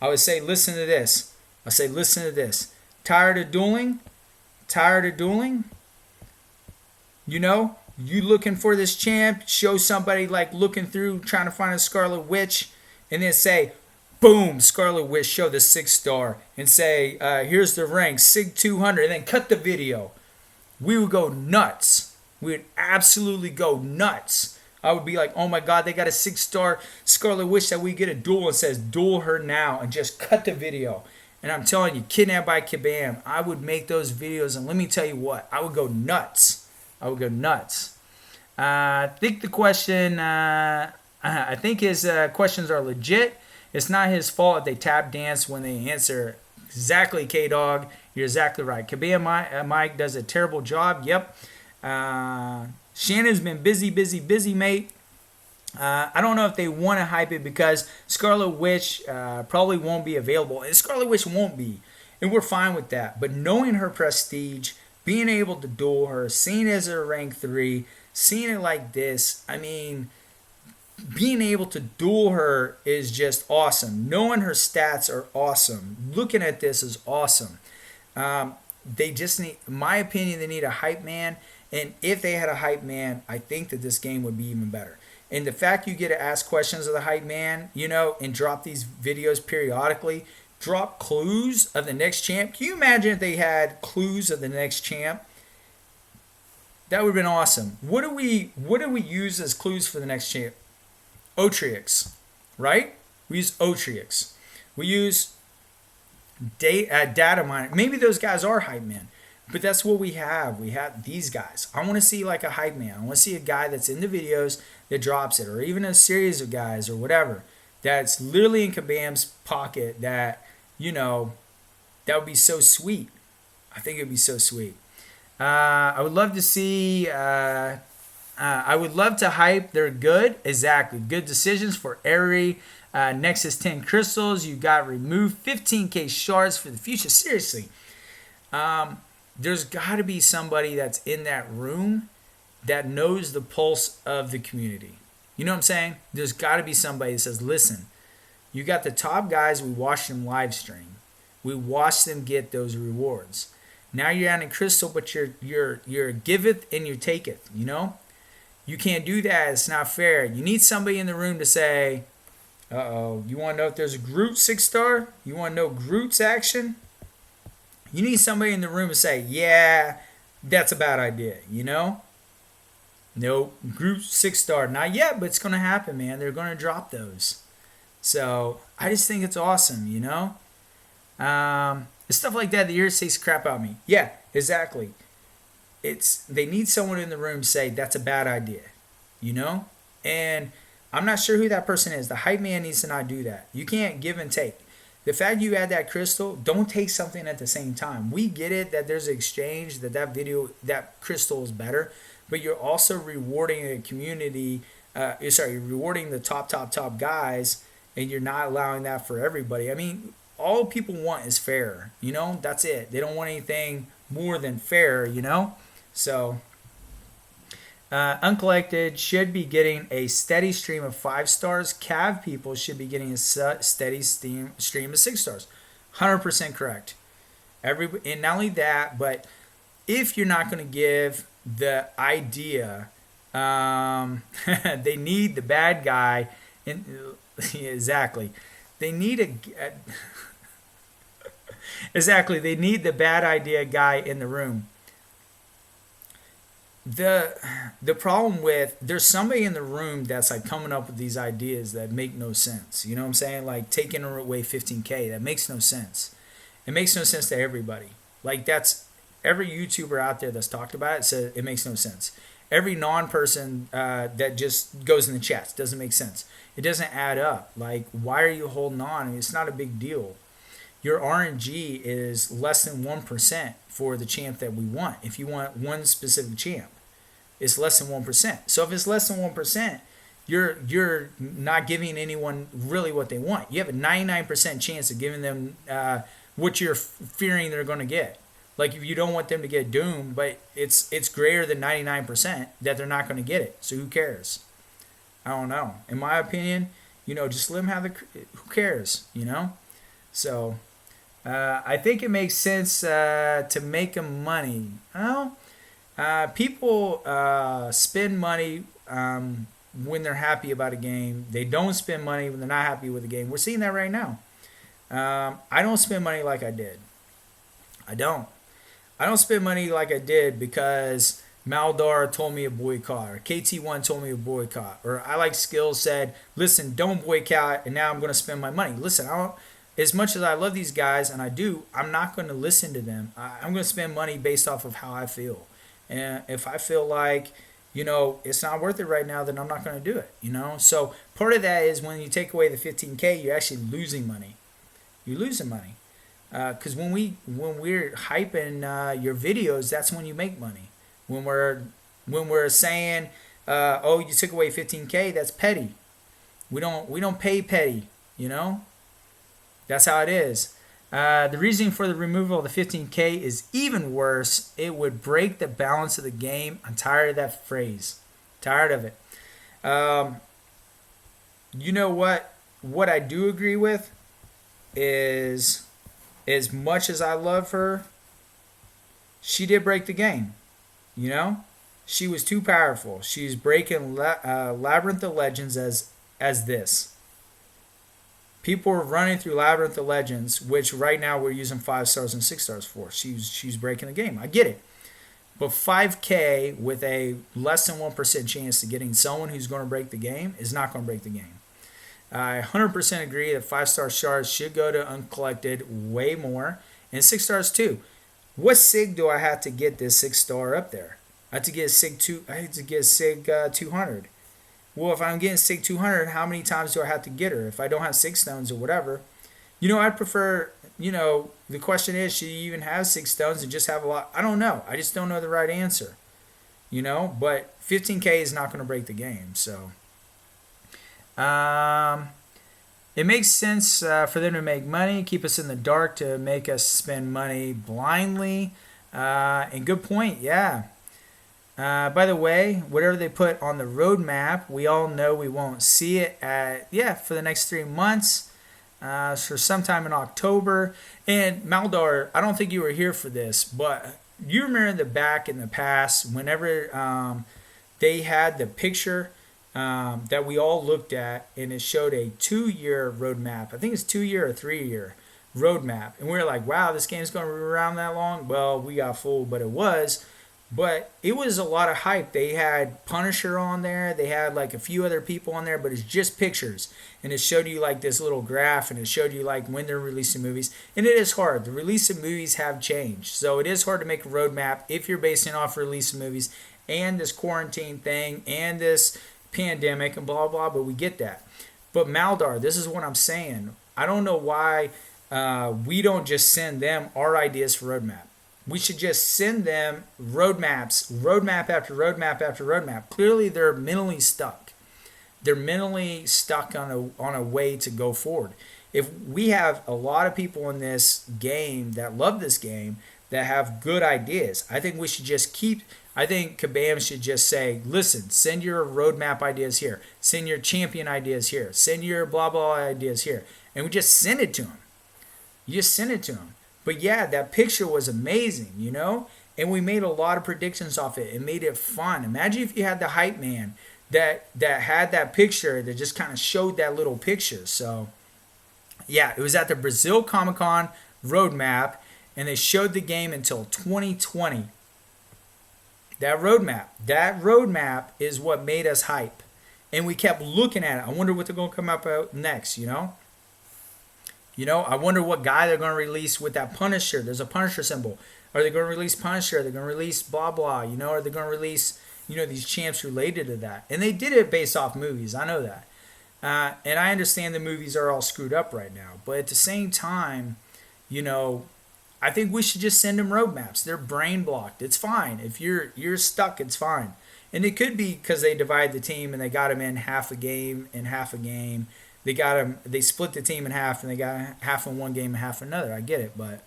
[SPEAKER 1] I would say, listen to this. Tired of dueling? You looking for this champ, show somebody like looking through, trying to find a Scarlet Witch, and then say, boom, Scarlet Witch, show the 6-star, and say, here's the rank, Sig 200, and then cut the video. We would go nuts. We would absolutely go nuts. I would be like, oh my God, they got a 6-star Scarlet Witch that we get a duel and says, duel her now, and just cut the video. And I'm telling you, Kidnapped by Kabam, I would make those videos, and let me tell you what, I would go nuts. I think the question, I think his questions are legit. It's not his fault if they tap dance when they answer. Exactly, K-Dog. You're exactly right. Kabam Mike does a terrible job. Yep. Shannon's been busy, mate. I don't know if they want to hype it because Scarlet Witch probably won't be available. And Scarlet Witch won't be. And we're fine with that. But knowing her prestige, being able to duel her, seeing it as a rank 3, seeing it like this, I mean, being able to duel her is just awesome. Knowing her stats are awesome. Looking at this is awesome. They just need, in my opinion, they need a hype man. And if they had a hype man, I think that this game would be even better. And the fact you get to ask questions of the hype man, and drop these videos periodically, drop clues of the next champ. Can you imagine if they had clues of the next champ? That would have been awesome. What do we use as clues for the next champ? Otrix, right? We use Otrix. We use data mining. Maybe those guys are hype men. But that's what we have. We have these guys. I want to see like a hype man. I want to see a guy that's in the videos that drops it, or even a series of guys or whatever that's literally in Kabam's pocket. That that would be so sweet. I think it would be so sweet. I would love to see. I would love to hype. They're good. Exactly. Good decisions for every Nexus 10 crystals. You got removed 15k shards for the future. Seriously. There's got to be somebody that's in that room that knows the pulse of the community. You know what I'm saying? There's got to be somebody that says, listen, you got the top guys. We watched them live stream. We watched them get those rewards. Now you're adding crystal, but you're giveth and you taketh. You can't do that. It's not fair. You need somebody in the room to say, uh-oh, you want to know if there's a Groot 6-star? You want to know Groot's action? You need somebody in the room to say, yeah, that's a bad idea, Nope, Groot 6-star. Not yet, but it's going to happen, man. They're going to drop those. So I just think it's awesome, Stuff like that irritates the crap out of me. Yeah, exactly. They need someone in the room to say that's a bad idea, And I'm not sure who that person is. The hype man needs to not do that. You can't give and take. The fact you add that crystal, don't take something at the same time. We get it that there's an exchange, that crystal is better, but you're also rewarding the community. You're rewarding the top guys, and you're not allowing that for everybody. I mean, all people want is fair. That's it. They don't want anything more than fair. So, Uncollected should be getting a steady stream of 5 stars. Cav people should be getting a steady stream of 6 stars. 100% correct. And not only that, but if you're not going to give the idea, they need the bad guy. Exactly. They need exactly. They need the bad idea guy in the room. The problem with there's somebody in the room that's like coming up with these ideas that make no sense. You know what I'm saying? Like taking away 15k, that makes no sense. It makes no sense to everybody. Like that's every YouTuber out there that's talked about it says it makes no sense. Every non-person that just goes in the chats doesn't make sense. It doesn't add up. Like why are you holding on? I mean, it's not a big deal. Your RNG is less than 1% for the champ that we want. If you want one specific champ, it's less than 1%. So if it's less than 1%, you're not giving anyone really what they want. You have a 99% chance of giving them what you're fearing they're going to get. Like if you don't want them to get Doom, but it's greater than 99% that they're not going to get it. So who cares? I don't know. In my opinion, just let them have who cares, So I think it makes sense to make them money. Well, people spend money when they're happy about a game. They don't spend money when they're not happy with a game. We're seeing that right now. I don't spend money like I did. I don't spend money like I did because Maldar told me a boycott, or KT1 told me a boycott, or I Like Skills said, listen, don't boycott, and now I'm going to spend my money. Listen, as much as I love these guys, and I do, I'm not going to listen to them. I'm going to spend money based off of how I feel. And if I feel like, it's not worth it right now, then I'm not going to do it, So part of that is when you take away the 15K, you're actually losing money. You're losing money. Because when we're hyping your videos, that's when you make money. When we're saying, oh, you took away 15K, that's petty. We don't pay petty, That's how it is. The reason for the removal of the 15K is even worse. It would break the balance of the game. I'm tired of that phrase. Tired of it. You know what? What I do agree with is, as much as I love her, she did break the game. She was too powerful. She's breaking Labyrinth of Legends as this. People are running through Labyrinth of Legends, which right now we're using 5 stars and 6 stars for. She's breaking the game. I get it. But 5K with a less than 1% chance to getting someone who's going to break the game is not going to break the game. I 100% agree that 5-star shards should go to Uncollected way more, and 6 stars too. What SIG do I have to get this 6-star up there? I have to get a SIG 2. I have to get a SIG 200. Well, if I'm getting SIG 200, how many times do I have to get her? If I don't have 6 stones or whatever, I prefer. The question is, should you even have 6 stones and just have a lot? I don't know. I just don't know the right answer. But 15K is not going to break the game. So, it makes sense for them to make money, keep us in the dark, to make us spend money blindly. And good point, yeah. By the way, whatever they put on the roadmap, we all know we won't see it for the next 3 months. For sometime in October. And Maldar, I don't think you were here for this, but you remember back in the past, whenever they had the picture that we all looked at, and it showed a 2-year roadmap. I think it's 2-year or 3-year roadmap. And we were like, wow, this game's going to be around that long? Well, we got fooled, but it was. But it was a lot of hype. They had Punisher on there. They had like a few other people on there, but it's just pictures. And it showed you like this little graph, and it showed you like when they're releasing movies. And it is hard. The release of movies have changed. So it is hard to make a roadmap if you're basing off release of movies and this quarantine thing and this pandemic and blah, blah, but we get that. But Maldar, this is what I'm saying. I don't know why we don't just send them our ideas for roadmap. We should just send them roadmaps, roadmap after roadmap after roadmap. Clearly, they're mentally stuck. They're mentally stuck on a way to go forward. If we have a lot of people in this game that love this game, that have good ideas, I think we should just I think Kabam should just say, listen, send your roadmap ideas here. Send your champion ideas here. Send your blah, blah ideas here. And we just send it to them. You just send it to them. But yeah, that picture was amazing, and we made a lot of predictions off it. It made it fun. Imagine if you had the hype man that had that picture that just kind of showed that little picture. So yeah, it was at the Brazil Comic-Con roadmap, and they showed the game until 2020. That roadmap is what made us hype, and we kept looking at it. I wonder what they're going to come up out next, I wonder what guy they're going to release with that Punisher. There's a Punisher symbol. Are they going to release Punisher? Are they going to release blah, blah? Are they going to release, these champs related to that? And they did it based off movies. I know that. And I understand the movies are all screwed up right now. But at the same time, I think we should just send them roadmaps. They're brain blocked. It's fine. If you're stuck, it's fine. And it could be because they divide the team and they got them in half a game and half a game. They split the team in half, and they got half in one game and half in another. I get it, but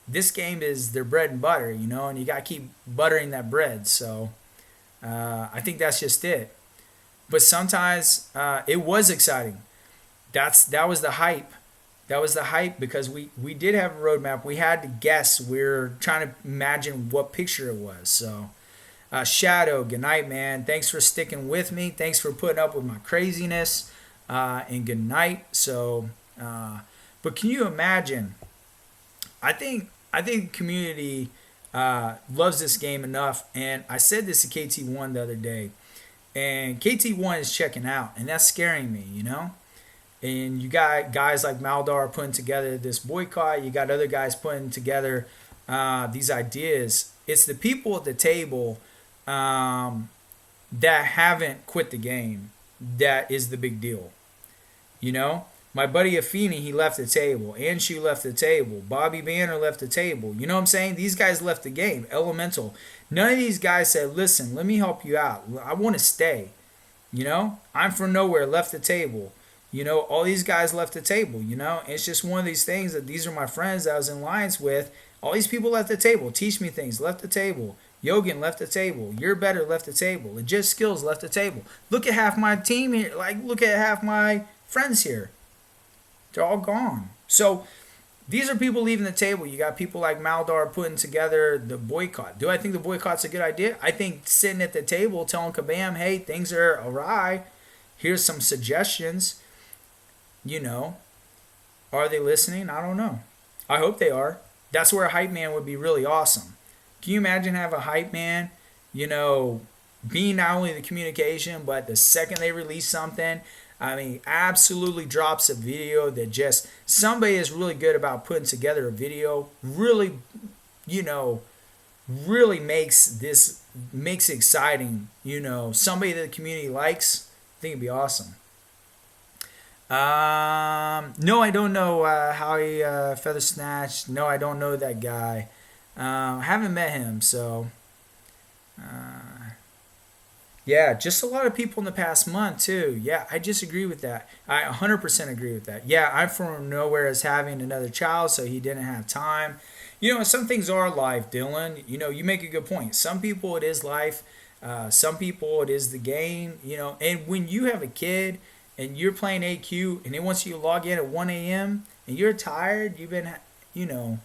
[SPEAKER 1] this game is their bread and butter, and you got to keep buttering that bread. So I think that's just it. But sometimes it was exciting. That was the hype. That was the hype because we did have a roadmap. We had to guess. We were trying to imagine what picture it was. So. Shadow, good night, man. Thanks for sticking with me. Thanks for putting up with my craziness. And good night. So, but can you imagine? I think community loves this game enough. And I said this to KT1 the other day. And KT1 is checking out, and that's scaring me, And you got guys like Maldar putting together this boycott. You got other guys putting together these ideas. It's the people at the table that haven't quit the game that is the big deal. My buddy Afeni, he left the table. Anshu left the table. Bobby Banner left the table. You know what I'm saying? These guys left the game. Elemental. None of these guys said, listen, let me help you out. I want to stay. I'm from nowhere, left the table. All these guys left the table, It's just one of these things that these are my friends that I was in alliance with. All these people left the table. Teach me things, left the table. Yogan left the table. You're better, left the table. Legit skills left the table. Look at half my team here. Look at half my friends here. They're all gone. So these are people leaving the table. You got people like Maldar putting together the boycott. Do I think the boycott's a good idea? I think sitting at the table telling Kabam, hey, things are awry. Here's some suggestions. Are they listening? I don't know. I hope they are. That's where a hype man would be really awesome. Can you imagine have a hype man, being not only the communication, but the second they release something, I mean, absolutely drops a video that just somebody is really good about putting together a video. Really, you know, really makes it exciting. You know, somebody that the community likes. I think it'd be awesome. No, I don't know Howie Feather Snatch. No, I don't know that guy. I haven't met him, so yeah, just a lot of people in the past month too. Yeah, I just agree with that. I 100% agree with that. Yeah, I'm from nowhere as having another child, so he didn't have time. You know, some things are life, Dylan. You know, you make a good point. Some people it is life. Some people it is the game. You know, and when you have a kid and you're playing AQ and it wants you to log in at 1 a.m. and you're tired, you've been, you know,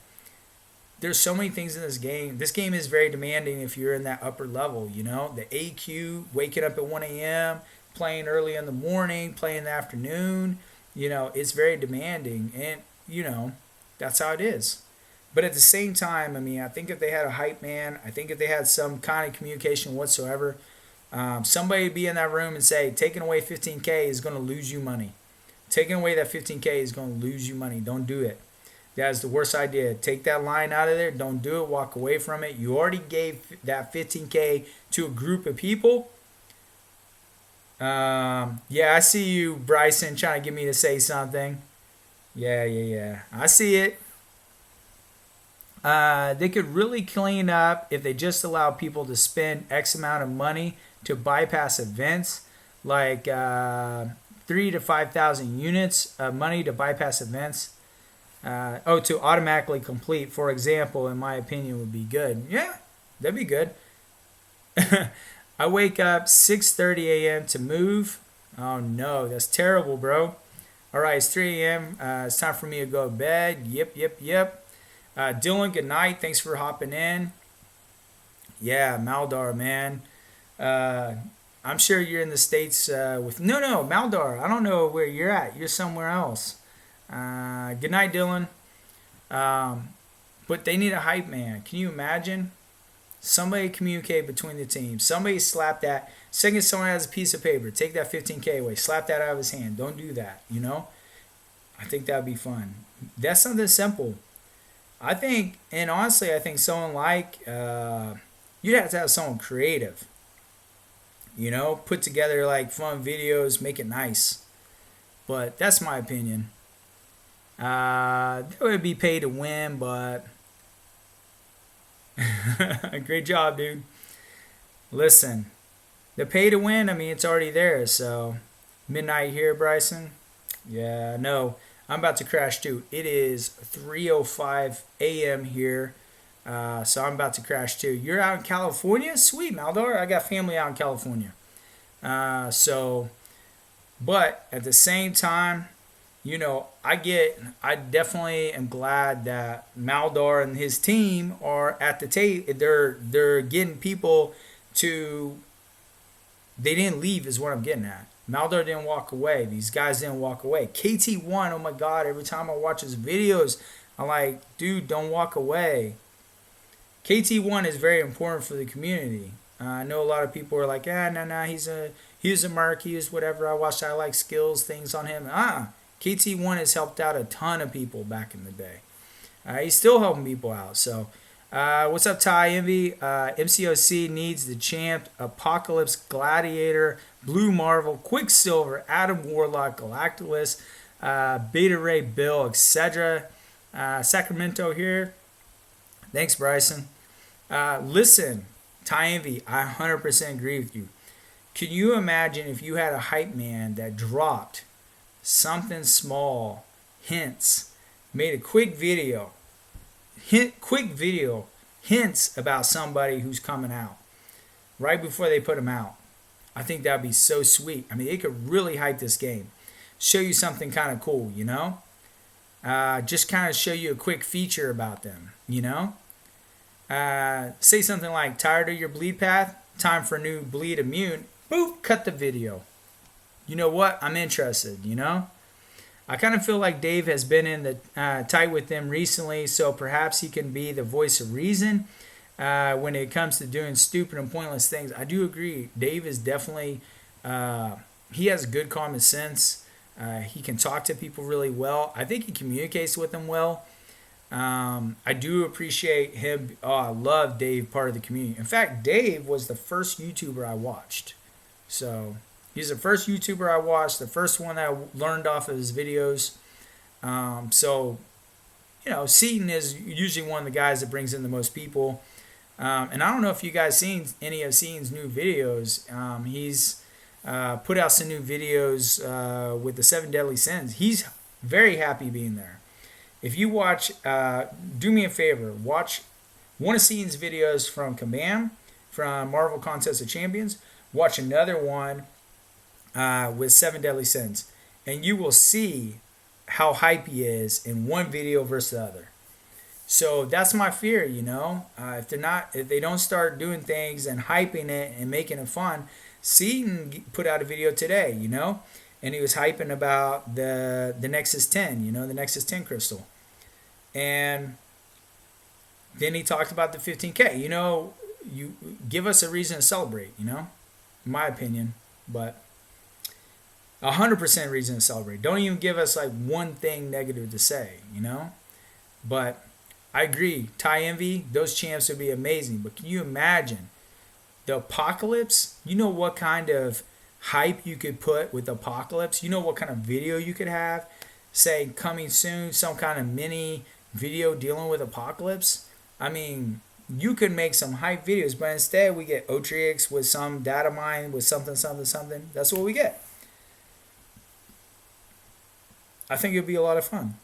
[SPEAKER 1] there's so many things in this game. This game is very demanding if you're in that upper level, you know. The AQ, waking up at 1 a.m., playing early in the morning, playing in the afternoon, you know, it's very demanding. And, you know, that's how it is. But at the same time, I mean, I think if they had a hype man, I think if they had some kind of communication whatsoever, somebody would be in that room and say, taking away 15K is going to lose you money. Taking away that 15K is going to lose you money. Don't do it. That is the worst idea. Take that line out of there. Don't do it. Walk away from it. You already gave that 15K to a group of people. Yeah, I see you, Bryson, trying to get me to say something. Yeah. I see it. They could really clean up if they just allow people to spend X amount of money to bypass events, like 3,000 to 5,000 units of money to bypass events. To automatically complete, for example, in my opinion, would be good. Yeah, that'd be good. I wake up 6:30 a.m. to move. Oh no, that's terrible, bro. All right, it's 3 a.m. It's time for me to go to bed. Yep. Dylan, good night. Thanks for hopping in. Yeah, Maldar, man. I'm sure you're in the States with... No, Maldar. I don't know where you're at. You're somewhere else. Good night, Dylan. But they need a hype man. Can you imagine? Somebody communicate between the teams. Somebody slap that. Second, someone has a piece of paper. Take that 15K away. Slap that out of his hand. Don't do that, you know? I think that would be fun. That's something simple. I think, and honestly, I think someone like, you'd have to have someone creative. You know? Put together like fun videos. Make it nice. But that's my opinion. They would be paid to win, but great job, dude. Listen, the pay to win, I mean, it's already there. So, midnight here, Bryson. Yeah, no, I'm about to crash too. It is 3:05 a.m. here, so I'm about to crash too. You're out in California? Sweet, Maldor. I got family out in California. But at the same time, you know, I definitely am glad that Maldor and his team are at the table. They're getting people to. They didn't leave, is what I'm getting at. Maldor didn't walk away. These guys didn't walk away. KT1, oh my God! Every time I watch his videos, I'm like, dude, don't walk away. KT1 is very important for the community. I know a lot of people are like, no, he's a mark, he is whatever. I watched I like skills things on him. KT1 has helped out a ton of people back in the day. He's still helping people out. So, what's up, Ty Envy? MCOC needs the champ, Apocalypse, Gladiator, Blue Marvel, Quicksilver, Adam Warlock, Galactus, Beta Ray Bill, etc. Sacramento here. Thanks, Bryson. Listen, Ty Envy, I 100% agree with you. Can you imagine if you had a hype man that dropped something small, hints, made a quick video, hints about somebody who's coming out right before they put them out? I think that'd be so sweet. I mean, it could really hype this game, show you something kind of cool, you know? Just kind of show you a quick feature about them, you know? Say something like, tired of your bleed path? Time for new bleed immune. Boop, cut the video. You know what? I'm interested, you know? I kind of feel like Dave has been in the tight with them recently, so perhaps he can be the voice of reason when it comes to doing stupid and pointless things. I do agree. Dave is definitely, he has good common sense. He can talk to people really well. I think he communicates with them well. I do appreciate him. Oh, I love Dave, part of the community. In fact, Dave was the first YouTuber I watched. So he's the first YouTuber I watched, the first one that I learned off of his videos. So, Seaton is usually one of the guys that brings in the most people. And I don't know if you guys seen any of Seaton's new videos. He's put out some new videos with the 7 Deadly Sins. He's very happy being there. If you watch, do me a favor, watch one of Seaton's videos from Kabam, from Marvel Contest of Champions. Watch another one with 7 Deadly Sins. And you will see how hype he is in one video versus the other. So that's my fear, if they don't start doing things and hyping it and making it fun. Seaton put out a video today, and he was hyping about the Nexus 10, the Nexus 10 crystal. And then he talked about the 15K. You give us a reason to celebrate, in my opinion, but 100% reason to celebrate. Don't even give us like one thing negative to say, But I agree. Ty Envy, those champs would be amazing. But can you imagine the Apocalypse? You know what kind of hype you could put with Apocalypse? You know what kind of video you could have? Say, coming soon, some kind of mini video dealing with Apocalypse. I mean, you could make some hype videos, but instead we get Otrix with some data mine with something. That's what we get. I think it'd be a lot of fun.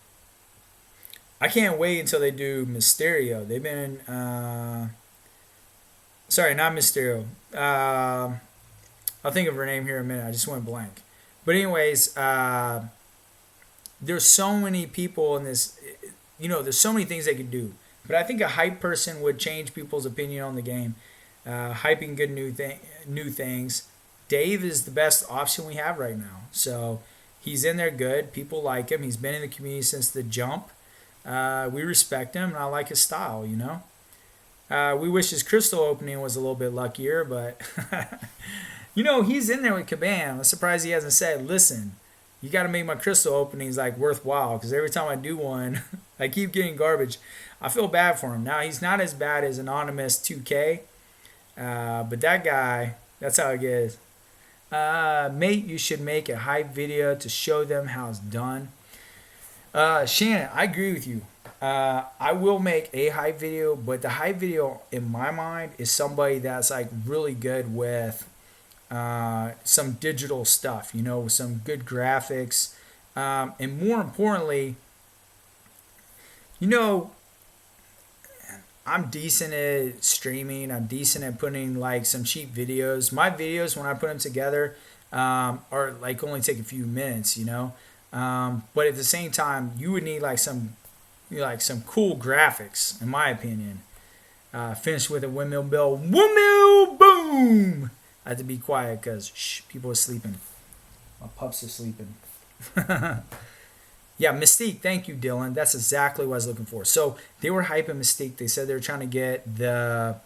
[SPEAKER 1] I can't wait until they do Mysterio. They've been, sorry, not Mysterio. I'll think of her name here in a minute. I just went blank. But anyways, there's so many people in this, there's so many things they could do. But I think a hype person would change people's opinion on the game. Hyping good new things. Dave is the best option we have right now. So he's in there good. People like him. He's been in the community since the jump. We respect him, and I like his style, we wish his crystal opening was a little bit luckier, but, he's in there with Kabam. I'm surprised he hasn't said, listen, you got to make my crystal openings, worthwhile, because every time I do one, I keep getting garbage. I feel bad for him. Now, he's not as bad as Anonymous 2K, but that guy, that's how it is. Mate, you should make a hype video to show them how it's done. Shannon, I agree with you. I will make a hype video, but the hype video in my mind is somebody that's really good with some digital stuff, with some good graphics, and more importantly, I'm decent at streaming. I'm decent at putting some cheap videos. My videos, when I put them together, are only take a few minutes, but at the same time, you would need some cool graphics, in my opinion. Finish with a windmill bell. Windmill boom! I had to be quiet because people are sleeping. My pups are sleeping. Yeah, Mystique. Thank you, Dylan. That's exactly what I was looking for. So they were hyping Mystique. They said they were trying to get the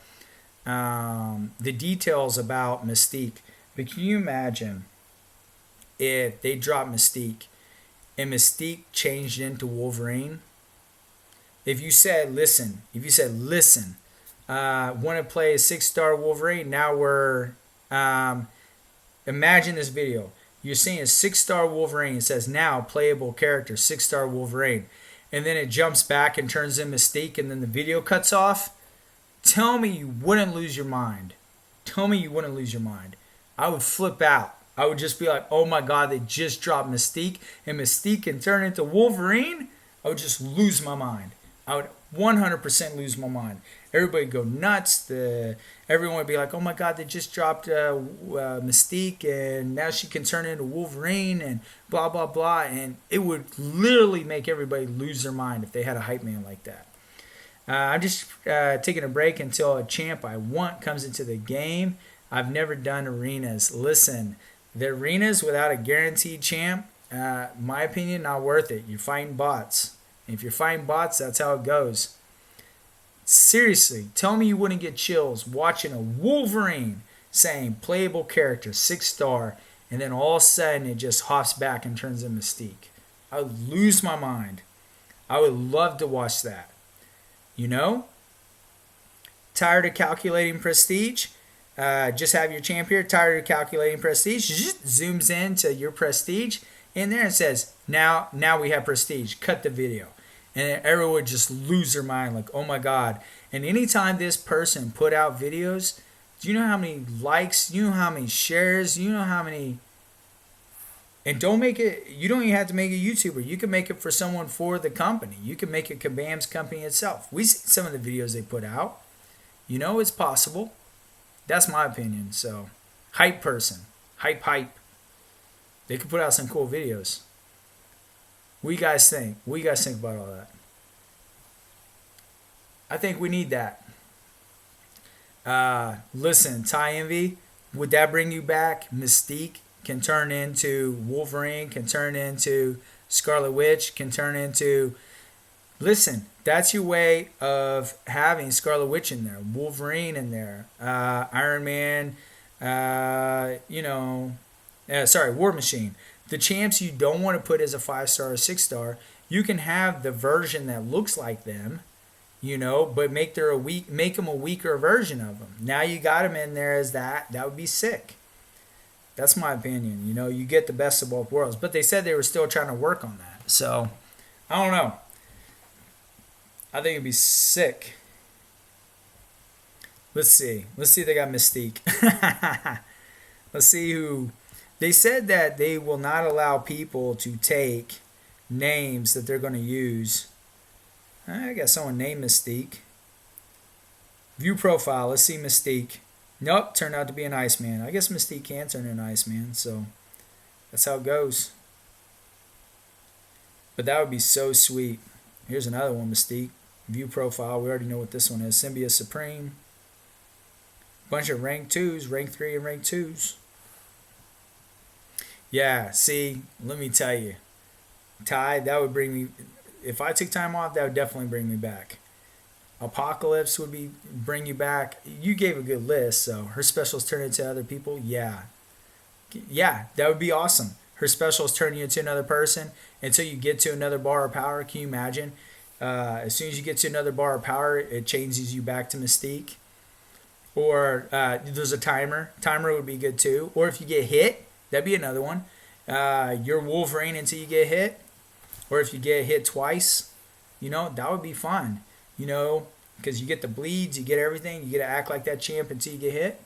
[SPEAKER 1] details about Mystique. But can you imagine if they dropped Mystique and Mystique changed into Wolverine? If you said, listen, want to play a 6-star Wolverine, now we're, imagine this video. You're seeing a 6-star Wolverine. It says now playable character, 6-star Wolverine. And then it jumps back and turns in Mystique and then the video cuts off. Tell me you wouldn't lose your mind. I would flip out. I would just be like, oh my God, they just dropped Mystique and Mystique can turn into Wolverine? I would just lose my mind. I would 100% lose my mind. Everybody would go nuts. Everyone would be like, oh my God, they just dropped Mystique and now she can turn into Wolverine and blah, blah, blah. And it would literally make everybody lose their mind if they had a hype man like that. I'm just taking a break until a champ I want comes into the game. I've never done arenas. Listen, the arenas without a guaranteed champ, my opinion, not worth it. You're fighting bots. And if you're fighting bots, that's how it goes. Seriously, tell me you wouldn't get chills watching a Wolverine saying playable character, 6-star, and then all of a sudden it just hops back and turns into Mystique. I would lose my mind. I would love to watch that. You know? Tired of calculating prestige? Just have your champ here. Tired of calculating prestige? Zooms into your prestige in there and says, now we have prestige. Cut the video. And everyone would just lose their mind, like, oh my God. And anytime this person put out videos, do you know how many likes? Do you know how many shares? Do you know how many? And don't make it, you don't even have to make a YouTuber. You can make it for someone for the company. You can make it Kabam's company itself. We see some of the videos they put out. You know, it's possible. That's my opinion. So, hype person. Hype. They could put out some cool videos. What do you guys think? What do you guys think about all that? I think we need that. Listen, Ty Envy, would that bring you back? Mystique can turn into Wolverine, can turn into Scarlet Witch, can turn into... Listen, that's your way of having Scarlet Witch in there, Wolverine in there, Iron Man, War Machine. The champs you don't want to put as a 5-star or 6-star, you can have the version that looks like them, but make them a weaker version of them. Now you got them in there as that. That would be sick. That's my opinion. You get the best of both worlds. But they said they were still trying to work on that. So, I don't know. I think it'd be sick. Let's see. Let's see if they got Mystique. Let's see who... They said that they will not allow people to take names that they're going to use. I got someone named Mystique. View profile. Let's see Mystique. Nope, turned out to be an Iceman. I guess Mystique can turn into an Iceman, so that's how it goes. But that would be so sweet. Here's another one, Mystique. View profile. We already know what this one is. Symbiote Supreme. Bunch of rank 2s, rank 3 and rank 2s. Yeah, see, let me tell you. Ty, that would bring me... If I took time off, that would definitely bring me back. Apocalypse would bring you back. You gave a good list, so her specials turn into other people. Yeah, that would be awesome. Her specials turn you into another person until you get to another bar of power. Can you imagine? As soon as you get to another bar of power, it changes you back to Mystique. Or there's a timer. Timer would be good too. Or if you get hit, that'd be another one. You're Wolverine until you get hit. Or if you get hit twice, that would be fun. Because you get the bleeds, you get everything. You get to act like that champ until you get hit.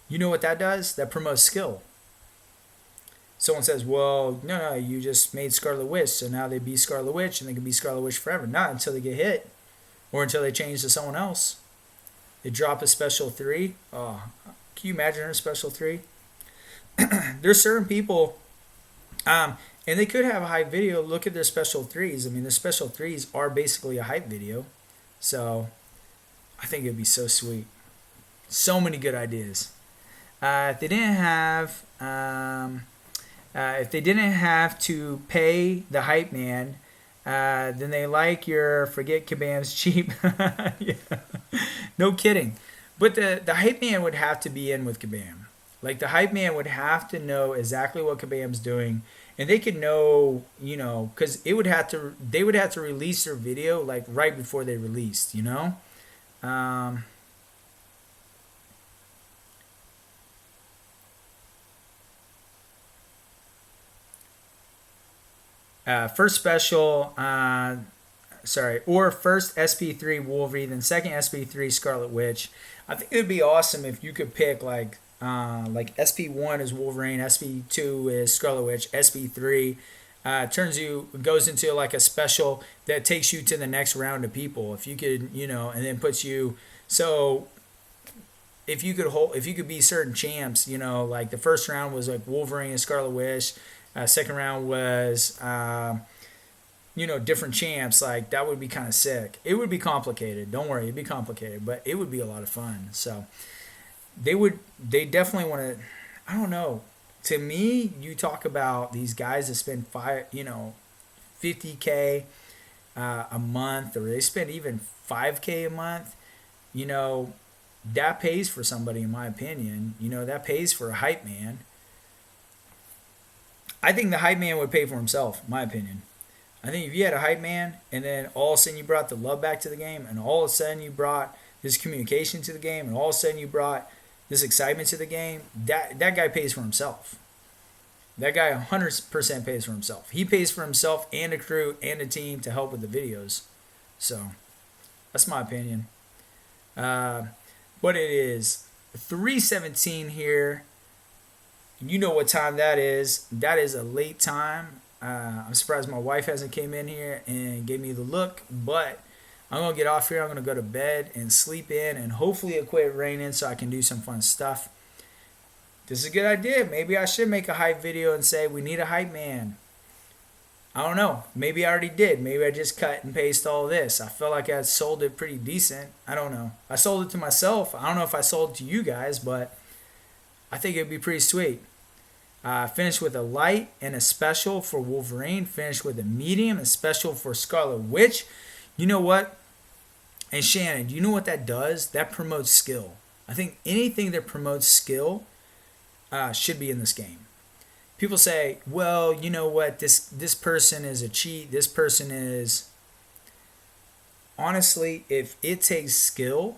[SPEAKER 1] You know what that does? That promotes skill. Someone says, well, no, you just made Scarlet Witch, so now they be Scarlet Witch and they can be Scarlet Witch forever. Not until they get hit or until they change to someone else. They drop a special 3. Oh, can you imagine her special 3? There's certain people, and they could have a hype video. Look at their special 3s. I mean, their special 3s are basically a hype video. So I think it'd be so sweet. So many good ideas. If they didn't have to pay the hype man, then they like your forget Kabam's cheap. Yeah. No kidding. But the hype man would have to be in with Kabam. Like the hype man would have to know exactly what Kabam's doing, and they could know, because they would have to release their video like right before they released, First special, or first SP3 Wolverine, then second SP3 Scarlet Witch. I think it would be awesome if you could pick like SP1 is Wolverine, SP2 is Scarlet Witch, SP3 goes into like a special that takes you to the next round of people. If you could, and then puts you. So if you could be certain champs, like the first round was like Wolverine and Scarlet Witch. Second round was, different champs. Like that would be kind of sick. It would be complicated. Don't worry, it'd be complicated, but it would be a lot of fun. So they definitely want to. I don't know. To me, you talk about these guys that spend $50K a month, or they spend even $5K a month. That pays for somebody, in my opinion. That pays for a hype man. I think the hype man would pay for himself, in my opinion. I think if you had a hype man and then all of a sudden you brought the love back to the game and all of a sudden you brought this communication to the game and all of a sudden you brought this excitement to the game, that guy pays for himself. That guy 100% pays for himself. He pays for himself and the crew and the team to help with the videos. So that's my opinion. But it is 3:17 here. You know what time that is. That is a late time. I'm surprised my wife hasn't came in here and gave me the look, but I'm going to get off here. I'm going to go to bed and sleep in, and hopefully it quit raining so I can do some fun stuff. This is a good idea. Maybe I should make a hype video and say we need a hype man. I don't know. Maybe I already did. Maybe I just cut and paste all this. I felt like I sold it pretty decent. I don't know. I sold it to myself. I don't know if I sold it to you guys, but I think it'd be pretty sweet. Finished with a light and a special for Wolverine. Finished with a medium and special for Scarlet Witch. You know what? And Shannon, you know what that does? That promotes skill. I think anything that promotes skill should be in this game. People say, well, you know what? This person is a cheat. This person is... Honestly, if it takes skill,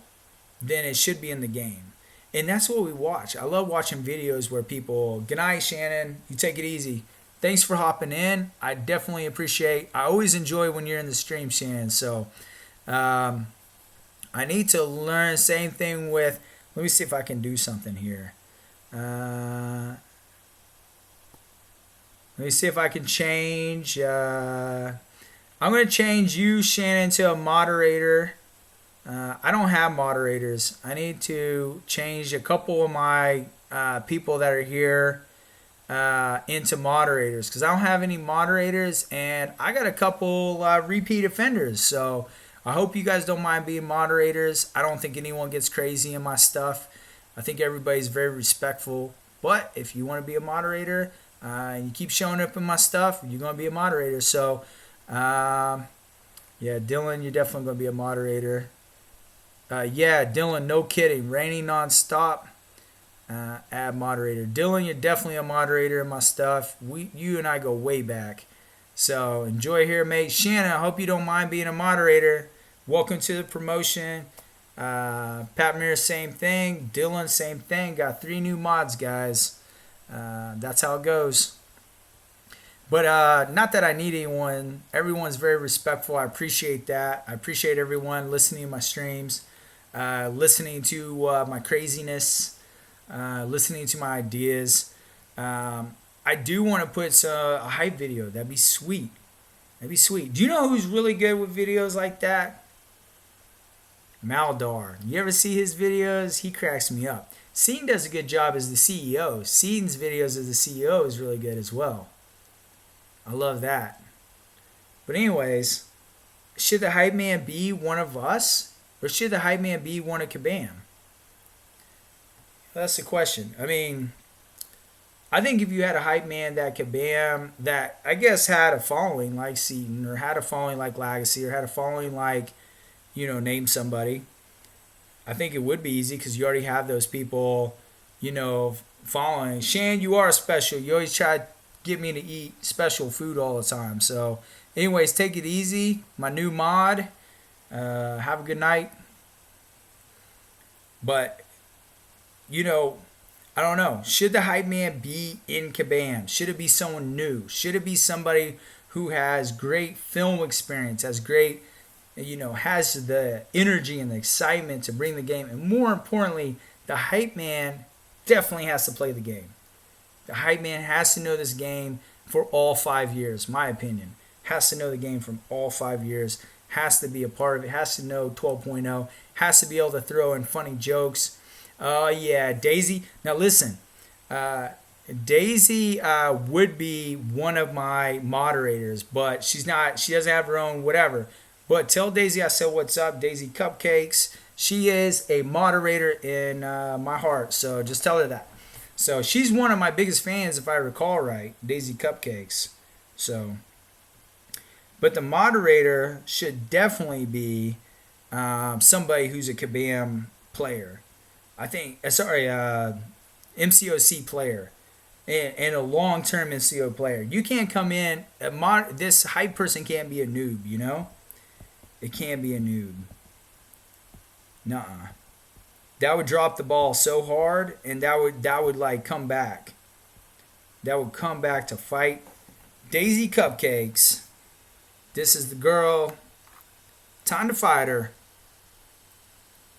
[SPEAKER 1] then it should be in the game. And that's what we watch. I love watching videos where people, good night, Shannon. You take it easy. Thanks for hopping in. I definitely appreciate. I always enjoy when you're in the stream, Shannon. So I need to learn. Same thing with. Let me see if I can do something here. Let me see if I can change. I'm going to change you, Shannon, to a moderator. I don't have moderators. I need to change a couple of my people that are here into moderators because I don't have any moderators and I got a couple repeat offenders. So I hope you guys don't mind being moderators. I don't think anyone gets crazy in my stuff. I think everybody's very respectful. But if you want to be a moderator and you keep showing up in my stuff, you're going to be a moderator. So yeah, Dylan, you're definitely going to be a moderator. Yeah, Dylan, no kidding. Raining nonstop. Add moderator. Dylan, you're definitely a moderator in my stuff. You and I go way back. So enjoy here, mate. Shannon, I hope you don't mind being a moderator. Welcome to the promotion. Pat Mir, same thing. Dylan, same thing. Got 3 new mods, guys. That's how it goes. But not that I need anyone. Everyone's very respectful. I appreciate that. I appreciate everyone listening to my streams. Listening to my craziness, listening to my ideas. I do want to put a hype video. That'd be sweet. That'd be sweet. Do you know who's really good with videos like that? Maldar. You ever see his videos? He cracks me up. Scene does a good job as the CEO. Scene's videos as the CEO is really good as well. I love that. But anyways, should the hype man be one of us? Or should the hype man be one of Kabam? That's the question. I mean, I think if you had a hype man that Kabam, that I guess had a following like Seaton, or had a following like Legacy, or had a following like, name somebody, I think it would be easy because you already have those people, following. Shan, you are special. You always try to get me to eat special food all the time. So, anyways, take it easy. My new mod. Have a good night. But, I don't know. Should the hype man be in Kabam? Should it be someone new? Should it be somebody who has great film experience, has great, has the energy and the excitement to bring the game? And more importantly, the hype man definitely has to play the game. The hype man has to know this game for all 5 years, my opinion. Has to know the game from all 5 years. Has to be a part of it, has to know 12.0, has to be able to throw in funny jokes. Yeah, Daisy. Now listen, Daisy would be one of my moderators, but she doesn't have her own whatever. But tell Daisy I said what's up, Daisy Cupcakes. She is a moderator in my heart, so just tell her that. So she's one of my biggest fans, if I recall right, Daisy Cupcakes. So... But the moderator should definitely be somebody who's a Kabam player. MCOC player. and a long-term NCO player. You can't come in. This hype person can't be a noob. You know, it can't be a noob. Nuh-uh. That would drop the ball so hard, and that would like come back. That would come back to fight. Daisy Cupcakes. This is the girl. Time to fight her.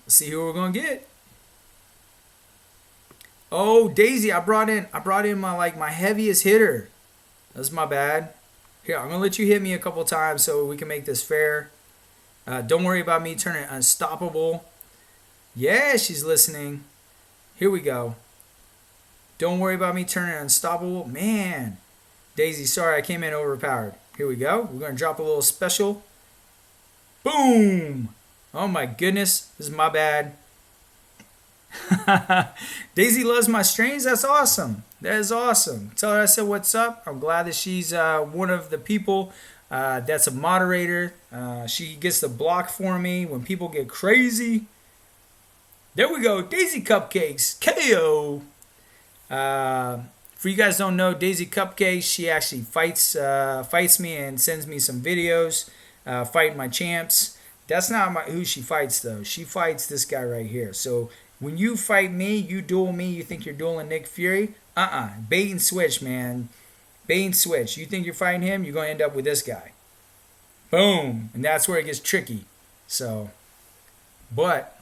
[SPEAKER 1] Let's see who we're gonna get. Oh, Daisy! I brought in my heaviest hitter. That's my bad. Here, I'm gonna let you hit me a couple times so we can make this fair. Don't worry about me turning unstoppable. Yeah, she's listening. Here we go. Don't worry about me turning unstoppable. Man, Daisy, sorry I came in overpowered. Here we go. We're gonna drop a little special. Boom! Oh my goodness, this is my bad. Daisy loves my streams. That's awesome. That is awesome. Tell her I said what's up. I'm glad that she's one of the people that's a moderator. She gets the block for me when people get crazy. There we go. Daisy Cupcakes. KO. For you guys don't know, Daisy Cupcakes, she actually fights me and sends me some videos fighting my champs. That's not who she fights, though. She fights this guy right here. So when you fight me, you duel me, you think you're dueling Nick Fury? Bait and switch, man. Bait and switch. You think you're fighting him, you're going to end up with this guy. Boom. And that's where it gets tricky. So, but,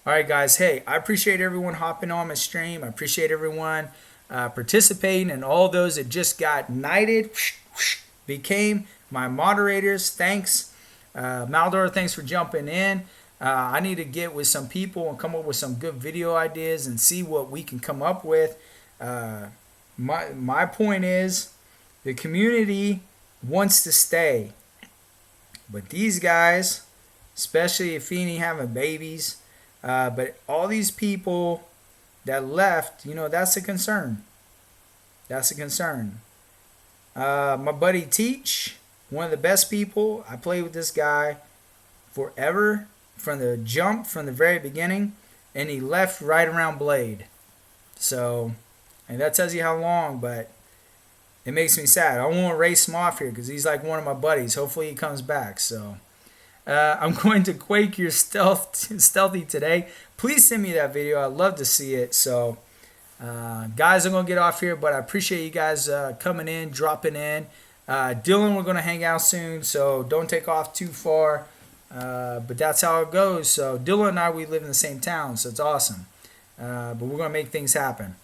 [SPEAKER 1] all right, guys. Hey, I appreciate everyone hopping on my stream. I appreciate everyone participating, and all those that just got knighted, became my moderators. Thanks. Maldor, thanks for jumping in. I need to get with some people and come up with some good video ideas and see what we can come up with. My point is, the community wants to stay, but these guys, especially if Feeney having babies, but all these people that left, that's a concern. That's a concern. My buddy Teach, one of the best people. I played with this guy forever, from the jump, from the very beginning, and he left right around Blade. So, and that tells you how long, but it makes me sad. I won't race him off here because he's like one of my buddies. Hopefully he comes back. So, I'm going to quake your stealthy today. Please send me that video. I'd love to see it. So, guys, I'm going to get off here, but I appreciate you guys coming in, dropping in. Dylan, we're going to hang out soon, so don't take off too far. But that's how it goes. So Dylan and I, we live in the same town, so it's awesome. But we're going to make things happen.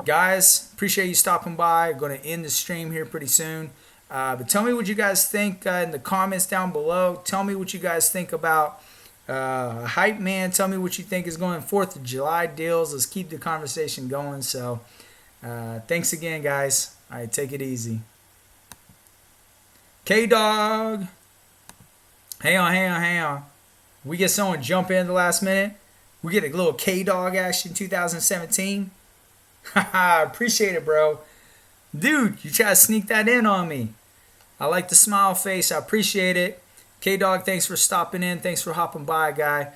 [SPEAKER 1] Guys, appreciate you stopping by. I'm going to end the stream here pretty soon. But tell me what you guys think in the comments down below. Tell me what you guys think about Hype Man. Tell me what you think is going 4th of July deals. Let's keep the conversation going. So thanks again, guys. All right, take it easy. K-Dog. Hang on. We get someone jump in at the last minute. We get a little K-Dog action 2017. Haha, appreciate it, bro. Dude, you try to sneak that in on me. I like the smile face. I appreciate it. K-Dog, thanks for stopping in. Thanks for hopping by, guy.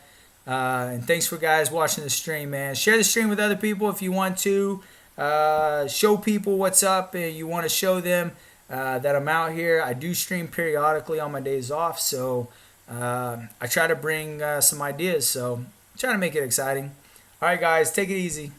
[SPEAKER 1] And thanks for guys watching the stream, man. Share the stream with other people if you want to. Show people what's up and you want to show them that I'm out here. I do stream periodically on my days off, so I try to bring some ideas. So try to make it exciting. All right, guys, take it easy.